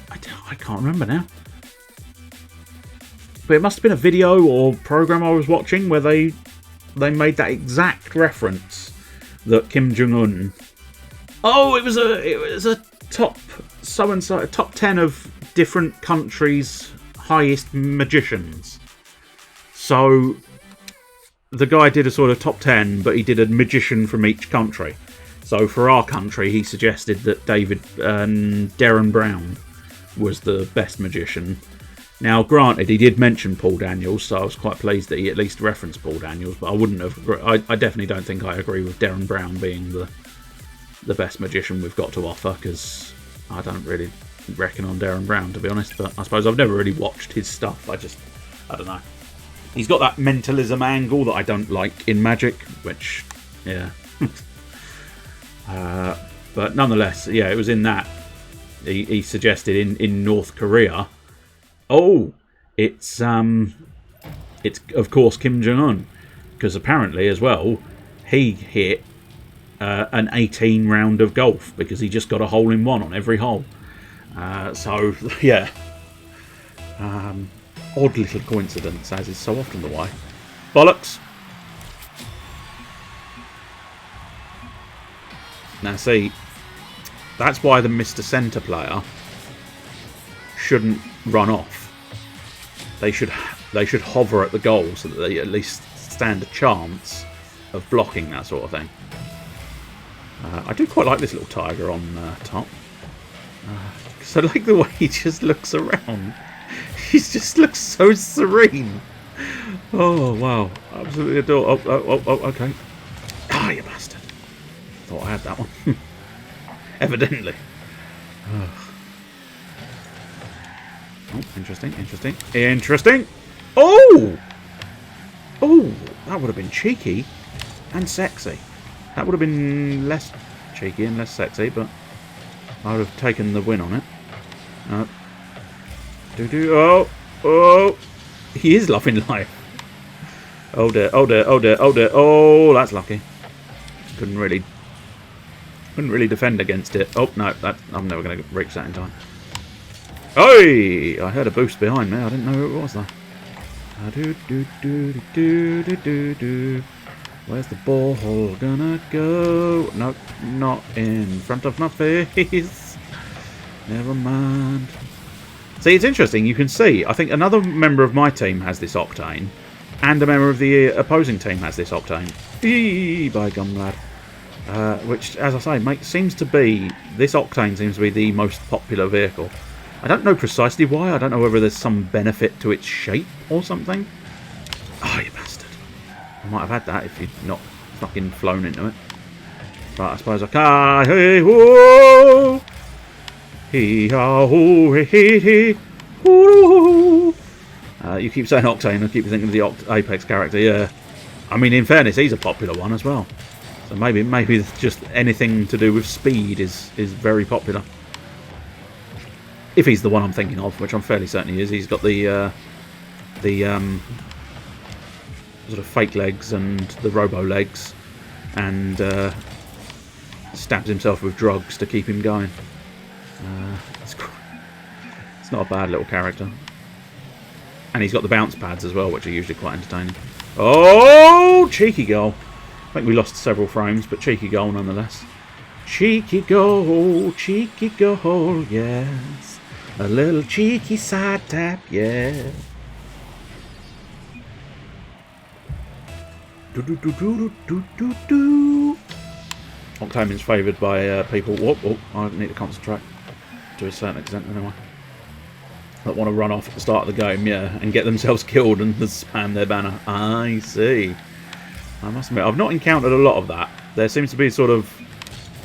I can't remember now. But it must have been a video or program I was watching where they made that exact reference that Kim Jong-un. Oh, it was a top so-and-so, top 10 of different countries' highest magicians. So the guy did a sort of top 10, but he did a magician from each country. So for our country, he suggested that Darren Brown was the best magician. Now, granted, he did mention Paul Daniels, so I was quite pleased that he at least referenced Paul Daniels, but I wouldn't have... I definitely don't think I agree with Darren Brown being the best magician we've got to offer, because I don't really reckon on Darren Brown, to be honest, but I suppose I've never really watched his stuff. I don't know. He's got that mentalism angle that I don't like in Magic, which, yeah. But nonetheless, yeah, it was in that. He suggested in North Korea... Oh, it's of course Kim Jong-un, because apparently as well he hit an 18 round of golf because he just got a hole-in-one on every hole. So yeah, odd little coincidence, as is so often the way. Bollocks. Now see, that's why the Mr. Centre player shouldn't run off. They should hover at the goal so that they at least stand a chance of blocking that sort of thing. I do quite like this little tiger on top. So I like the way he just looks around. He just looks so serene. Oh wow, absolutely adore. Oh, okay. Ah, you bastard! Thought I had that one. Evidently. Oh, interesting. Oh! Oh, that would have been cheeky and sexy. That would have been less cheeky and less sexy, but I would have taken the win on it. Oh, oh. He is loving life. Oh dear, oh dear, oh dear, oh dear. Oh, that's lucky. Couldn't really defend against it. Oh, no, I'm never going to reach that in time. Oi! I heard a boost behind me. I didn't know who it was, though. Where's the ball gonna go? Nope, not in front of my face. Never mind. See, it's interesting. You can see, I think another member of my team has this Octane, and a member of the opposing team has this Octane. Eee, by gum, lad. Which, as I say, seems to be... This Octane seems to be the most popular vehicle. I don't know precisely why. I don't know whether there's some benefit to its shape or something. Oh, you bastard. I might have had that if you'd not fucking flown into it. But I suppose I can't. Hey, whoa! You keep saying Octane, I keep thinking of the Apex character, yeah. I mean, in fairness, he's a popular one as well. So maybe just anything to do with speed is very popular. If he's the one I'm thinking of, which I'm fairly certain he is. He's got the sort of fake legs and the robo legs, and stabs himself with drugs to keep him going. It's not a bad little character. And he's got the bounce pads as well, which are usually quite entertaining. Oh, cheeky goal. I think we lost several frames, but cheeky goal nonetheless. Cheeky goal, yes. A little cheeky side tap, yeah. Octane is favoured by people. Oh, I need to concentrate to a certain extent anyway. That want to run off at the start of the game, yeah, and get themselves killed and spam their banner. I see. I must admit, I've not encountered a lot of that. There seems to be sort of...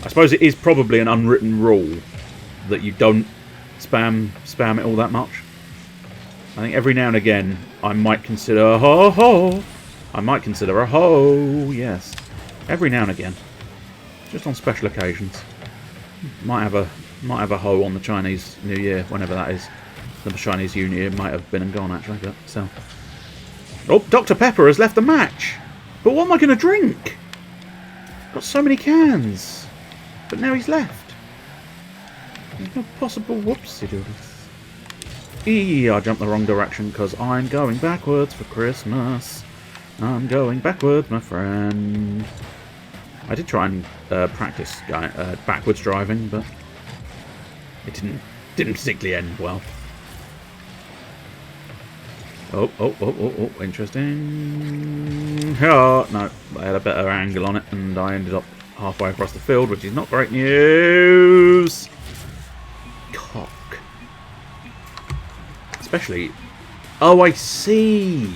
I suppose it is probably an unwritten rule that you don't spam it all that much. I think every now and again I might consider a ho-ho. I might consider a ho, yes. Every now and again. Just on special occasions. Might have a ho on the Chinese New Year, whenever that is. The Chinese New Year might have been and gone actually, but still. Oh, Dr. Pepper has left the match! But what am I going to drink? Got so many cans. But now he's left. There's no possible whoopsie-doodles. I jumped the wrong direction because I'm going backwards for Christmas. I'm going backwards, my friend. I did try and practice backwards driving, but it didn't particularly end well. Oh, interesting. Oh, no, I had a better angle on it, and I ended up halfway across the field, which is not great news. Cock. Especially... Oh, I see.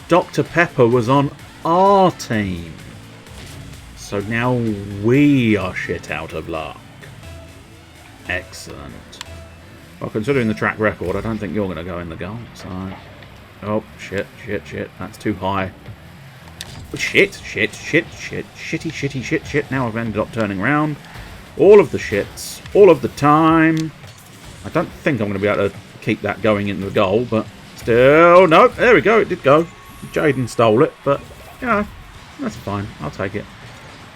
Dr. Pepper was on our team. So now we are shit out of luck. Excellent. Well, considering the track record, I don't think you're going to go in the goal, so... Oh, shit. That's too high. Shit. Now I've ended up turning around. All of the shits. All of the time. I don't think I'm going to be able to keep that going into the goal, but still... No, there we go. It did go. Jaden stole it, but, you know, that's fine. I'll take it.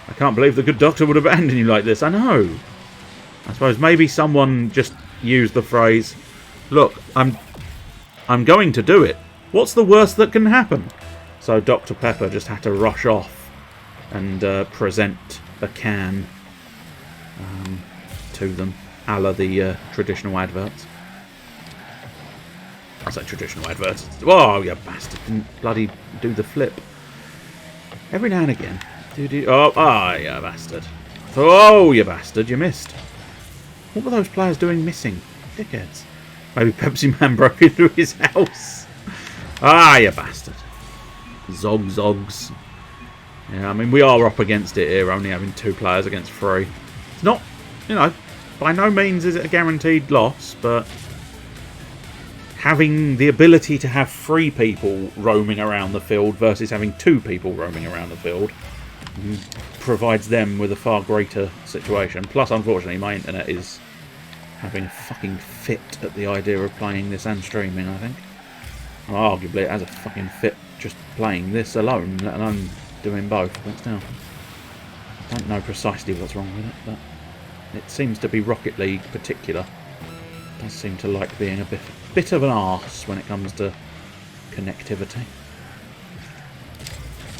I can't believe the good doctor would abandon you like this. I know. I suppose maybe someone just used the phrase, look, I'm going to do it. What's the worst that can happen? So Dr. Pepper just had to rush off and present a can to them, a la the traditional adverts. I say traditional adverts. Oh, you bastard. Didn't bloody do the flip. Every now and again. Oh, you bastard. Oh, you bastard. You missed. What were those players doing missing? Dickheads. Maybe Pepsi Man broke into his house. Ah, you bastard. Zogs. Yeah, I mean, we are up against it here, only having 2 players against 3. It's not, you know, by no means is it a guaranteed loss, but having the ability to have 3 people roaming around the field versus having 2 people roaming around the field provides them with a far greater situation. Plus, unfortunately, my internet is having a fucking fit at the idea of playing this and streaming, I think. Well, arguably it has a fucking fit just playing this alone, let alone doing both, but still. I don't know precisely what's wrong with it, but it seems to be Rocket League particular. It does seem to like being a bit of an arse when it comes to connectivity.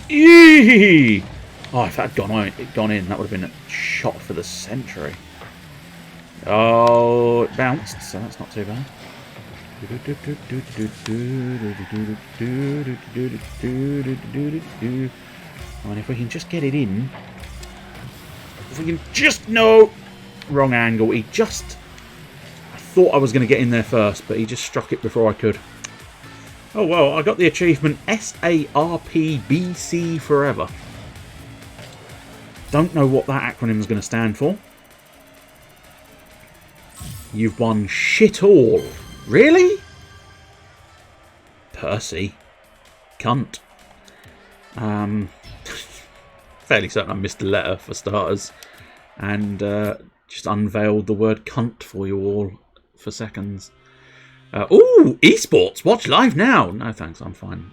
Eee! Oh, if that had gone in, that would have been a shot for the century. Oh, it bounced, so that's not too bad. And if we can just get it in, if we can just... No! Wrong angle. I thought I was going to get in there first, but he just struck it before I could. Oh, well, I got the achievement SARPBC forever. Don't know what that acronym is going to stand for. You've won shit all. Really? Percy. Cunt. Fairly certain I missed a letter for starters. And just unveiled the word cunt for you all for seconds. Ooh, esports. Watch live now. No thanks, I'm fine.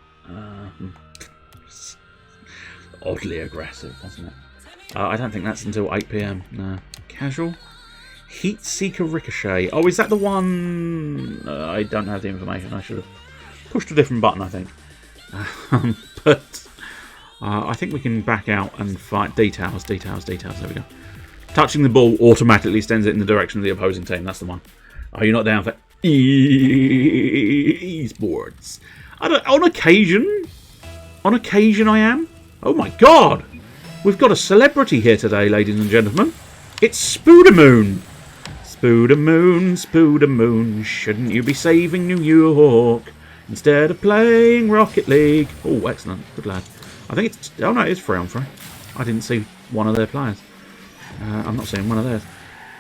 Oddly aggressive, isn't it? I don't think that's until 8 PM. No. Casual. Heat Seeker Ricochet. Oh, is that the one? I don't have the information. I should have pushed a different button, I think. But I think we can back out and fight details. There we go. Touching the ball automatically sends it in the direction of the opposing team. That's the one. Are you not down for esports? On occasion I am. Oh my god! We've got a celebrity here today, ladies and gentlemen. It's Spoodermoon. Spoodermoon, shouldn't you be saving New York instead of playing Rocket League? Oh, excellent. Good lad. I think it's... Oh, no, it is 3-on-3. I didn't see one of their players. I'm not seeing one of theirs.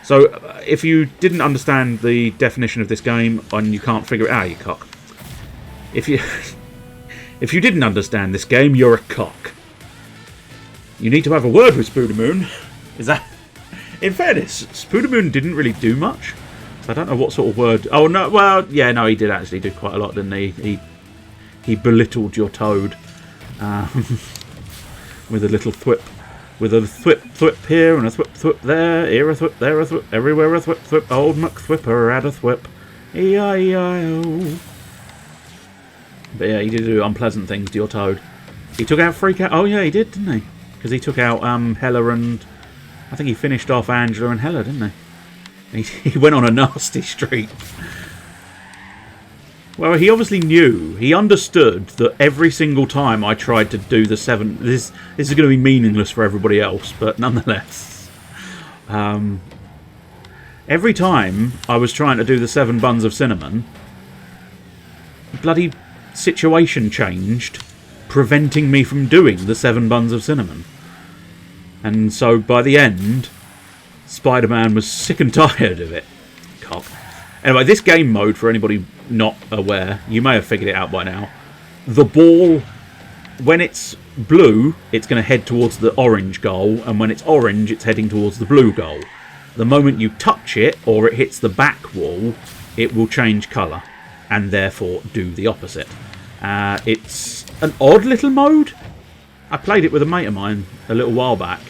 So, if you didn't understand the definition of this game and you can't figure it out, you cock. If you didn't understand this game, you're a cock. You need to have a word with Spoodermoon. Is that... In fairness, Spoodermoon didn't really do much. So I don't know what sort of word... Oh, no, well, yeah, no, he did actually do quite a lot, didn't he? He belittled your toad. With a little thwip. With a thwip here and a thwip there. Here a thwip, there a thwip. Everywhere a thwip. Old McThwipper had a thwip. E-I-E-I-O. But yeah, he did do unpleasant things to your toad. He took out Freak Out... Oh, yeah, he did, didn't he? Because he took out Hella and... I think he finished off Angela and Hella, didn't he? He went on a nasty streak. Well, he obviously knew. He understood that every single time I tried to do the 7... This is going to be meaningless for everybody else, but nonetheless. Every time I was trying to do the 7 buns of cinnamon, bloody situation changed, preventing me from doing the 7 buns of cinnamon. And so by the end, Spider-Man was sick and tired of it. Cock. Anyway, this game mode, for anybody not aware, you may have figured it out by now. The ball, when it's blue, it's going to head towards the orange goal, and when it's orange, it's heading towards the blue goal. The moment you touch it, or it hits the back wall, it will change colour, and therefore do the opposite. It's an odd little mode. I played it with a mate of mine a little while back,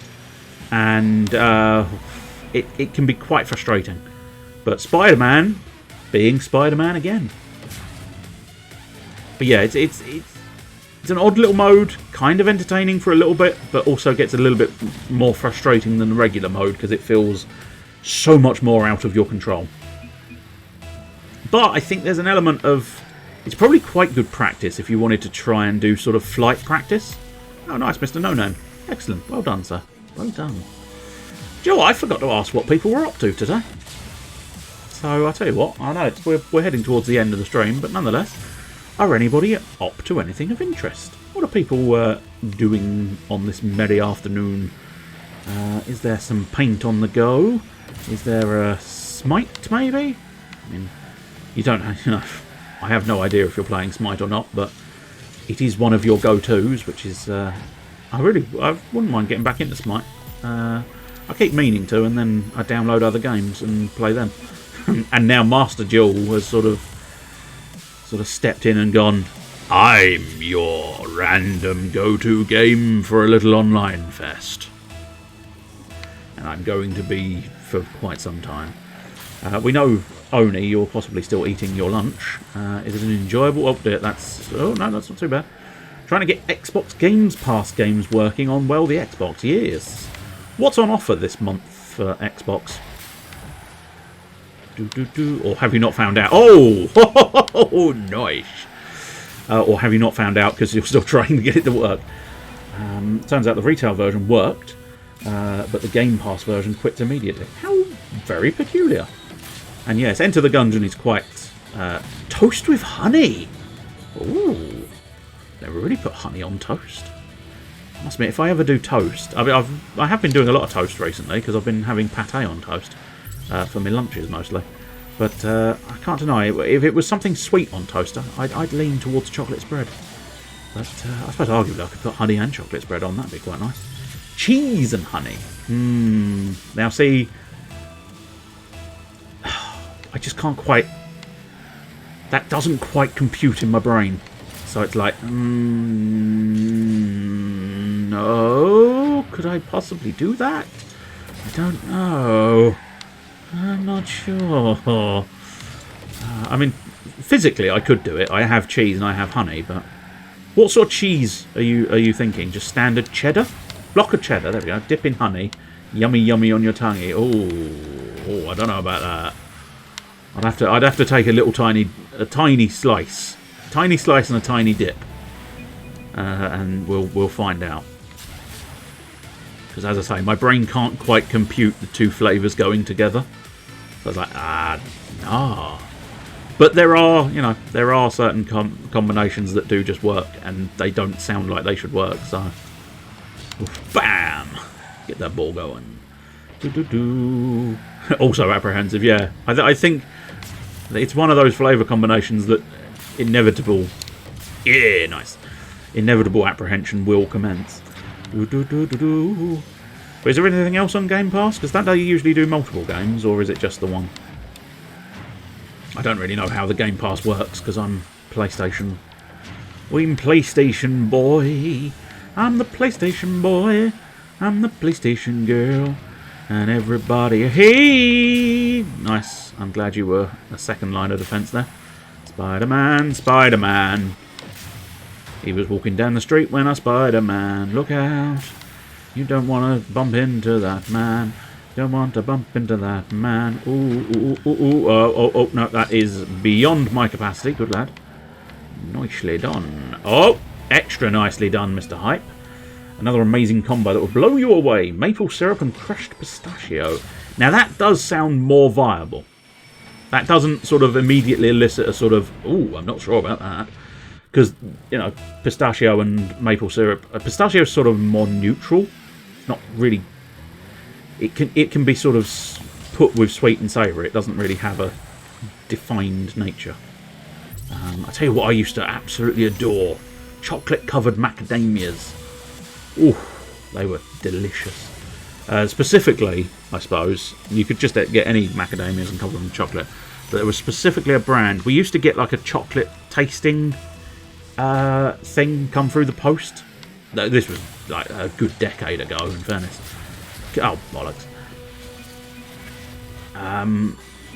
and it can be quite frustrating. But Spider-Man being Spider-Man again. But yeah, it's an odd little mode, kind of entertaining for a little bit, but also gets a little bit more frustrating than the regular mode because it feels so much more out of your control. But I think there's an element of... It's probably quite good practice if you wanted to try and do sort of flight practice. Oh, nice, Mr. No Name. Excellent. Well done, sir. Well done. Joe, I forgot to ask what people were up to today. So, I tell you what, I know we're heading towards the end of the stream, but nonetheless, are anybody up to anything of interest? What are people doing on this merry afternoon? Is there some paint on the go? Is there a Smite, maybe? I mean, you don't, you know, I have no idea if you're playing Smite or not, but it is one of your go-tos, which is, I wouldn't mind getting back into Smite. I keep meaning to, and then I download other games and play them. And now Master Duel has sort of stepped in and gone, I'm your random go-to game for a little online fest. And I'm going to be for quite some time. We know, Oni, you're possibly still eating your lunch. Is it an enjoyable... Oh, no, that's not too bad. Trying to get Xbox Games Pass games working on, well, the Xbox, yes. What's on offer this month for Xbox? Or have you not found out? Oh, nice. Or have you not found out because you're still trying to get it to work? Turns out the retail version worked, but the Game Pass version quit immediately. How very peculiar. And yes, Enter the Gungeon is quite toast with honey. Ooh, never really put honey on toast. I must admit, if I ever do toast, I have been doing a lot of toast recently because I've been having pate on toast for my lunches mostly. But I can't deny, if it was something sweet on toast, I'd lean towards chocolate spread. But I suppose arguably I could put honey and chocolate spread on, that'd be quite nice. Cheese and honey. Now see, I just can't quite... That doesn't quite compute in my brain. So it's like, no, could I possibly do that? I don't know. I'm not sure. I mean, physically I could do it. I have cheese and I have honey, but what sort of cheese are you thinking? Just standard cheddar? Block of cheddar, there we go. Dip in honey. Yummy, yummy on your tonguey. Oh, I don't know about that. I'd have to take a tiny slice. Tiny slice and a tiny dip. And we'll find out. Because as I say, my brain can't quite compute the two flavours going together. So I was like, no. But there are certain combinations that do just work, and they don't sound like they should work. So, bam, get that ball going. Also apprehensive, yeah. I think it's one of those flavour combinations that inevitable apprehension will commence. But is there anything else on Game Pass? Because don't they usually do multiple games, or is it just the one? I don't really know how the Game Pass works, because I'm PlayStation. I'm PlayStation boy. I'm the PlayStation boy. I'm the PlayStation girl. And everybody, hey! Nice. I'm glad you were a second line of defence there. Spider-Man, Spider-Man. He was walking down the street when a Spider-Man. Look out. You don't want to bump into that man. Don't want to bump into that man. Ooh. Oh, no, that is beyond my capacity. Good lad. Nicely done. Oh, extra nicely done, Mr. Hype. Another amazing combo that will blow you away. Maple syrup and crushed pistachio. Now that does sound more viable. That doesn't sort of immediately elicit a sort of, ooh, I'm not sure about that. Because, pistachio and maple syrup. Pistachio is sort of more neutral. It's not really... It can be sort of put with sweet and savoury. It doesn't really have a defined nature. I tell you what I used to absolutely adore. Chocolate-covered macadamias. Ooh, they were delicious. Specifically, I suppose, you could just get any macadamias and cover them in chocolate. But there was specifically a brand. We used to get like a chocolate tasting thing come through the post. This was like a good decade ago, in fairness. Oh, bollocks.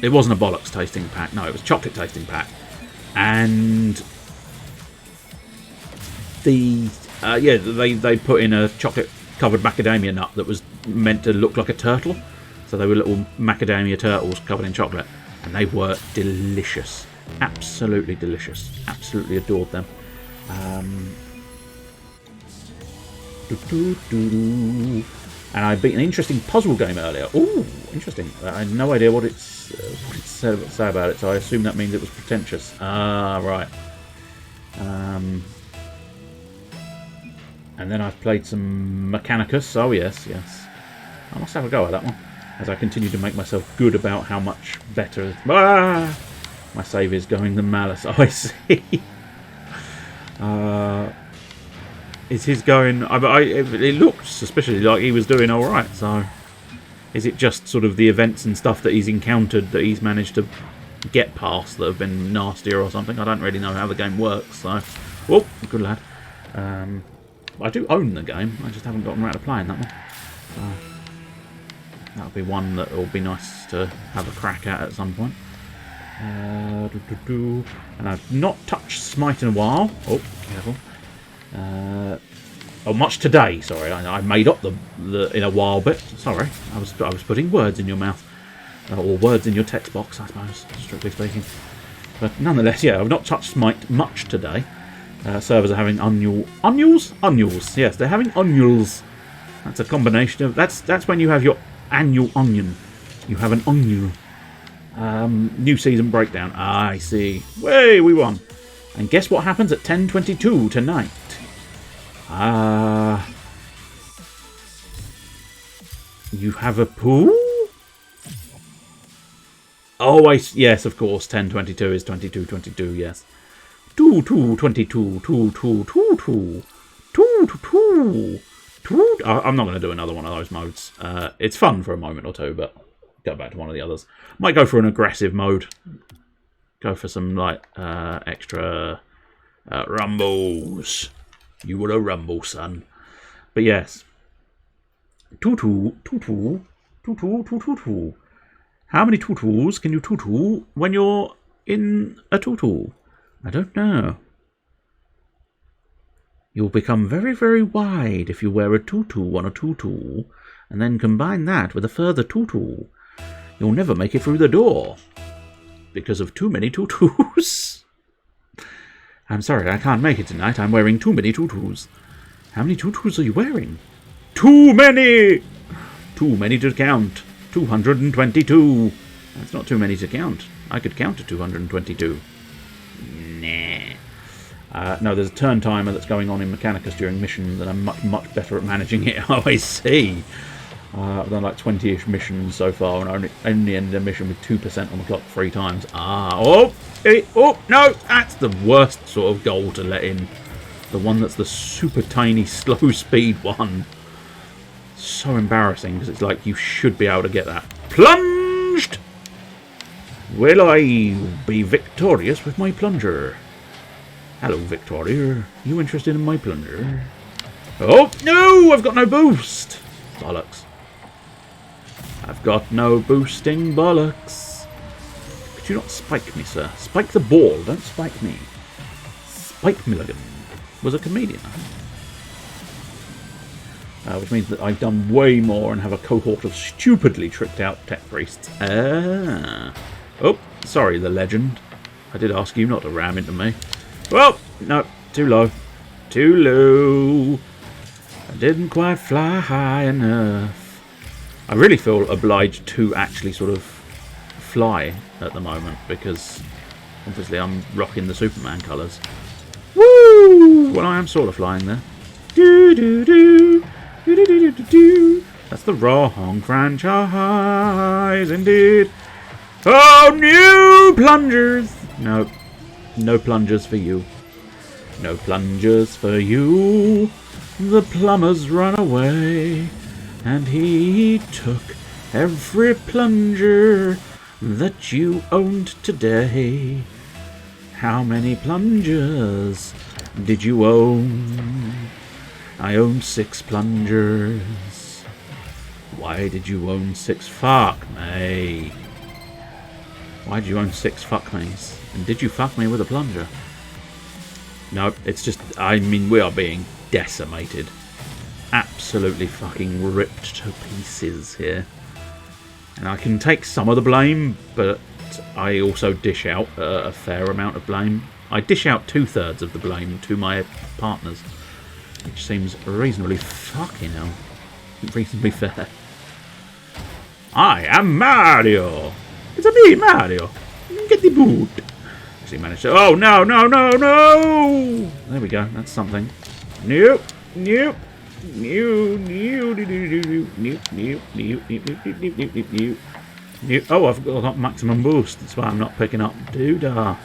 It wasn't a bollocks tasting pack. No, it was a chocolate tasting pack. And they put in a chocolate-covered macadamia nut that was meant to look like a turtle. So they were little macadamia turtles covered in chocolate. And they were delicious. Absolutely delicious. Absolutely adored them. And I beat an interesting puzzle game earlier. Ooh, interesting. I had no idea what it said about it, so I assume that means it was pretentious. Ah, right. And then I've played some Mechanicus. Oh, yes. I must have a go at that one, as I continue to make myself good about how much better my save is going than Malice. Oh, I see. Is his going... It looked suspiciously like he was doing alright, so... Is it just sort of the events and stuff that he's encountered that he's managed to get past that have been nastier or something? I don't really know how the game works, so... Oh, good lad. I do own the game, I just haven't gotten around to playing that one. So, that'll be one that will be nice to have a crack at some point. And I've not touched Smite in a while. Oh, careful. Oh, much today. Sorry, I made up the in a while bit. Sorry, I was putting words in your mouth, or words in your text box, I suppose, strictly speaking. But nonetheless, yeah, I've not touched Smite much today. Servers are having annuals. Yes, they're having annuals. That's a combination of that's when you have your annual onion. You have an onion. New season breakdown. I see. Way we won. And guess what happens at 10:22 tonight? You have a pool? Oh, yes, of course. 10:22 is 22:22. Yes. 2:22. I'm not going to do another one of those modes. It's fun for a moment or two, but go back to one of the others. Might go for an aggressive mode. Go for some like extra rumbles. You were a rumble, son. But yes. Tutu. How many tutus can you tutu when you're in a tutu? I don't know. You'll become very, very wide if you wear a tutu on a tutu, and then combine that with a further tutu. You'll never make it through the door because of too many tutus. I'm sorry, I can't make it tonight. I'm wearing too many tutus. How many tutus are you wearing? Too many! Too many to count. 222. That's not too many to count. I could count to 222. Nah. No, there's a turn timer that's going on in Mechanicus during missions, and I'm much, much better at managing it. Oh, I see. I've done like 20-ish missions so far, and I only ended a mission with 2% on the clock 3 times. Oh, no! That's the worst sort of goal to let in. The one that's the super tiny, slow speed one. So embarrassing, because it's like you should be able to get that. Plunged! Will I be victorious with my plunger? Hello, Victoria. You interested in my plunger? Oh, no! I've got no boost! Bollocks. I've got no boosting bollocks. Could you not spike me, sir? Spike the ball, don't spike me. Spike Milligan was a comedian, I think. Which means that I've done way more and have a cohort of stupidly tricked out tech priests. Oh, sorry, the legend. I did ask you not to ram into me. Well, no, too low. Too low. I didn't quite fly high enough. I really feel obliged to actually sort of fly at the moment because obviously I'm rocking the Superman colours. Woo! Well, I am sort of flying there. Do-do-do. Do-do-do-do-do. That's the wrong franchise, indeed. Oh, new plungers! No. No plungers for you. No plungers for you. The plumber's run away, and he took every plunger that you owned today. How many plungers did you own? I own 6 plungers. Why did you own 6? Fuck me. Why did you own 6 fuck me's? And did you fuck me with a plunger? No, it's just, I mean, we are being decimated. Absolutely fucking ripped to pieces here. And I can take some of the blame, but I also dish out a fair amount of blame. I dish out 2/3 of the blame to my partners, which seems reasonably fucking hell. Reasonably fair. I am Mario! It's a me, Mario! Get the boot! Actually managed to... Oh, no, no, no, no! There we go, that's something. Nope, nope. Oh, I've got maximum boost. That's why I'm not picking up. Doodah.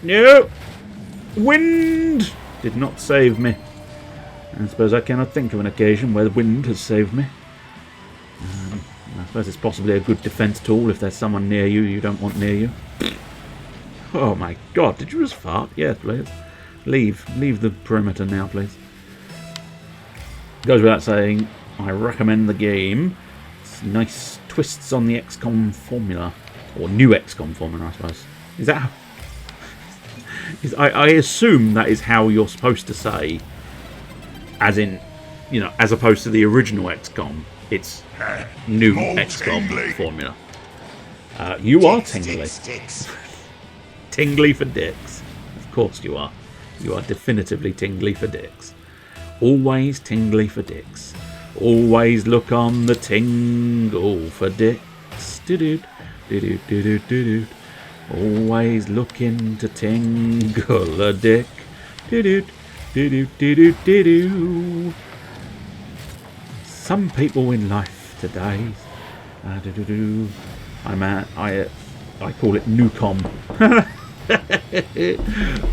No! Wind! Did not save me. I suppose I cannot think of an occasion where the wind has saved me. suppose it's possibly a good defense tool if there's someone near you you don't want near you. Oh my god, did you just fart? Yes, please. Leave the perimeter now, please. Goes without saying, I recommend the game. It's nice twists on the XCOM formula. Or new XCOM formula, I suppose. Is that how... I assume that is how you're supposed to say, as in, you know, as opposed to the original XCOM. It's new XCOM formula. You are tingly. Tingly for dicks. Of course you are. You are definitively tingly for dicks. Always tingly for dicks. Always look on the tingle for dicks. Do-do, do-do, do-do, do-do. Always looking to tingle a dick. Do-do, do-do, do-do, do-do. Some people in life today. Do-do-do. I call it Nucom.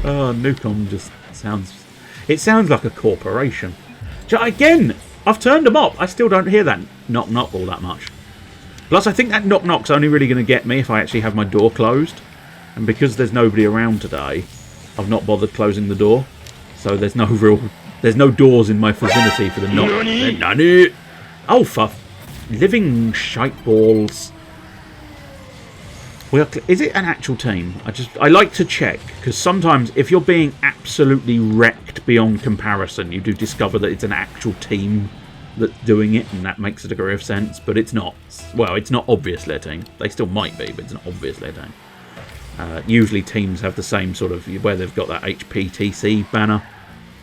Oh, Nucom just sounds... It sounds like a corporation. Again, I've turned them up. I still don't hear that knock-knock all that much. Plus, I think that knock-knock's only really going to get me if I actually have my door closed. And because there's nobody around today, I've not bothered closing the door. So there's no doors in my vicinity for the knock. Nani? Oh, for living shite balls. Is it an actual team? I like to check, because sometimes if you're being absolutely wrecked beyond comparison, you do discover that it's an actual team that's doing it, and that makes a degree of sense, but it's not. Well, it's not obviously a team. They still might be, but it's not obviously a team. Usually teams have the same sort of, where they've got that HPTC banner,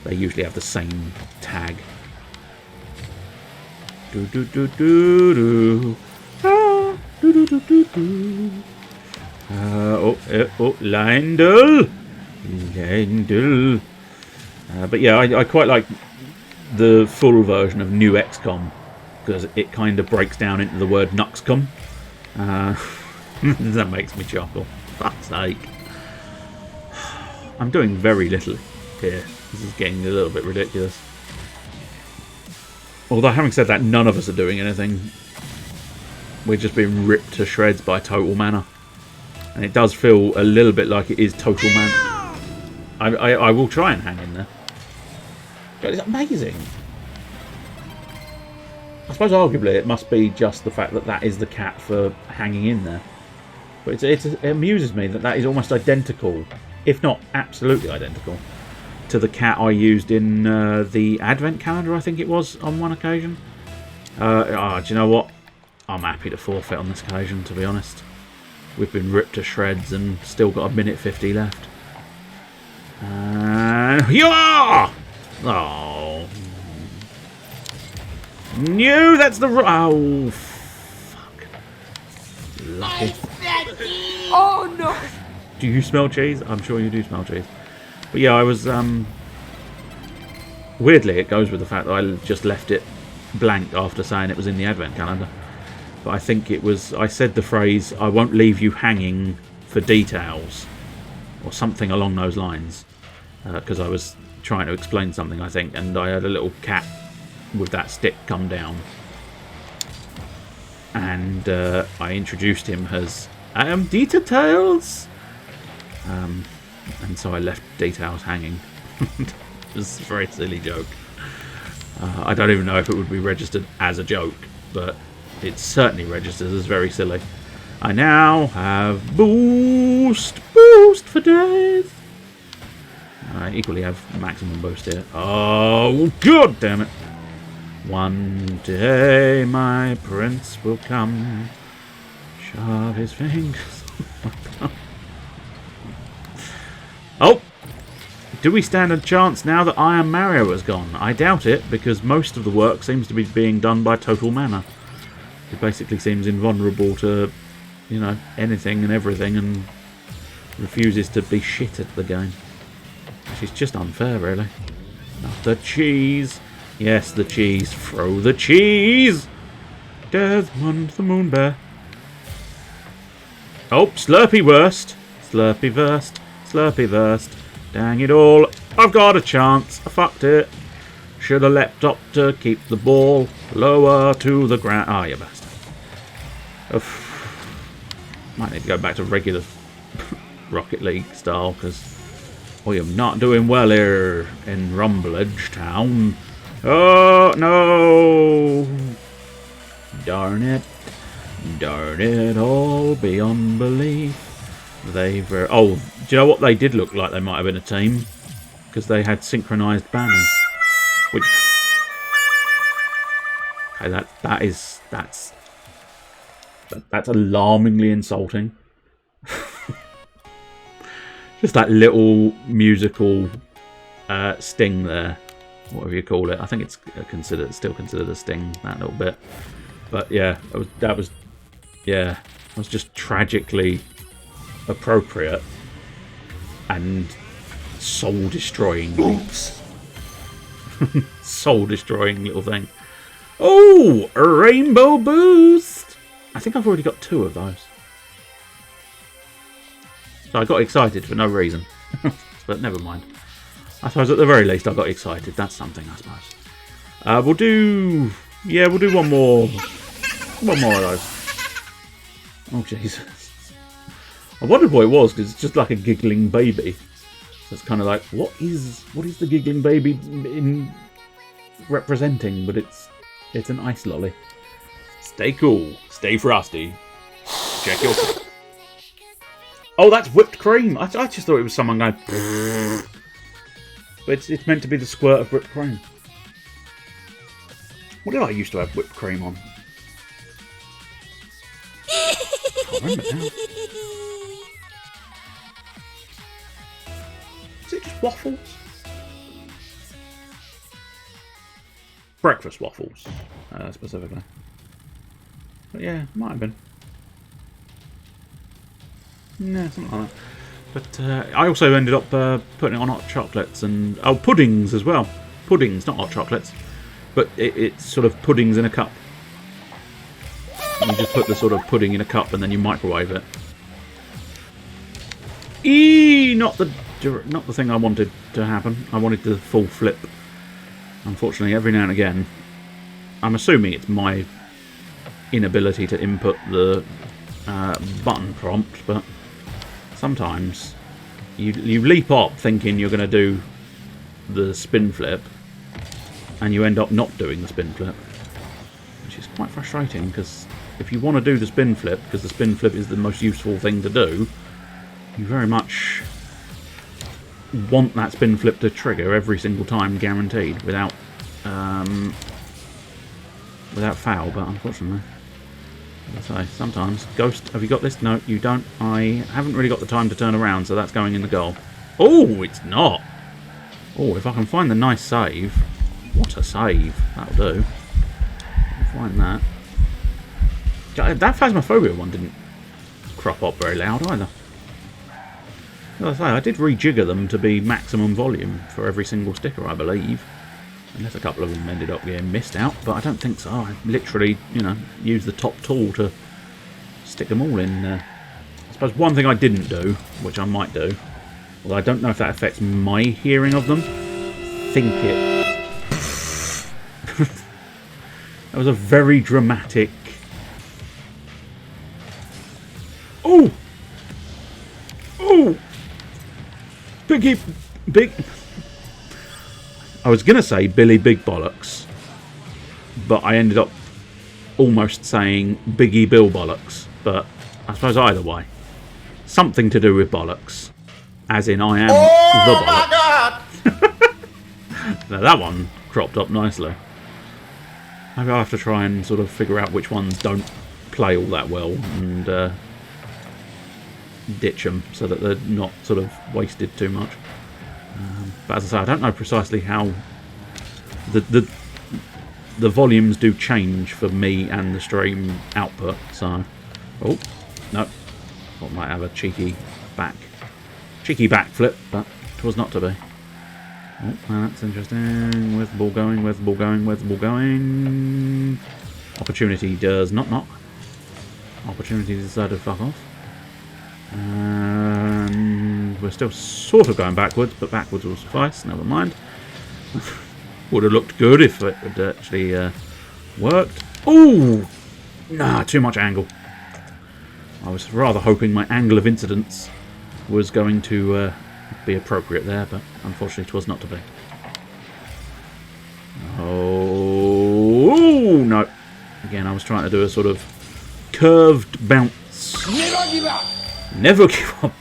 they usually have the same tag. Do do do do do. Ah, do do do do do. Lindel. But yeah, I quite like the full version of New XCOM because it kind of breaks down into the word Nuxcom. That makes me chuckle. Fuck's sake. I'm doing very little here. This is getting a little bit ridiculous. Although, having said that, none of us are doing anything. We're just being ripped to shreds by Total Mana. And it does feel a little bit like it is Total Mana. I will try and hang in there. But it's amazing. I suppose arguably it must be just the fact that that is the cat for hanging in there. But it amuses me that that is almost identical, if not absolutely identical, to the cat I used in the Advent calendar, I think it was, on one occasion. Do you know what? I'm happy to forfeit on this occasion, to be honest. We've been ripped to shreds and still got a minute 50 left. Yeah! Oh. No, that's the... Oh, fuck. Lucky. Oh, no! Do you smell cheese? I'm sure you do smell cheese. But yeah, I was... Weirdly, it goes with the fact that I just left it blank after saying it was in the Advent calendar. But I think it was... I said the phrase, I won't leave you hanging for details. Or something along those lines. Because I was trying to explain something, I think. And I had a little cat with that stick come down. And I introduced him as... I am Details! And so I left Details hanging. It was a very silly joke. I don't even know if it would be registered as a joke. But it certainly registers as very silly. I now have Boost for days. I equally have maximum boost here. Oh, god damn it. One day my prince will come. Shove his fingers. Oh! Do we stand a chance now that Iron Mario has gone? I doubt it, because most of the work seems to be being done by Total Mana. He basically seems invulnerable to, you know, anything and everything and refuses to be shit at the game. Which is just unfair, really. Not the cheese. Yes, the cheese. Throw the cheese! Desmond the Moon Bear. Oh, Slurpy worst. Slurpy versed. Slurpy versed. Dang it all. I've got a chance. I fucked it. Should have leapt up to keep the ball lower to the ground. Ah, you bastard. Might need to go back to regular Rocket League style, because I am not doing well here in Rumbledge Town. Oh, no! Darn it. Darn it all beyond belief. They were... Oh, do you know what? They did look like they might have been a team, because they had synchronised banners. Which... Okay, that's alarmingly insulting. Just that little musical sting there, whatever you call it. I think it's still considered a sting, that little bit. But yeah, that was just tragically appropriate and soul destroying. Oops. Soul destroying little thing. Oh, a rainbow boost! I think I've already got 2 of those. So I got excited for no reason. But never mind. I suppose at the very least I got excited. That's something, I suppose. We'll do one more. One more of those. Oh, Jesus. I wondered what it was, because it's just like a giggling baby. So it's kind of like, what is the giggling baby in representing? But it's an ice lolly. Stay cool. Stay frosty. Check your... Oh, that's whipped cream. I just thought it was someone going... But it's meant to be the squirt of whipped cream. What did I used to have whipped cream on? I can't remember now. Is it just waffles? Breakfast waffles, specifically. But yeah, might have been. Yeah, something like that. But I also ended up putting it on hot chocolates and... Oh, puddings as well. Puddings, not hot chocolates. But it's sort of puddings in a cup. You just put the sort of pudding in a cup and then you microwave it. Not the thing I wanted to happen. I wanted the full flip. Unfortunately, every now and again, I'm assuming it's my inability to input the button prompt, but sometimes you leap up thinking you're going to do the spin flip, and you end up not doing the spin flip, which is quite frustrating, because if you want to do the spin flip, because the spin flip is the most useful thing to do, you very much want that spin flip to trigger every single time, guaranteed, without fail. But unfortunately, as I say, sometimes Ghost, have you got this? No, you don't. I haven't really got the time to turn around, so that's going in the goal. Oh, it's not. Oh, if I can find the nice save. What a save. That'll do. I'll find that. That Phasmophobia one didn't crop up very loud either. As I say, I did rejigger them to be maximum volume for every single sticker, I believe. Unless a couple of them ended up getting missed out, but I don't think so. I literally, used the top tool to stick them all in there. I suppose one thing I didn't do, which I might do, although I don't know if that affects my hearing of them, that was a very dramatic... Oh! Oh! Big... I was going to say Billy Big Bollocks, but I ended up almost saying Biggie Bill Bollocks, but I suppose either way. Something to do with bollocks. As in, I am the bollocks. Now that one cropped up nicely. Maybe I'll have to try and sort of figure out which ones don't play all that well and ditch them so that they're not sort of wasted too much. But as I say, I don't know precisely how the volumes do change for me and the stream output. So, oh no, I might have a cheeky backflip, but it was not to be. Oh, that's interesting. Where's the ball going? Where's the ball going? Where's the ball going? Opportunity does not knock. Opportunity decided to fuck off. And we're still sort of going backwards, but backwards will suffice. Never mind. Would have looked good if it had actually worked. Oh! Nah, too much angle. I was rather hoping my angle of incidence was going to be appropriate there, but unfortunately it was not to be. Oh, no. Again, I was trying to do a sort of curved bounce. Never give up! Never give up.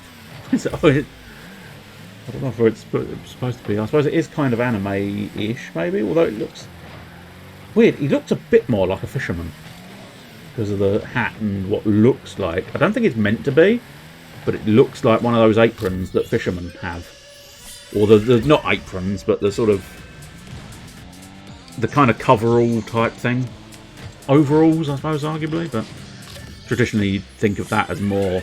I don't know if it's supposed to be. I suppose it is kind of anime-ish, maybe, although it looks weird. He looks a bit more like a fisherman because of the hat and what looks like. I don't think it's meant to be, but it looks like one of those aprons that fishermen have. Or the not aprons, but the sort of the kind of coverall type thing. Overalls, I suppose, arguably, but traditionally you'd think of that as more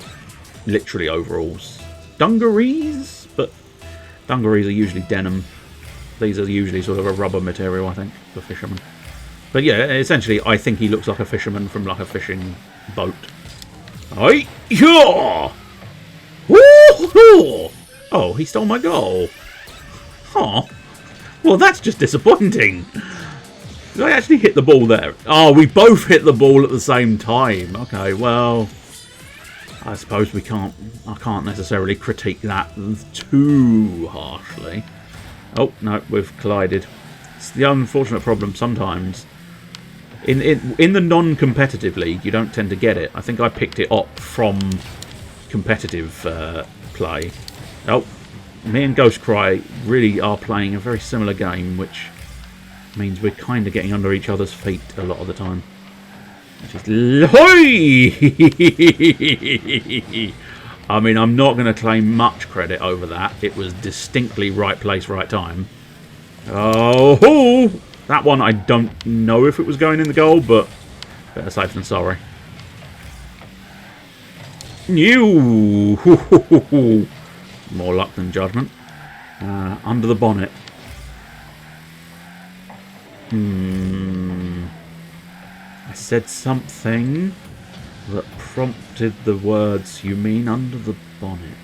literally overalls. Dungarees, but dungarees are usually denim. These are usually sort of a rubber material, I think, for fishermen. But yeah, essentially, I think he looks like a fisherman from like a fishing boat. Hi-ya! Woo-hoo! Oh, he stole my goal. Huh. Well, that's just disappointing. Did I actually hit the ball there? Oh, we both hit the ball at the same time. Okay, well, I suppose we can't. I can't necessarily critique that too harshly. Oh no, we've collided. It's the unfortunate problem sometimes. In the non-competitive league, you don't tend to get it. I think I picked it up from competitive play. Oh, me and Ghostcry really are playing a very similar game, which means we're kind of getting under each other's feet a lot of the time. Which is I mean, I'm not going to claim much credit over that. It was distinctly right place, right time. Oh, that one I don't know if it was going in the goal, but better safe than sorry. New. More luck than judgment. Under the bonnet. I said something that prompted the words, you mean under the bonnet?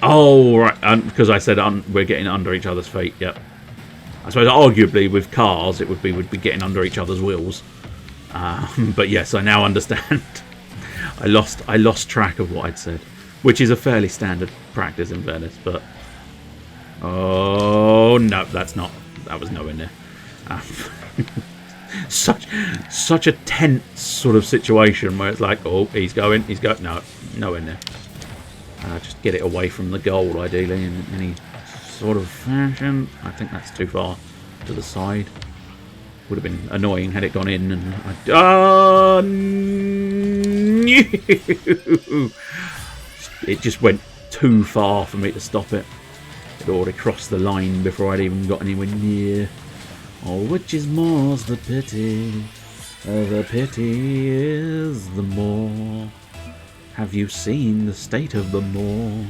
Oh, right, because I said we're getting under each other's feet, yep. I suppose arguably with cars it would be we'd be getting under each other's wheels. But yes, I now understand. I lost track of what I'd said, which is a fairly standard practice in fairness, but oh no, that's not. That was nowhere near. Such a tense sort of situation where it's like, oh, he's going, no, nowhere near. Just get it away from the goal, ideally, in any sort of fashion. I think that's too far to the side. Would have been annoying had it gone in, and it just went too far for me to stop it. It already crossed the line before I'd even got anywhere near. Oh, which is more's the pity. The pity is the more. Have you seen the state of the moor?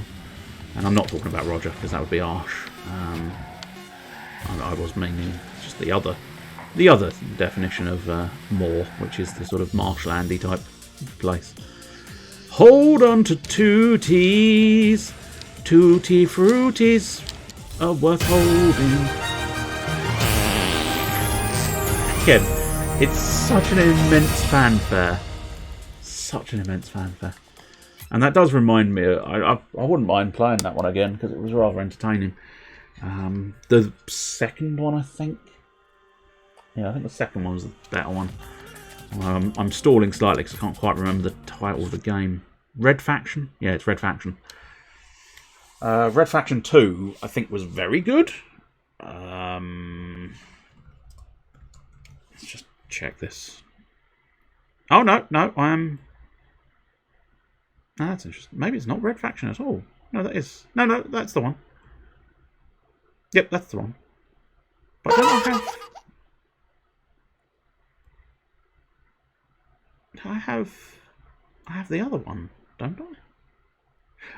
And I'm not talking about Roger, because that would be harsh. I was meaning just the other definition of moor, which is the sort of marshlandy type place. Hold on to tooties. Tutti fruities are worth holding. Again, it's such an immense fanfare. Such an immense fanfare. And that does remind me, I wouldn't mind playing that one again, because it was rather entertaining. The second one, I think. Yeah, I think the second one was the better one. I'm stalling slightly because I can't quite remember the title of the game. Red Faction? Yeah, it's Red Faction. Red Faction 2, I think, was very good. Let's just check this. Oh, no, I am... Oh, that's interesting. Maybe it's not Red Faction at all. No, that is... No, that's the one. Yep, that's the one. But I don't have... I have the other one, don't I?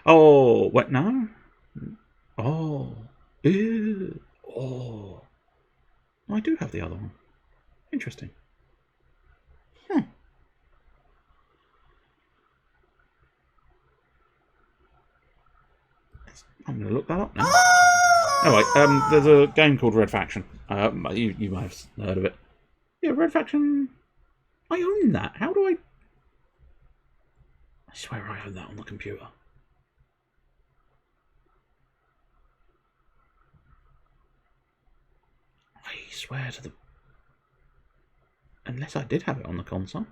Oh, what? No? Oh. Ew. Oh. I do have the other one. Interesting. I'm going to look that up now. Anyway, there's a game called Red Faction. You might have heard of it. Yeah, Red Faction... I own that. How do I swear I own that on the computer. I swear to the... Unless I did have it on the console.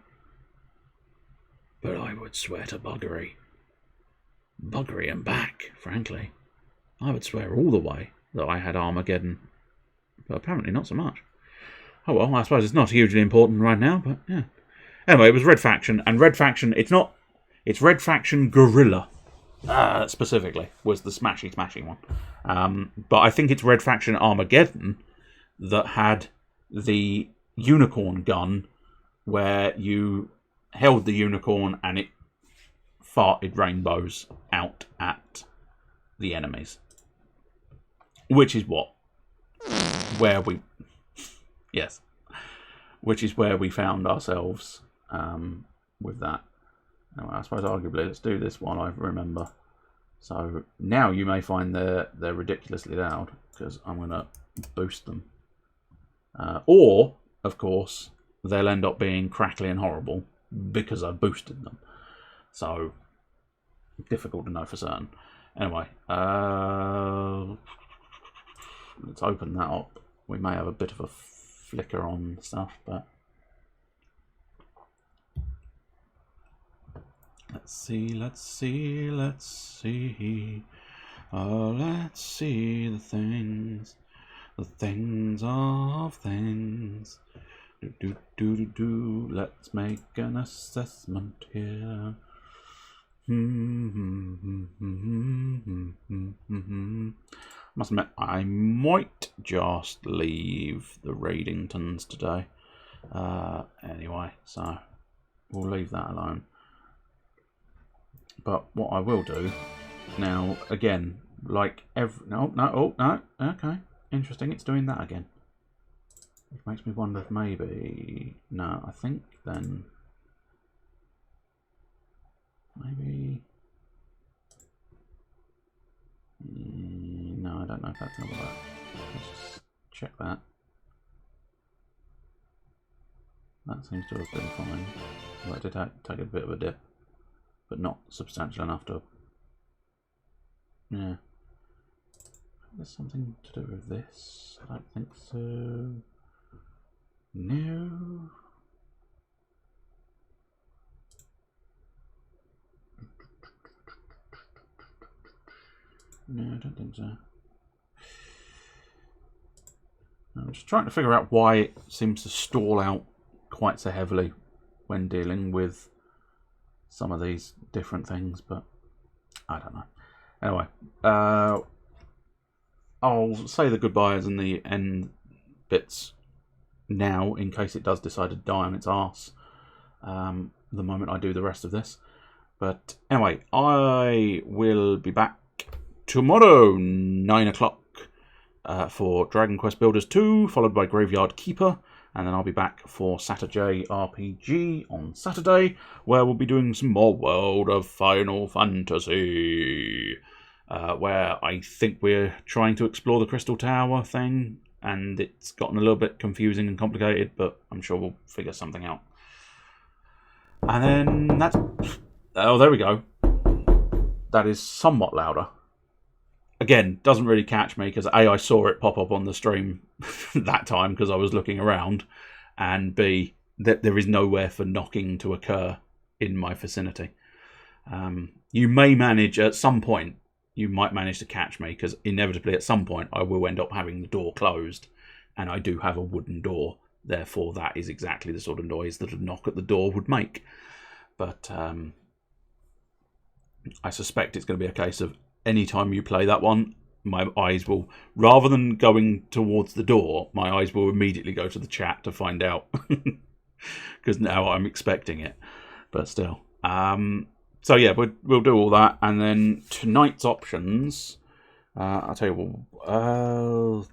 But I would swear to buggery. Buggery and back, frankly. I would swear all the way that I had Armageddon. But apparently not so much. Oh well, I suppose it's not hugely important right now, but yeah. Anyway, it was Red Faction, and Red Faction, it's Red Faction Gorilla, specifically, was the smashy one. But I think it's Red Faction Armageddon that had the unicorn gun, where you held the unicorn and it farted rainbows out at the enemies. Which is where we found ourselves with that. Anyway, I suppose arguably let's do this while I remember. So now you may find they're ridiculously loud because I'm going to boost them. Or, of course, they'll end up being crackly and horrible because I boosted them. So, difficult to know for certain. Anyway, let's open that up. We may have a bit of a flicker on stuff, but let's see. Oh, let's see the things of things. Let's make an assessment here. Must admit, I might just leave the Raidingtons today. Anyway, so we'll leave that alone. But what I will do now, again, like every... No, okay. Interesting, it's doing that again. Which makes me wonder if maybe... No, I think then... Maybe... No, I don't know if that's going to work. Let's just check that. That seems to have been fine. Well, it did take a bit of a dip, but not substantial enough to... Yeah. There's something to do with this. I don't think so. No. No, I don't think so. I'm just trying to figure out why it seems to stall out quite so heavily when dealing with some of these different things, but I don't know. Anyway, I'll say the goodbyes and the end bits now in case it does decide to die on its arse the moment I do the rest of this. But anyway, I will be back tomorrow, 9 o'clock, for Dragon Quest Builders 2, followed by Graveyard Keeper, and then I'll be back for Saturday RPG on Saturday, where we'll be doing some more World of Final Fantasy, where I think we're trying to explore the Crystal Tower thing, and it's gotten a little bit confusing and complicated, but I'm sure we'll figure something out. And then that's... Oh, there we go. That is somewhat louder. Again, doesn't really catch me because A, I saw it pop up on the stream that time because I was looking around, and B, that there is nowhere for knocking to occur in my vicinity. You may manage at some point, you might manage to catch me because inevitably at some point I will end up having the door closed, and I do have a wooden door. Therefore, that is exactly the sort of noise that a knock at the door would make. But I suspect it's going to be a case of anytime you play that one, my eyes will, rather than going towards the door, my eyes will immediately go to the chat to find out. Because now I'm expecting it. But still. So yeah, we'll do all that. And then tonight's options, I'll tell you, well,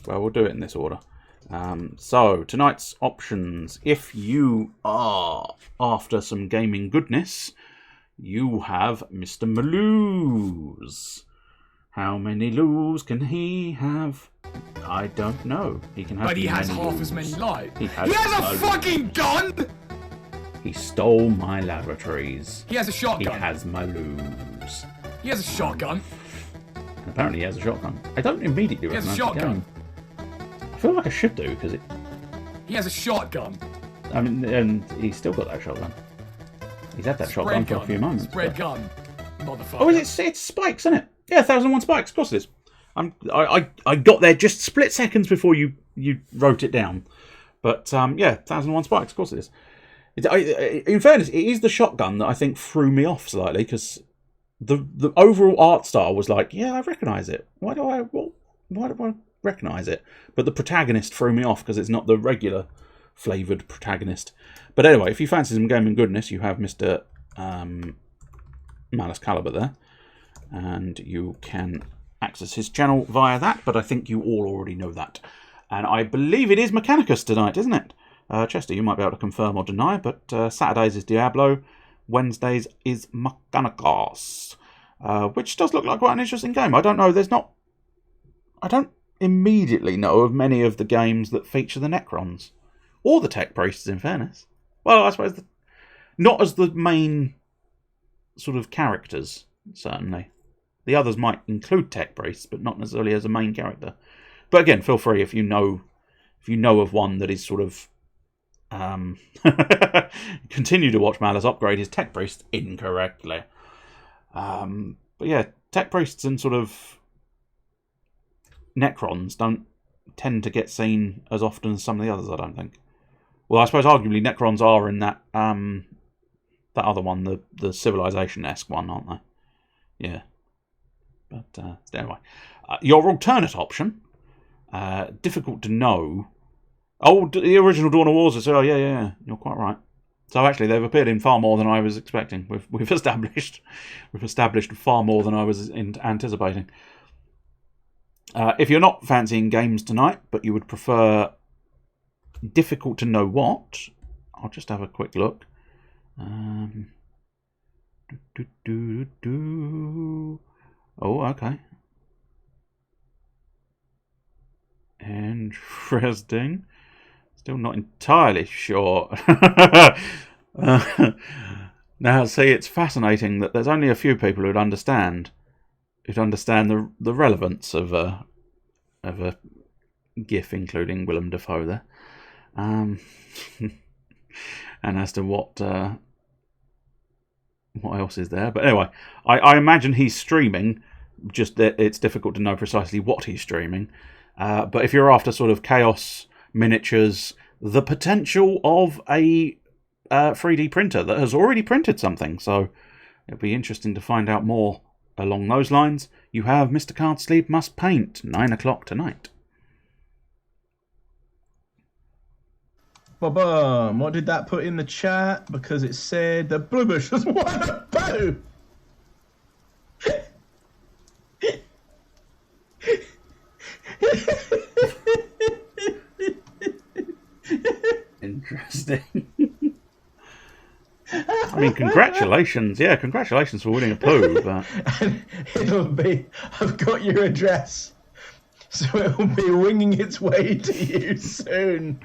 we'll do it in this order. So tonight's options, if you are after some gaming goodness, you have Mr. Maloos. How many loos can he have? I don't know. He can have But he has many half rules. as many lives. He has a no fucking gun! He stole my lavatories. He has a He shotgun. has my loos. He has a shotgun. And apparently he has a shotgun. I don't immediately He has a recognise the shotgun. game. I feel like I should do, because it... He has a shotgun. I mean, and he's still got that shotgun. He's had that shotgun for a few moments. Spread but- gun. Motherfucker. Oh, it's spikes, isn't it? Yeah, 1001 spikes. Of course it is. I got there just split seconds before you wrote it down. But yeah, 1001 spikes. Of course it is. In fairness, it is the shotgun that I think threw me off slightly, because the overall art style was like, yeah, I recognise it. Why do I recognise it? But the protagonist threw me off because it's not the regular flavoured protagonist. But anyway, if you fancy some gaming goodness, you have Mr. Malice Caliber there, and you can access his channel via that, but I think you all already know that. And I believe it is Mechanicus tonight, isn't it? Chester, you might be able to confirm or deny, but Saturdays is Diablo, Wednesdays is Mechanicus, which does look like quite an interesting game. I don't know, I don't immediately know of many of the games that feature the Necrons, or the Tech Priests, in fairness. Well, I suppose not as the main sort of characters, certainly. The others might include Tech Priests, but not necessarily as a main character. But again, feel free if you know of one that is sort of continue to watch Malice upgrade his Tech Priest incorrectly. But yeah, Tech Priests and sort of Necrons don't tend to get seen as often as some of the others, I don't think. Well, I suppose arguably Necrons are in that other one, the Civilization-esque one, aren't they? Yeah. But anyway. Your alternate option, difficult to know. Oh, the original Dawn of Wars. Oh, yeah. You're quite right. So actually, they've appeared in far more than I was expecting. We've established far more than I was anticipating. If you're not fancying games tonight, but you would prefer difficult to know what, I'll just have a quick look. Oh, okay. Interesting. Still not entirely sure. Now, see, it's fascinating that there's only a few people who'd understand the relevance of a GIF, including Willem Dafoe there, and as to what else is there. But anyway, I imagine he's streaming. Just that it's difficult to know precisely what he's streaming. But if you're after sort of chaos miniatures, the potential of a 3D printer that has already printed something, so it'll be interesting to find out more along those lines. You have Mr. Can't Sleep Must Paint, 9 o'clock tonight. Ba-bum. What did that put in the chat? Because it said the Bluebush has won a bow. Interesting. I mean, congratulations. Yeah, congratulations for winning a poo. But... And it'll be, I've got your address, so it'll be winging its way to you soon.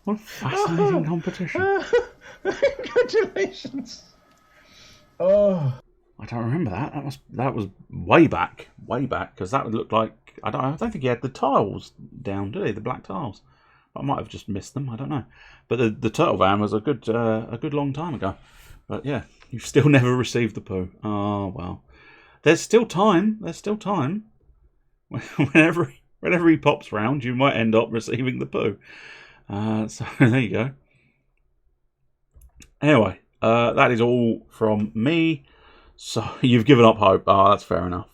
What a fascinating competition. Congratulations. Oh, I don't remember that. That was way back, because that would look like I don't think he had the tiles down, did he? The black tiles. I might have just missed them. I don't know. But the turtle van was a good long time ago. But yeah, you've still never received the poo. Oh well. There's still time. Whenever he pops round, you might end up receiving the poo. So there you go. Anyway, that is all from me. So you've given up hope. Oh, that's fair enough.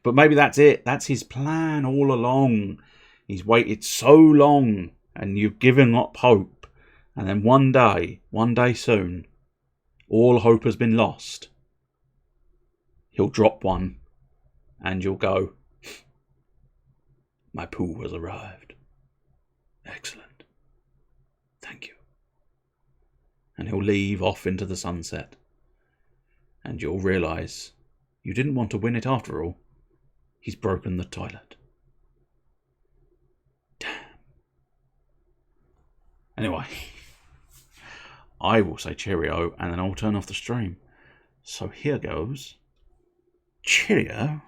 But maybe that's it. That's his plan all along. He's waited so long, and you've given up hope. And then one day soon, all hope has been lost. He'll drop one, and you'll go, my poo has arrived. Excellent. Thank you. And he'll leave off into the sunset. And you'll realise You didn't want to win it after all. He's broken the toilet. Damn. Anyway, I will say cheerio and then I'll turn off the stream. So here goes. Cheerio.